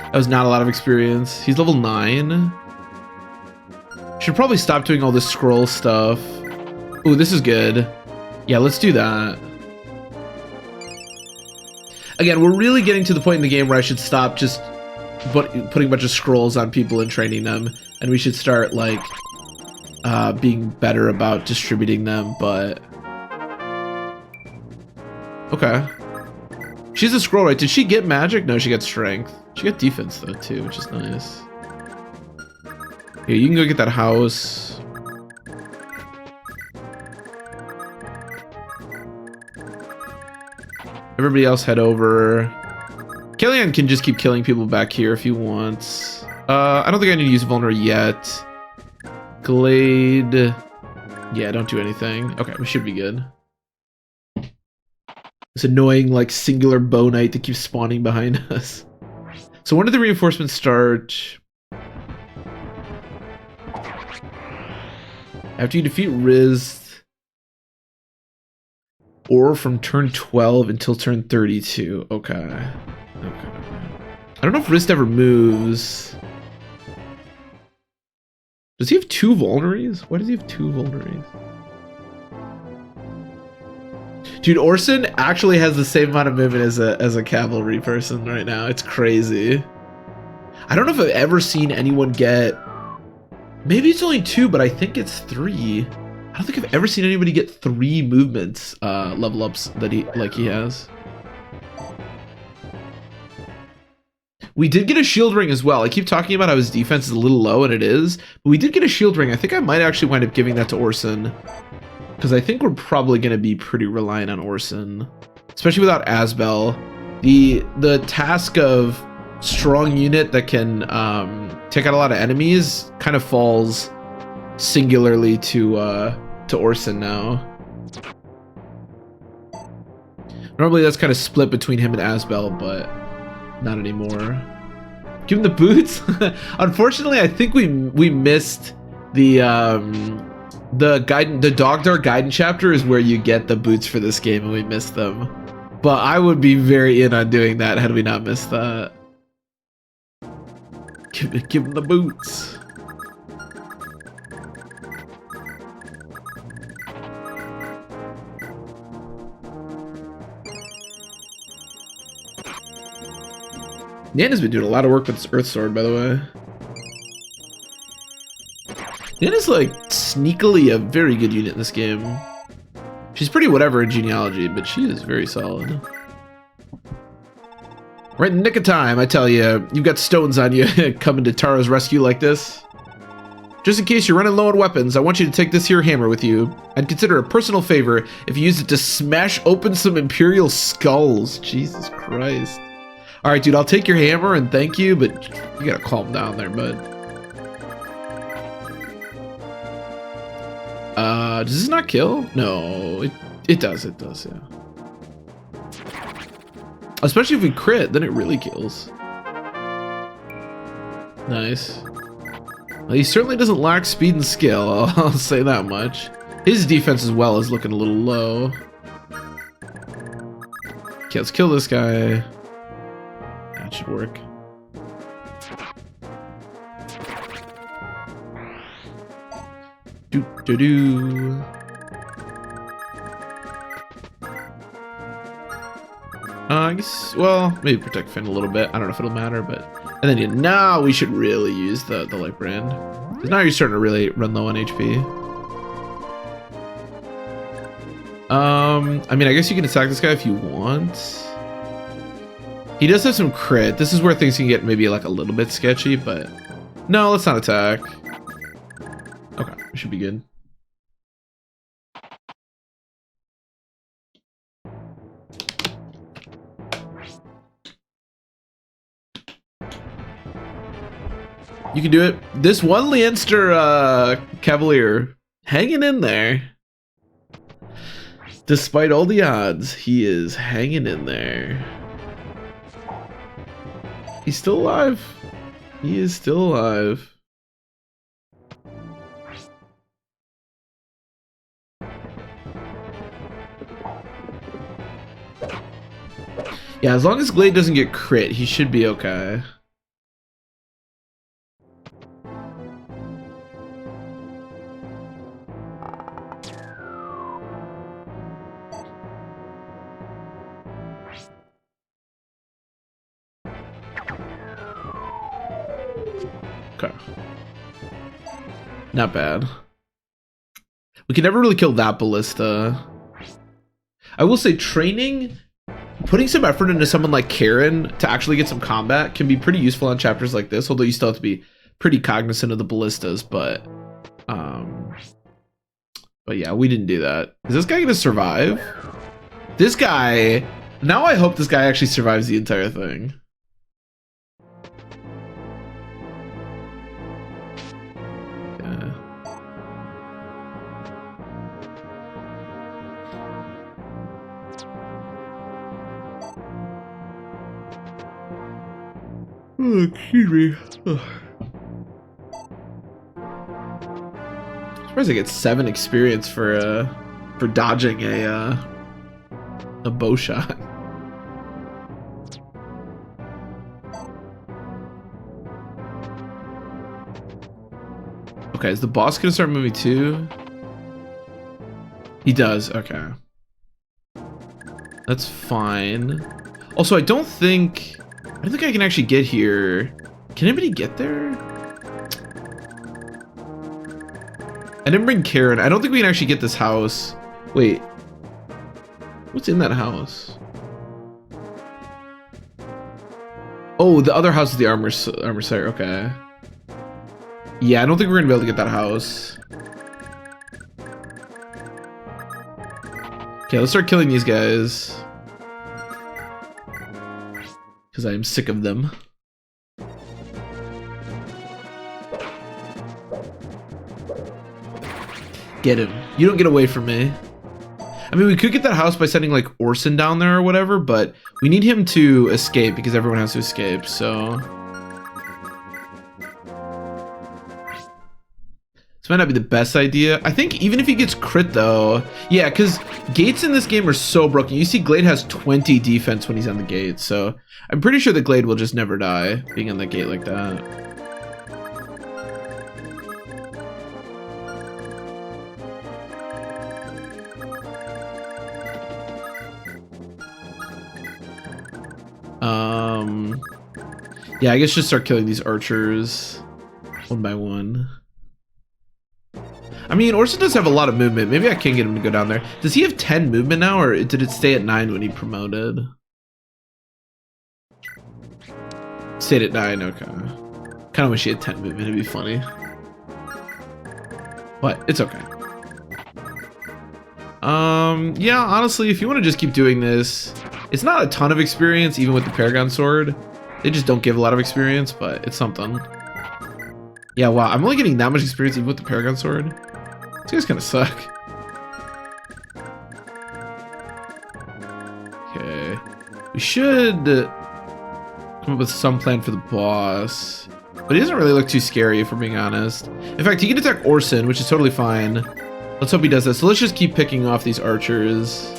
That was not a lot of experience. He's level 9. Should probably stop doing all this scroll stuff. Ooh, this is good. Yeah, let's do that. Again, we're really getting to the point in the game where I should stop just putting a bunch of scrolls on people and training them, and we should start, like, being better about distributing them, but... okay. She's a scroll, right? Did she get magic? No, she got strength. She got defense, though, too, which is nice. Here, you can go get that house. Everybody else head over. Kellyanne can just keep killing people back here if he wants. I don't think I need to use Vulner yet. Glade. Yeah, don't do anything. Okay, we should be good. This annoying, like, singular bow knight that keeps spawning behind us. So when did the reinforcements start? After you defeat Riz, or from turn 12 until turn 32. Okay. Okay. I don't know if Riz ever moves. Does he have 2 vulneries? Why does he have 2 vulneries? Dude, Orson actually has the same amount of movement as a cavalry person right now. It's crazy. I don't know if I've ever seen anyone get Maybe it's only 2, but I think it's 3. I don't think I've ever seen anybody get 3 movements level ups that he has. We did get a shield ring as well. I keep talking about how his defense is a little low, and it is. But we did get a shield ring. I think I might actually wind up giving that to Orson. Because I think we're probably going to be pretty reliant on Orson. Especially without Asbel. The task of strong unit that can take out a lot of enemies kind of falls singularly to Orson now. Normally that's kind of split between him and Asbel, but not anymore. Give him the boots. Unfortunately, I think we missed the Dogdar Gaiden chapter is where you get the boots for this game, and we missed them. But I would be very in on doing that had we not missed that. Give him the boots. Nana's been doing a lot of work with this Earth Sword, by the way. Nana's like sneakily a very good unit in this game. She's pretty whatever in genealogy, but she is very solid. Right in the nick of time, I tell you, you've got stones on you coming to Tara's rescue like this. Just in case you're running low on weapons, I want you to take this here hammer with you. I'd consider a personal favor if you used it to smash open some Imperial skulls. Jesus Christ. Alright, dude, I'll take your hammer and thank you, but you gotta calm down there, bud. Does this not kill? No, it does, yeah. Especially if we crit, then it really kills. Nice. Well, he certainly doesn't lack speed and skill, I'll say that much. His defense as well is looking a little low. Okay, let's kill this guy. That should work. Do. I guess, well, maybe protect Finn a little bit. I don't know if it'll matter, but... And then, yeah, now we should really use the light brand. Because now you're starting to really run low on HP. I mean, I guess you can attack this guy if you want. He does have some crit. This is where things can get maybe like a little bit sketchy, but... No, let's not attack. Okay, we should be good. You can do it. This one Leinster Cavalier hanging in there. Despite all the odds, he is hanging in there. He's still alive. He is still alive. Yeah, as long as Glade doesn't get crit, he should be okay. Okay. Not bad. We can never really kill that ballista. I will say training, putting some effort into someone like Karen to actually get some combat can be pretty useful on chapters like this, although you still have to be pretty cognizant of the ballistas, but yeah, we didn't do that. Is this guy gonna survive? This guy, now I hope this guy actually survives the entire thing. Oh, excuse me. Ugh. I'm surprised I get 7 experience for dodging a bow shot. Okay, is the boss gonna start moving too? He does. Okay, that's fine. Also, I don't think I can actually get here. Can anybody get there? I didn't bring Karen. I don't think we can actually get this house. Wait. What's in that house? Oh, the other house is the armor sire. Okay. Yeah, I don't think we're gonna be able to get that house. Okay, let's start killing these guys. Because I am sick of them. Get him. You don't get away from me. I mean, we could get that house by sending, like, Orson down there or whatever, but we need him to escape because everyone has to escape, so... This might not be the best idea. I think even if he gets crit, though... Yeah, because gates in this game are so broken. You see Glade has 20 defense when he's on the gate, so... I'm pretty sure the Glade will just never die, being on the gate like that. Yeah, I guess just start killing these archers one by one. I mean, Orson does have a lot of movement. Maybe I can get him to go down there. Does he have 10 movement now, or did it stay at 9 when he promoted? Stayed at 9, okay. Kind of wish he had 10 movement, it'd be funny. But it's okay. Yeah, honestly, if you want to just keep doing this, it's not a ton of experience, even with the Paragon Sword. They just don't give a lot of experience, but it's something. Yeah, wow, I'm only getting that much experience even with the Paragon Sword. These guys kind of suck. Okay. We should come up with some plan for the boss. But he doesn't really look too scary, if we're being honest. In fact, he can attack Orson, which is totally fine. Let's hope he does that. So let's just keep picking off these archers.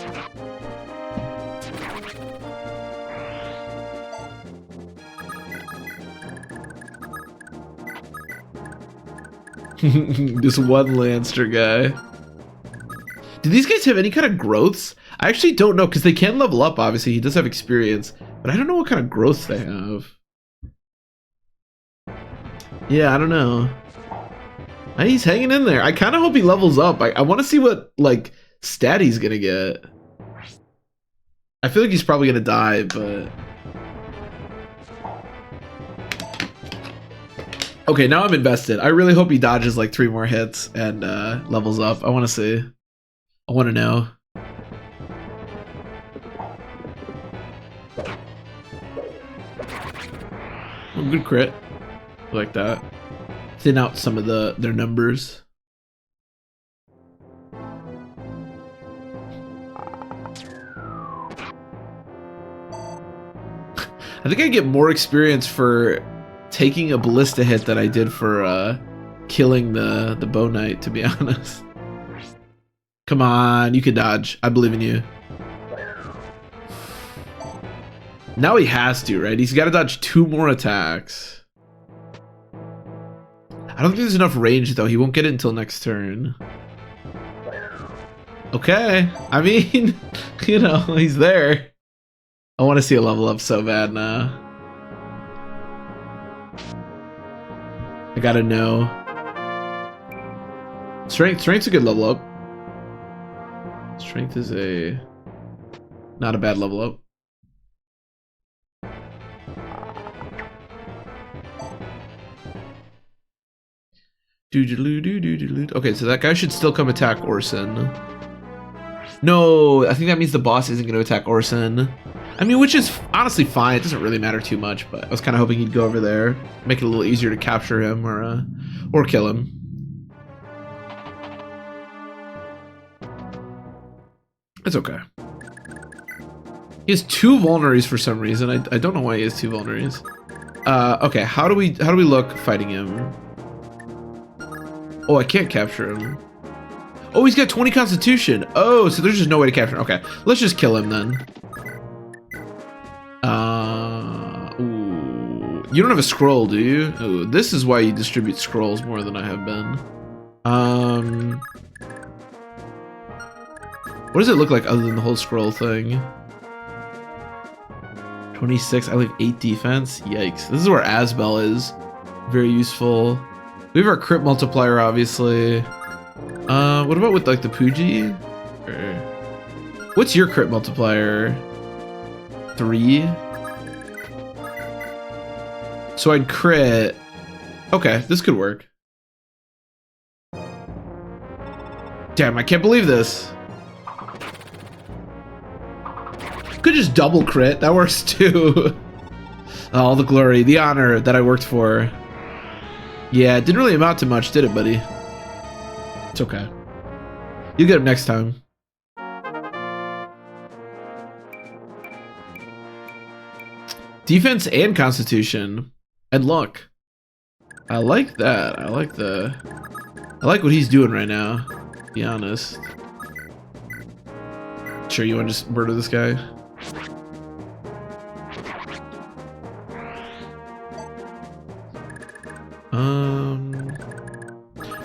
This one Lancer guy. Do these guys have any kind of growths? I actually don't know, because they can level up, obviously. He does have experience, but I don't know what kind of growths they have. Yeah, I don't know. He's hanging in there. I kind of hope he levels up. I want to see what, like, stat he's gonna get. I feel like he's probably gonna die, but... Okay, now I'm invested. I really hope he dodges like 3 more hits and levels up. I want to see. I want to know. Oh, good crit. I like that. Thin out some of their numbers. I think I get more experience for taking a ballista hit than I did for killing the bow knight, to be honest. Come on, you can dodge. I believe in you. Now he has to, right? He's got to dodge 2 more attacks. I don't think there's enough range, though. He won't get it until next turn. Okay. I mean, you know, he's there. I want to see a level up so bad now. I gotta know. Strength's a good level up. Strength is not a bad level up. Okay, so that guy should still come attack Orson. No, I think that means the boss isn't going to attack Orson. I mean, which is honestly fine. It doesn't really matter too much, but I was kind of hoping he'd go over there, make it a little easier to capture him or kill him. It's okay. He has 2 vulneries for some reason. I don't know why he has 2 vulneries. Okay, how do we look fighting him? Oh, I can't capture him. Oh, he's got 20 constitution. Oh, so there's just no way to capture him. Okay, let's just kill him then. Ooh. You don't have a scroll, do you? Ooh, this is why you distribute scrolls more than I have been. What does it look like other than the whole scroll thing? 26, I leave 8 defense. Yikes. This is where Asbel is. Very useful. We have our crit multiplier, obviously. What about with like the Pooji? Or... What's your crit multiplier? 3? So I'd crit. Okay, this could work. Damn, I can't believe this. Could just double crit, that works too. All the glory, the honor that I worked for. Yeah, it didn't really amount to much, did it, buddy? It's okay. You'll get him next time. Defense and constitution. And luck. I like that. I like what he's doing right now, to be honest. Sure, you want to just murder this guy?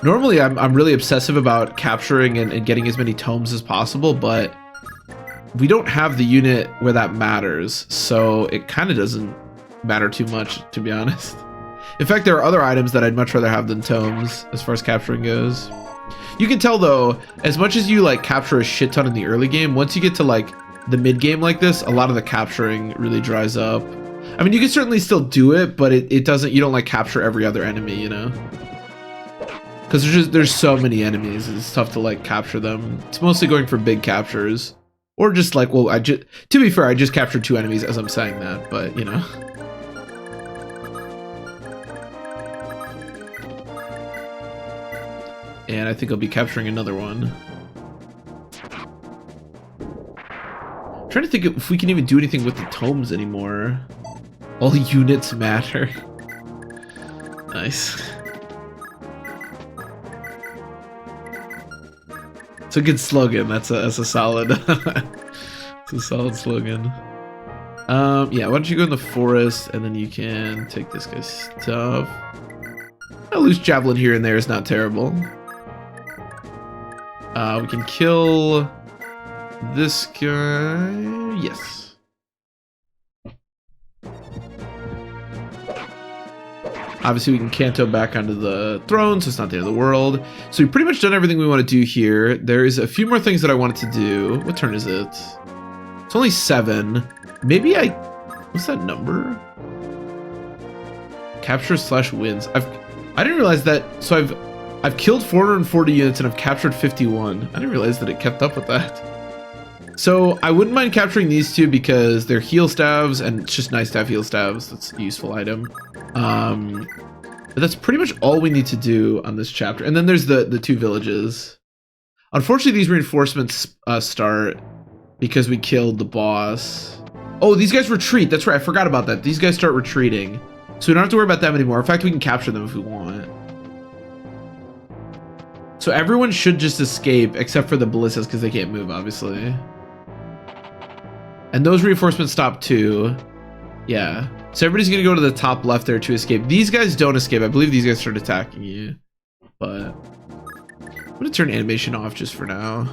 Normally I'm really obsessive about capturing and getting as many tomes as possible, but we don't have the unit where that matters, so it kind of doesn't matter too much, to be honest. In fact, there are other items that I'd much rather have than tomes as far as capturing goes. You can tell though, as much as you like capture a shit ton in the early game, once you get to like the mid game like this, a lot of the capturing really dries up. I mean, you can certainly still do it, but it doesn't, you don't like capture every other enemy, you know? Because there's so many enemies, it's tough to like capture them. It's mostly going for big captures. Or just like, well, to be fair, I just captured 2 enemies as I'm saying that, but you know. And I think I'll be capturing another one. I'm trying to think if we can even do anything with the tomes anymore. All units matter. Nice. It's a good slogan. That's a solid. It's a solid slogan. Yeah. Why don't you go in the forest and then you can take this guy's stuff. A loose javelin here and there is not terrible. We can kill this guy. Yes. Obviously, we can canto back onto the throne, so it's not the end of the world. So we've pretty much done everything we want to do here. There's a few more things that I wanted to do. What turn is it? It's only 7. Maybe what's that number? Capture/wins. I didn't realize that. So I've killed 440 units and I've captured 51. I didn't realize that it kept up with that. So I wouldn't mind capturing these 2 because they're heal staves and it's just nice to have heal staves. That's a useful item. But that's pretty much all we need to do on this chapter. And then there's the 2 villages. Unfortunately, these reinforcements start because we killed the boss. Oh, these guys retreat. That's right. I forgot about that. These guys start retreating. So we don't have to worry about them anymore. In fact, we can capture them if we want. So everyone should just escape except for the ballistas because they can't move, obviously. And those reinforcements stop too. Yeah. So everybody's going to go to the top left there to escape. These guys don't escape. I believe these guys start attacking you. But I'm going to turn animation off just for now.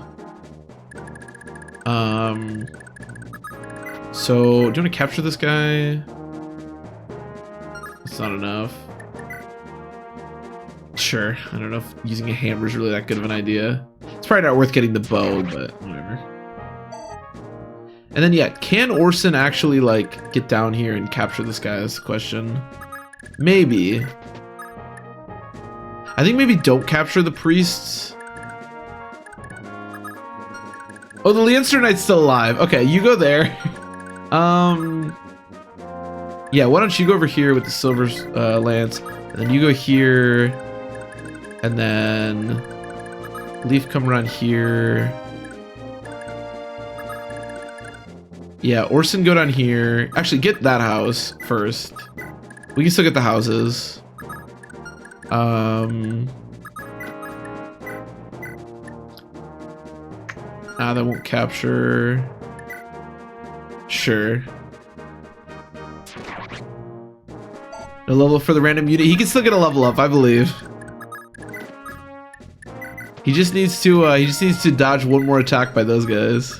So do you want to capture this guy? That's not enough. Sure. I don't know if using a hammer is really that good of an idea. It's probably not worth getting the bow, but whatever. And then, yeah, can Orson actually, like, get down here and capture this guy? That's the question. Maybe. I think maybe don't capture the priests. Oh, the Leonster Knight's still alive. Okay, you go there. Yeah, why don't you go over here with the silver lance, and then you go here, and then Leaf come around here. Yeah, Orson go down here. Actually, get that house first. We can still get the houses. That won't capture. Sure. A level for the random unit. He can still get a level up, I believe. He just needs to dodge one more attack by those guys.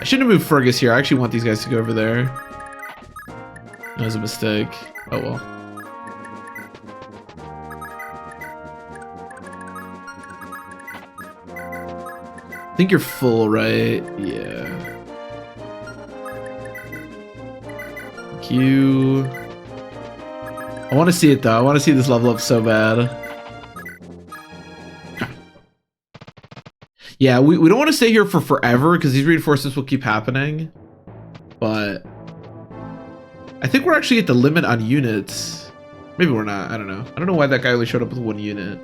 I shouldn't have moved Fergus here. I actually want these guys to go over there. That was a mistake. Oh well. think you're full, right? Yeah. Thank you. I want to see it though. I want to see this level up so bad. Yeah, we don't want to stay here for forever because these reinforcements will keep happening. But I think we're actually at the limit on units. Maybe we're not. I don't know. I don't know why that guy only showed up with 1 unit.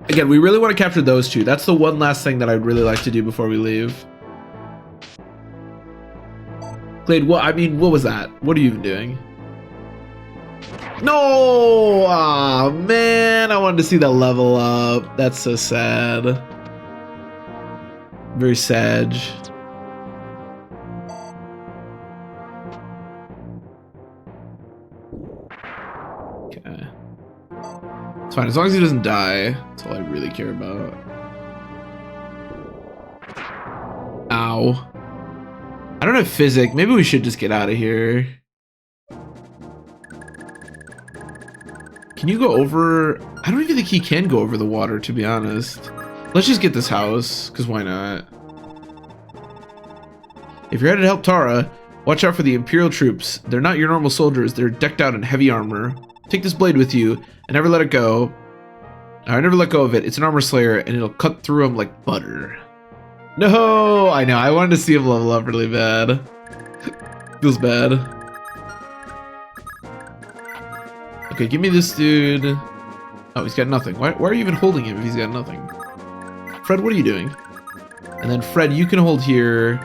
Again, we really want to capture those 2. That's the one last thing that I'd really like to do before we leave. Glade, what? I mean, what was that? What are you even doing? No! Aw, man. I wanted to see that level up. That's so sad. Very sad. Okay. It's fine. As long as he doesn't die. That's all I really care about. Ow. I don't have physic. Maybe we should just get out of here. Can you go over? I don't even think he can go over the water, to be honest. Let's just get this house, because why not? If you're headed to help Tara, watch out for the Imperial troops. They're not your normal soldiers. They're decked out in heavy armor. Take this blade with you, and never let it go. I never let go of it. It's an armor slayer, and it'll cut through them like butter. No! I know. I wanted to see him level up really bad. Feels bad. Okay, give me this dude. Oh, he's got nothing. Why are you even holding him if he's got nothing? Fred, what are you doing? And then Fred, you can hold here.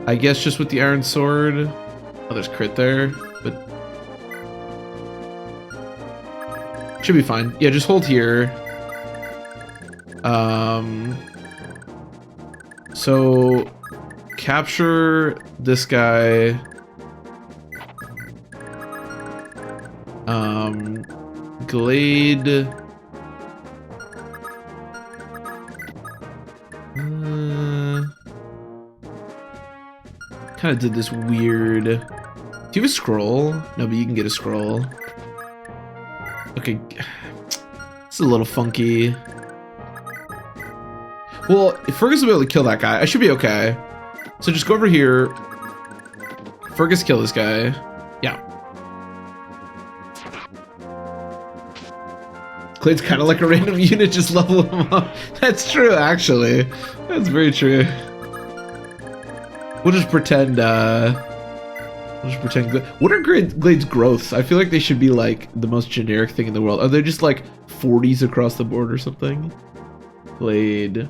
I guess just with the iron sword. Oh, there's crit there, but should be fine. Yeah, just hold here. So capture this guy. Glade. Kind of did this weird. Do you have a scroll? No, but you can get a scroll. Okay. It's a little funky. Well, if Fergus will be able to kill that guy, I should be okay. So just go over here. Fergus, kill this guy. Yeah. Glade's kind of like a random unit, just level him up. That's true, actually. That's very true. We'll just pretend, What are Glade's growths? I feel like they should be like the most generic thing in the world. Are they just like 40s across the board or something? Glade.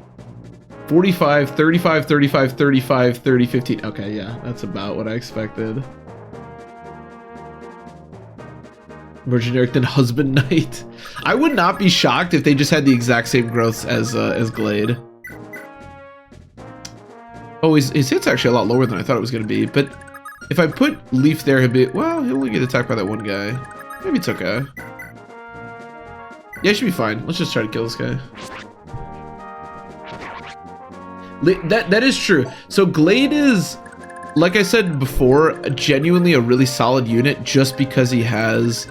45, 35, 35, 35, 30, 15. Okay, yeah, that's about what I expected. More generic than Husband Knight. I would not be shocked if they just had the exact same growths as Glade. Oh, his hit's actually a lot lower than I thought it was going to be, but if I put Leaf there, he'll be... Well, he'll only get attacked by that one guy. Maybe it's okay. Yeah, it should be fine. Let's just try to kill this guy. That is true. So Glade is, like I said before, genuinely a really solid unit just because he has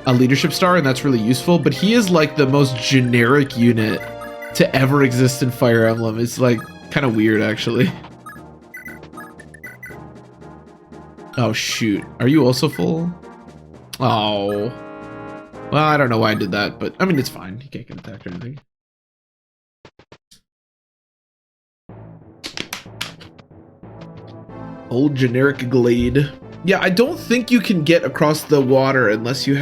a leadership star, and that's really useful. But he is like the most generic unit to ever exist in Fire Emblem. It's like kind of weird, actually. Oh shoot, are you also full? Oh, well, I don't know why I did that, but I mean it's fine. He can't get attacked or anything. Old generic Glade. Yeah, I don't think you can get across the water unless you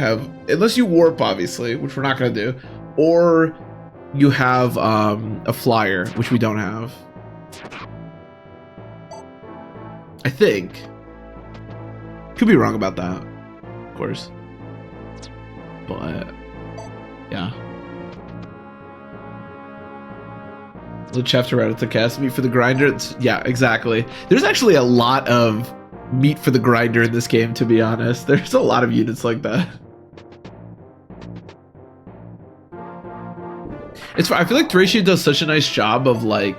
warp, obviously, which we're not gonna do, or you have a flyer, which we don't have. I think. Could be wrong about that, of course. But yeah. The chapter right at the cast meat for the grinder. Yeah, exactly. There's actually a lot of meat for the grinder in this game, to be honest. There's a lot of units like that. I feel like Thracia does such a nice job of like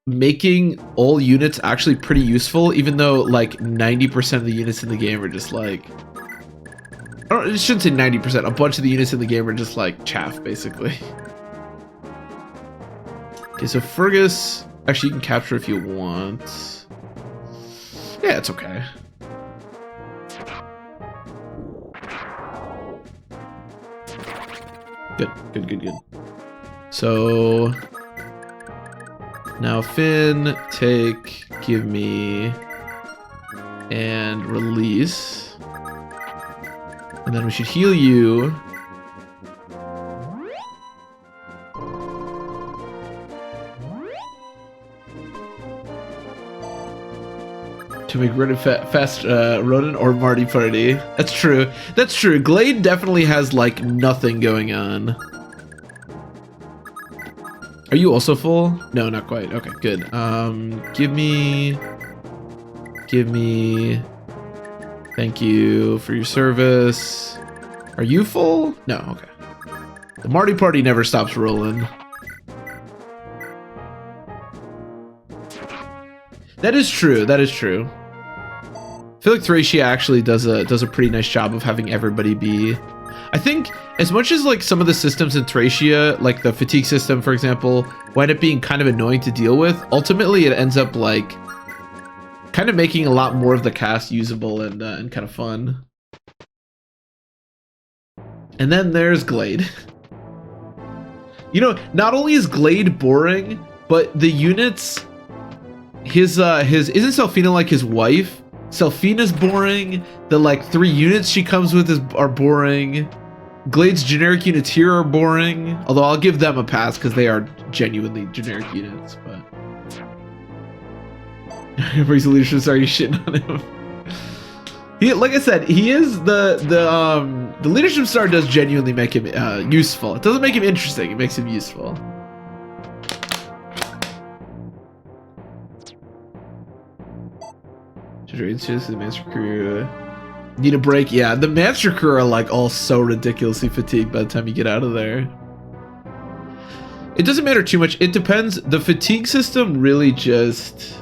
making all units actually pretty useful, even though like 90% of the units in the game are just like, I don't I shouldn't say 90%. A bunch of the units in the game are just like chaff, basically. Okay, so Fergus, actually you can capture if you want. Yeah, it's okay. Good, good, good, good. So now Finn, take, give me, and release. And then we should heal you. To make Rodent fast Rodent or Marty Party. That's true. That's true. Glade definitely has like nothing going on. Are you also full? No, not quite. Okay, good. Give me. Thank you for your service. Are you full? No, okay. The Marty Party never stops rolling. That is true. That is true. I feel like Thracia actually does a pretty nice job of having everybody be. I think as much as like some of the systems in Thracia, like the fatigue system, for example, wind up being kind of annoying to deal with, ultimately it ends up like kind of making a lot more of the cast usable and kind of fun. And then there's Glade. You know, not only is Glade boring, but the units, his isn't Selfina like his wife? Selfina's boring. The like 3 units she comes with are boring. Glade's generic units here are boring. Although I'll give them a pass because they are genuinely generic units. But everybody's leadership star, you shitting on him. He, like I said, he is the leadership star does genuinely make him useful. It doesn't make him interesting. It makes him useful. The master crew need a break. Yeah, the master crew are like all so ridiculously fatigued by the time you get out of there. It doesn't matter too much. It depends. The fatigue system really just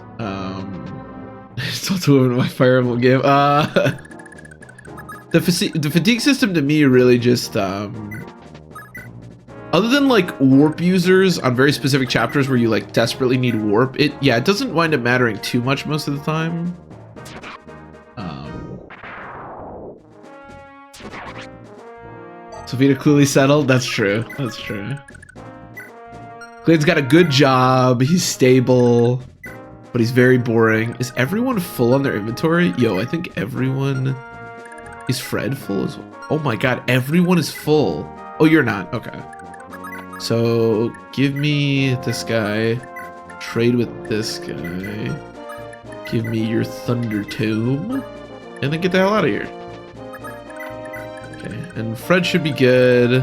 it's also in my Fire Emblem game. The fatigue system to me really just other than like warp users on very specific chapters where you like desperately need warp, it doesn't wind up mattering too much most of the time. Sofia clearly settled. That's true. That's true. Glade's got a good job. He's stable, but he's very boring. Is everyone full on their inventory? Yo, I think everyone... Is Fred full as well? Oh my god, everyone is full. Oh, you're not. Okay. So, give me this guy. Trade with this guy. Give me your Thunder Tome. And then get the hell out of here. Okay, and Fred should be good.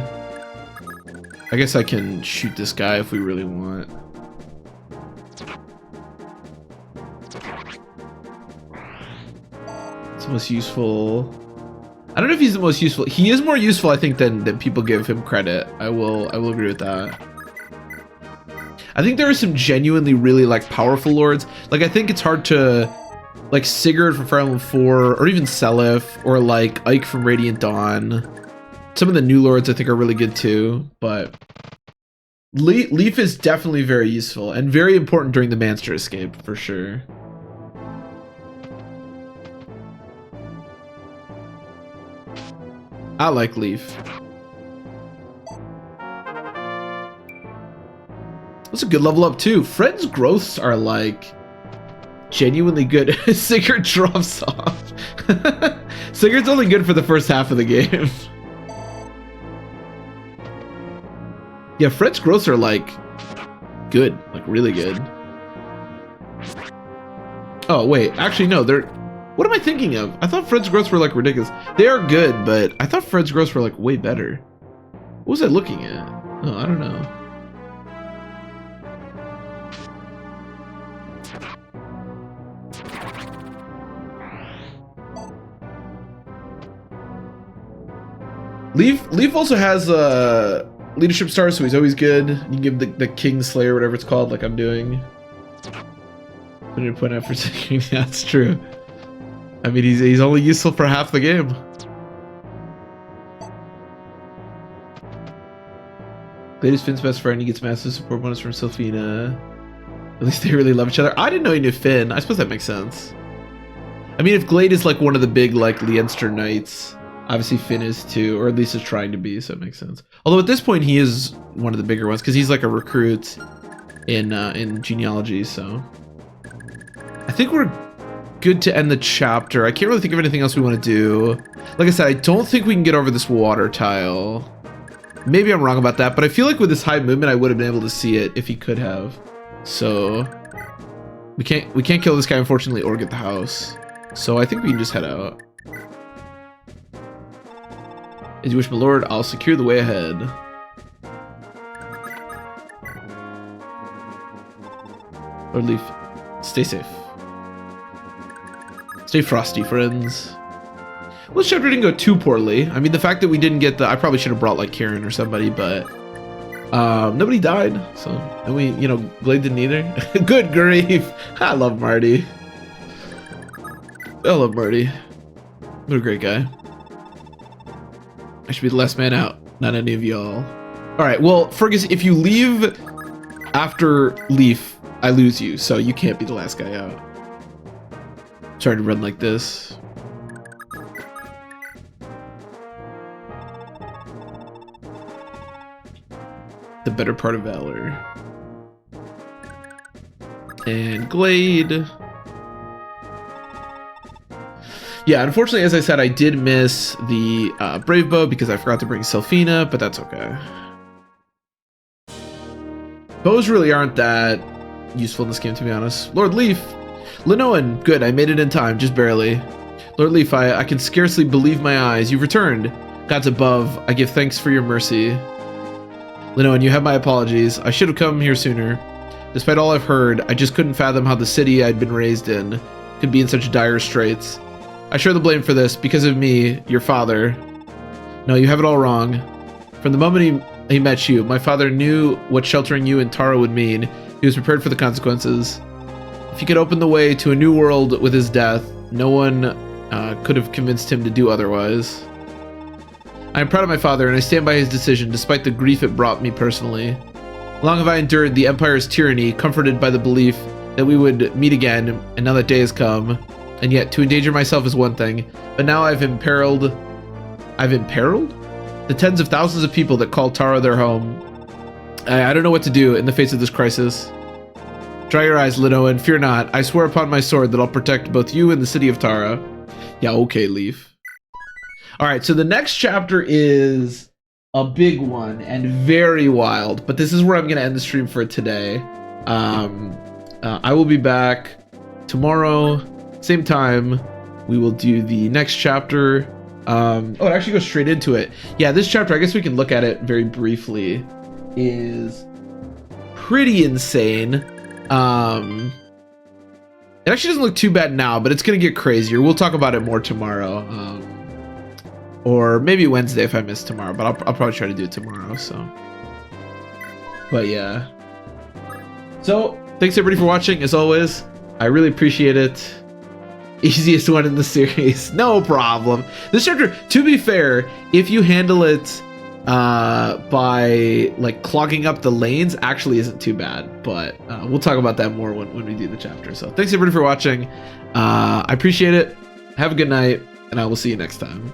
I guess I can shoot this guy if we really want. It's the most useful. I don't know if he's the most useful. He is more useful, I think, than people give him credit. I will agree with that. I think there are some genuinely really like powerful lords. Like I think it's hard to like Sigurd from Fire Emblem 4 or even Seliph or like Ike from Radiant Dawn. Some of the new lords I think are really good too, but Leaf is definitely very useful and very important during the Manster escape for sure. I like Leaf. That's a good level up too. Fred's growths are like genuinely good. Sigurd drops off. Sigurd's only good for the first half of the game. Yeah, Fred's growths are like good, like really good. Oh wait, actually no, they're... What am I thinking of? I thought Fred's growths were like ridiculous. They are good, but I thought Fred's growths were like way better. What was I looking at? Oh, I don't know. Leaf also has leadership stars, so he's always good. You can give the King Slayer, whatever it's called, like I'm doing. Put it point out for a second. Yeah, that's true. I mean, he's only useful for half the game. Glade is Finn's best friend. He gets massive support bonus from Sylphina. At least they really love each other. I didn't know he knew Finn. I suppose that makes sense. I mean, if Glade is like one of the big like Leinster knights, obviously Finn is too, or at least is trying to be, so it makes sense. Although at this point he is one of the bigger ones because he's like a recruit in genealogy. So I think we're good to end the chapter. I can't really think of anything else we want to do. Like I said, I don't think we can get over this water tile. Maybe I'm wrong about that, but I feel like with this high movement, I would have been able to see it if he could have. So we can't kill this guy, unfortunately, or get the house. So I think we can just head out. As you wish, my lord, I'll secure the way ahead. Lord Leaf, stay safe. Stay frosty, friends. Well, this chapter didn't go too poorly. I mean, the fact that we didn't get the... I probably should have brought, like, Karen or somebody, but... nobody died, so... And we, you know, Glade didn't either. Good grief! I love Marty. I love Marty. What a great guy. I should be the last man out, not any of y'all. Alright, well, Fergus, if you leave after Leaf, I lose you, so you can't be the last guy out. Sorry to run like this. The better part of valor. And Glade. Yeah, unfortunately, as I said, I did miss the Brave Bow because I forgot to bring Sylphina, but that's okay. Bows really aren't that useful in this game, to be honest. Lord Leaf. Linoan, good, I made it in time, just barely. Lord Leaf, I can scarcely believe my eyes. You've returned. Gods above, I give thanks for your mercy. Linoan, you have my apologies. I should have come here sooner. Despite all I've heard, I just couldn't fathom how the city I'd been raised in could be in such dire straits. I share the blame for this because of me, your father. No, you have it all wrong. From the moment he met you, my father knew what sheltering you in Tara would mean. He was prepared for the consequences. If he could open the way to a new world with his death, no one could have convinced him to do otherwise. I am proud of my father, and I stand by his decision, despite the grief it brought me personally. Long have I endured the Empire's tyranny, comforted by the belief that we would meet again, and now that day has come. And yet, to endanger myself is one thing, but now I've imperiled the tens of thousands of people that call Tara their home. I don't know what to do in the face of this crisis. Dry your eyes, Linoan, fear not. I swear upon my sword that I'll protect both you and the city of Tara. Yeah, okay, Leaf. Alright, so the next chapter is a big one and very wild, but this is where I'm going to end the stream for today. I will be back tomorrow. Same time, we will do the next chapter. Oh, it actually goes straight into it. Yeah, this chapter, I guess we can look at it very briefly, is pretty insane. It actually doesn't look too bad now, but it's going to get crazier. We'll talk about it more tomorrow. Or maybe Wednesday if I miss tomorrow, but I'll probably try to do it tomorrow, so. But yeah. So, thanks everybody for watching, as always. I really appreciate it. Easiest one in the series, no problem. This chapter, to be fair, if you handle it by like clogging up the lanes, actually isn't too bad, but we'll talk about that more when we do the chapter. So thanks everybody for watching. I appreciate it. Have a good night, and I will see you next time.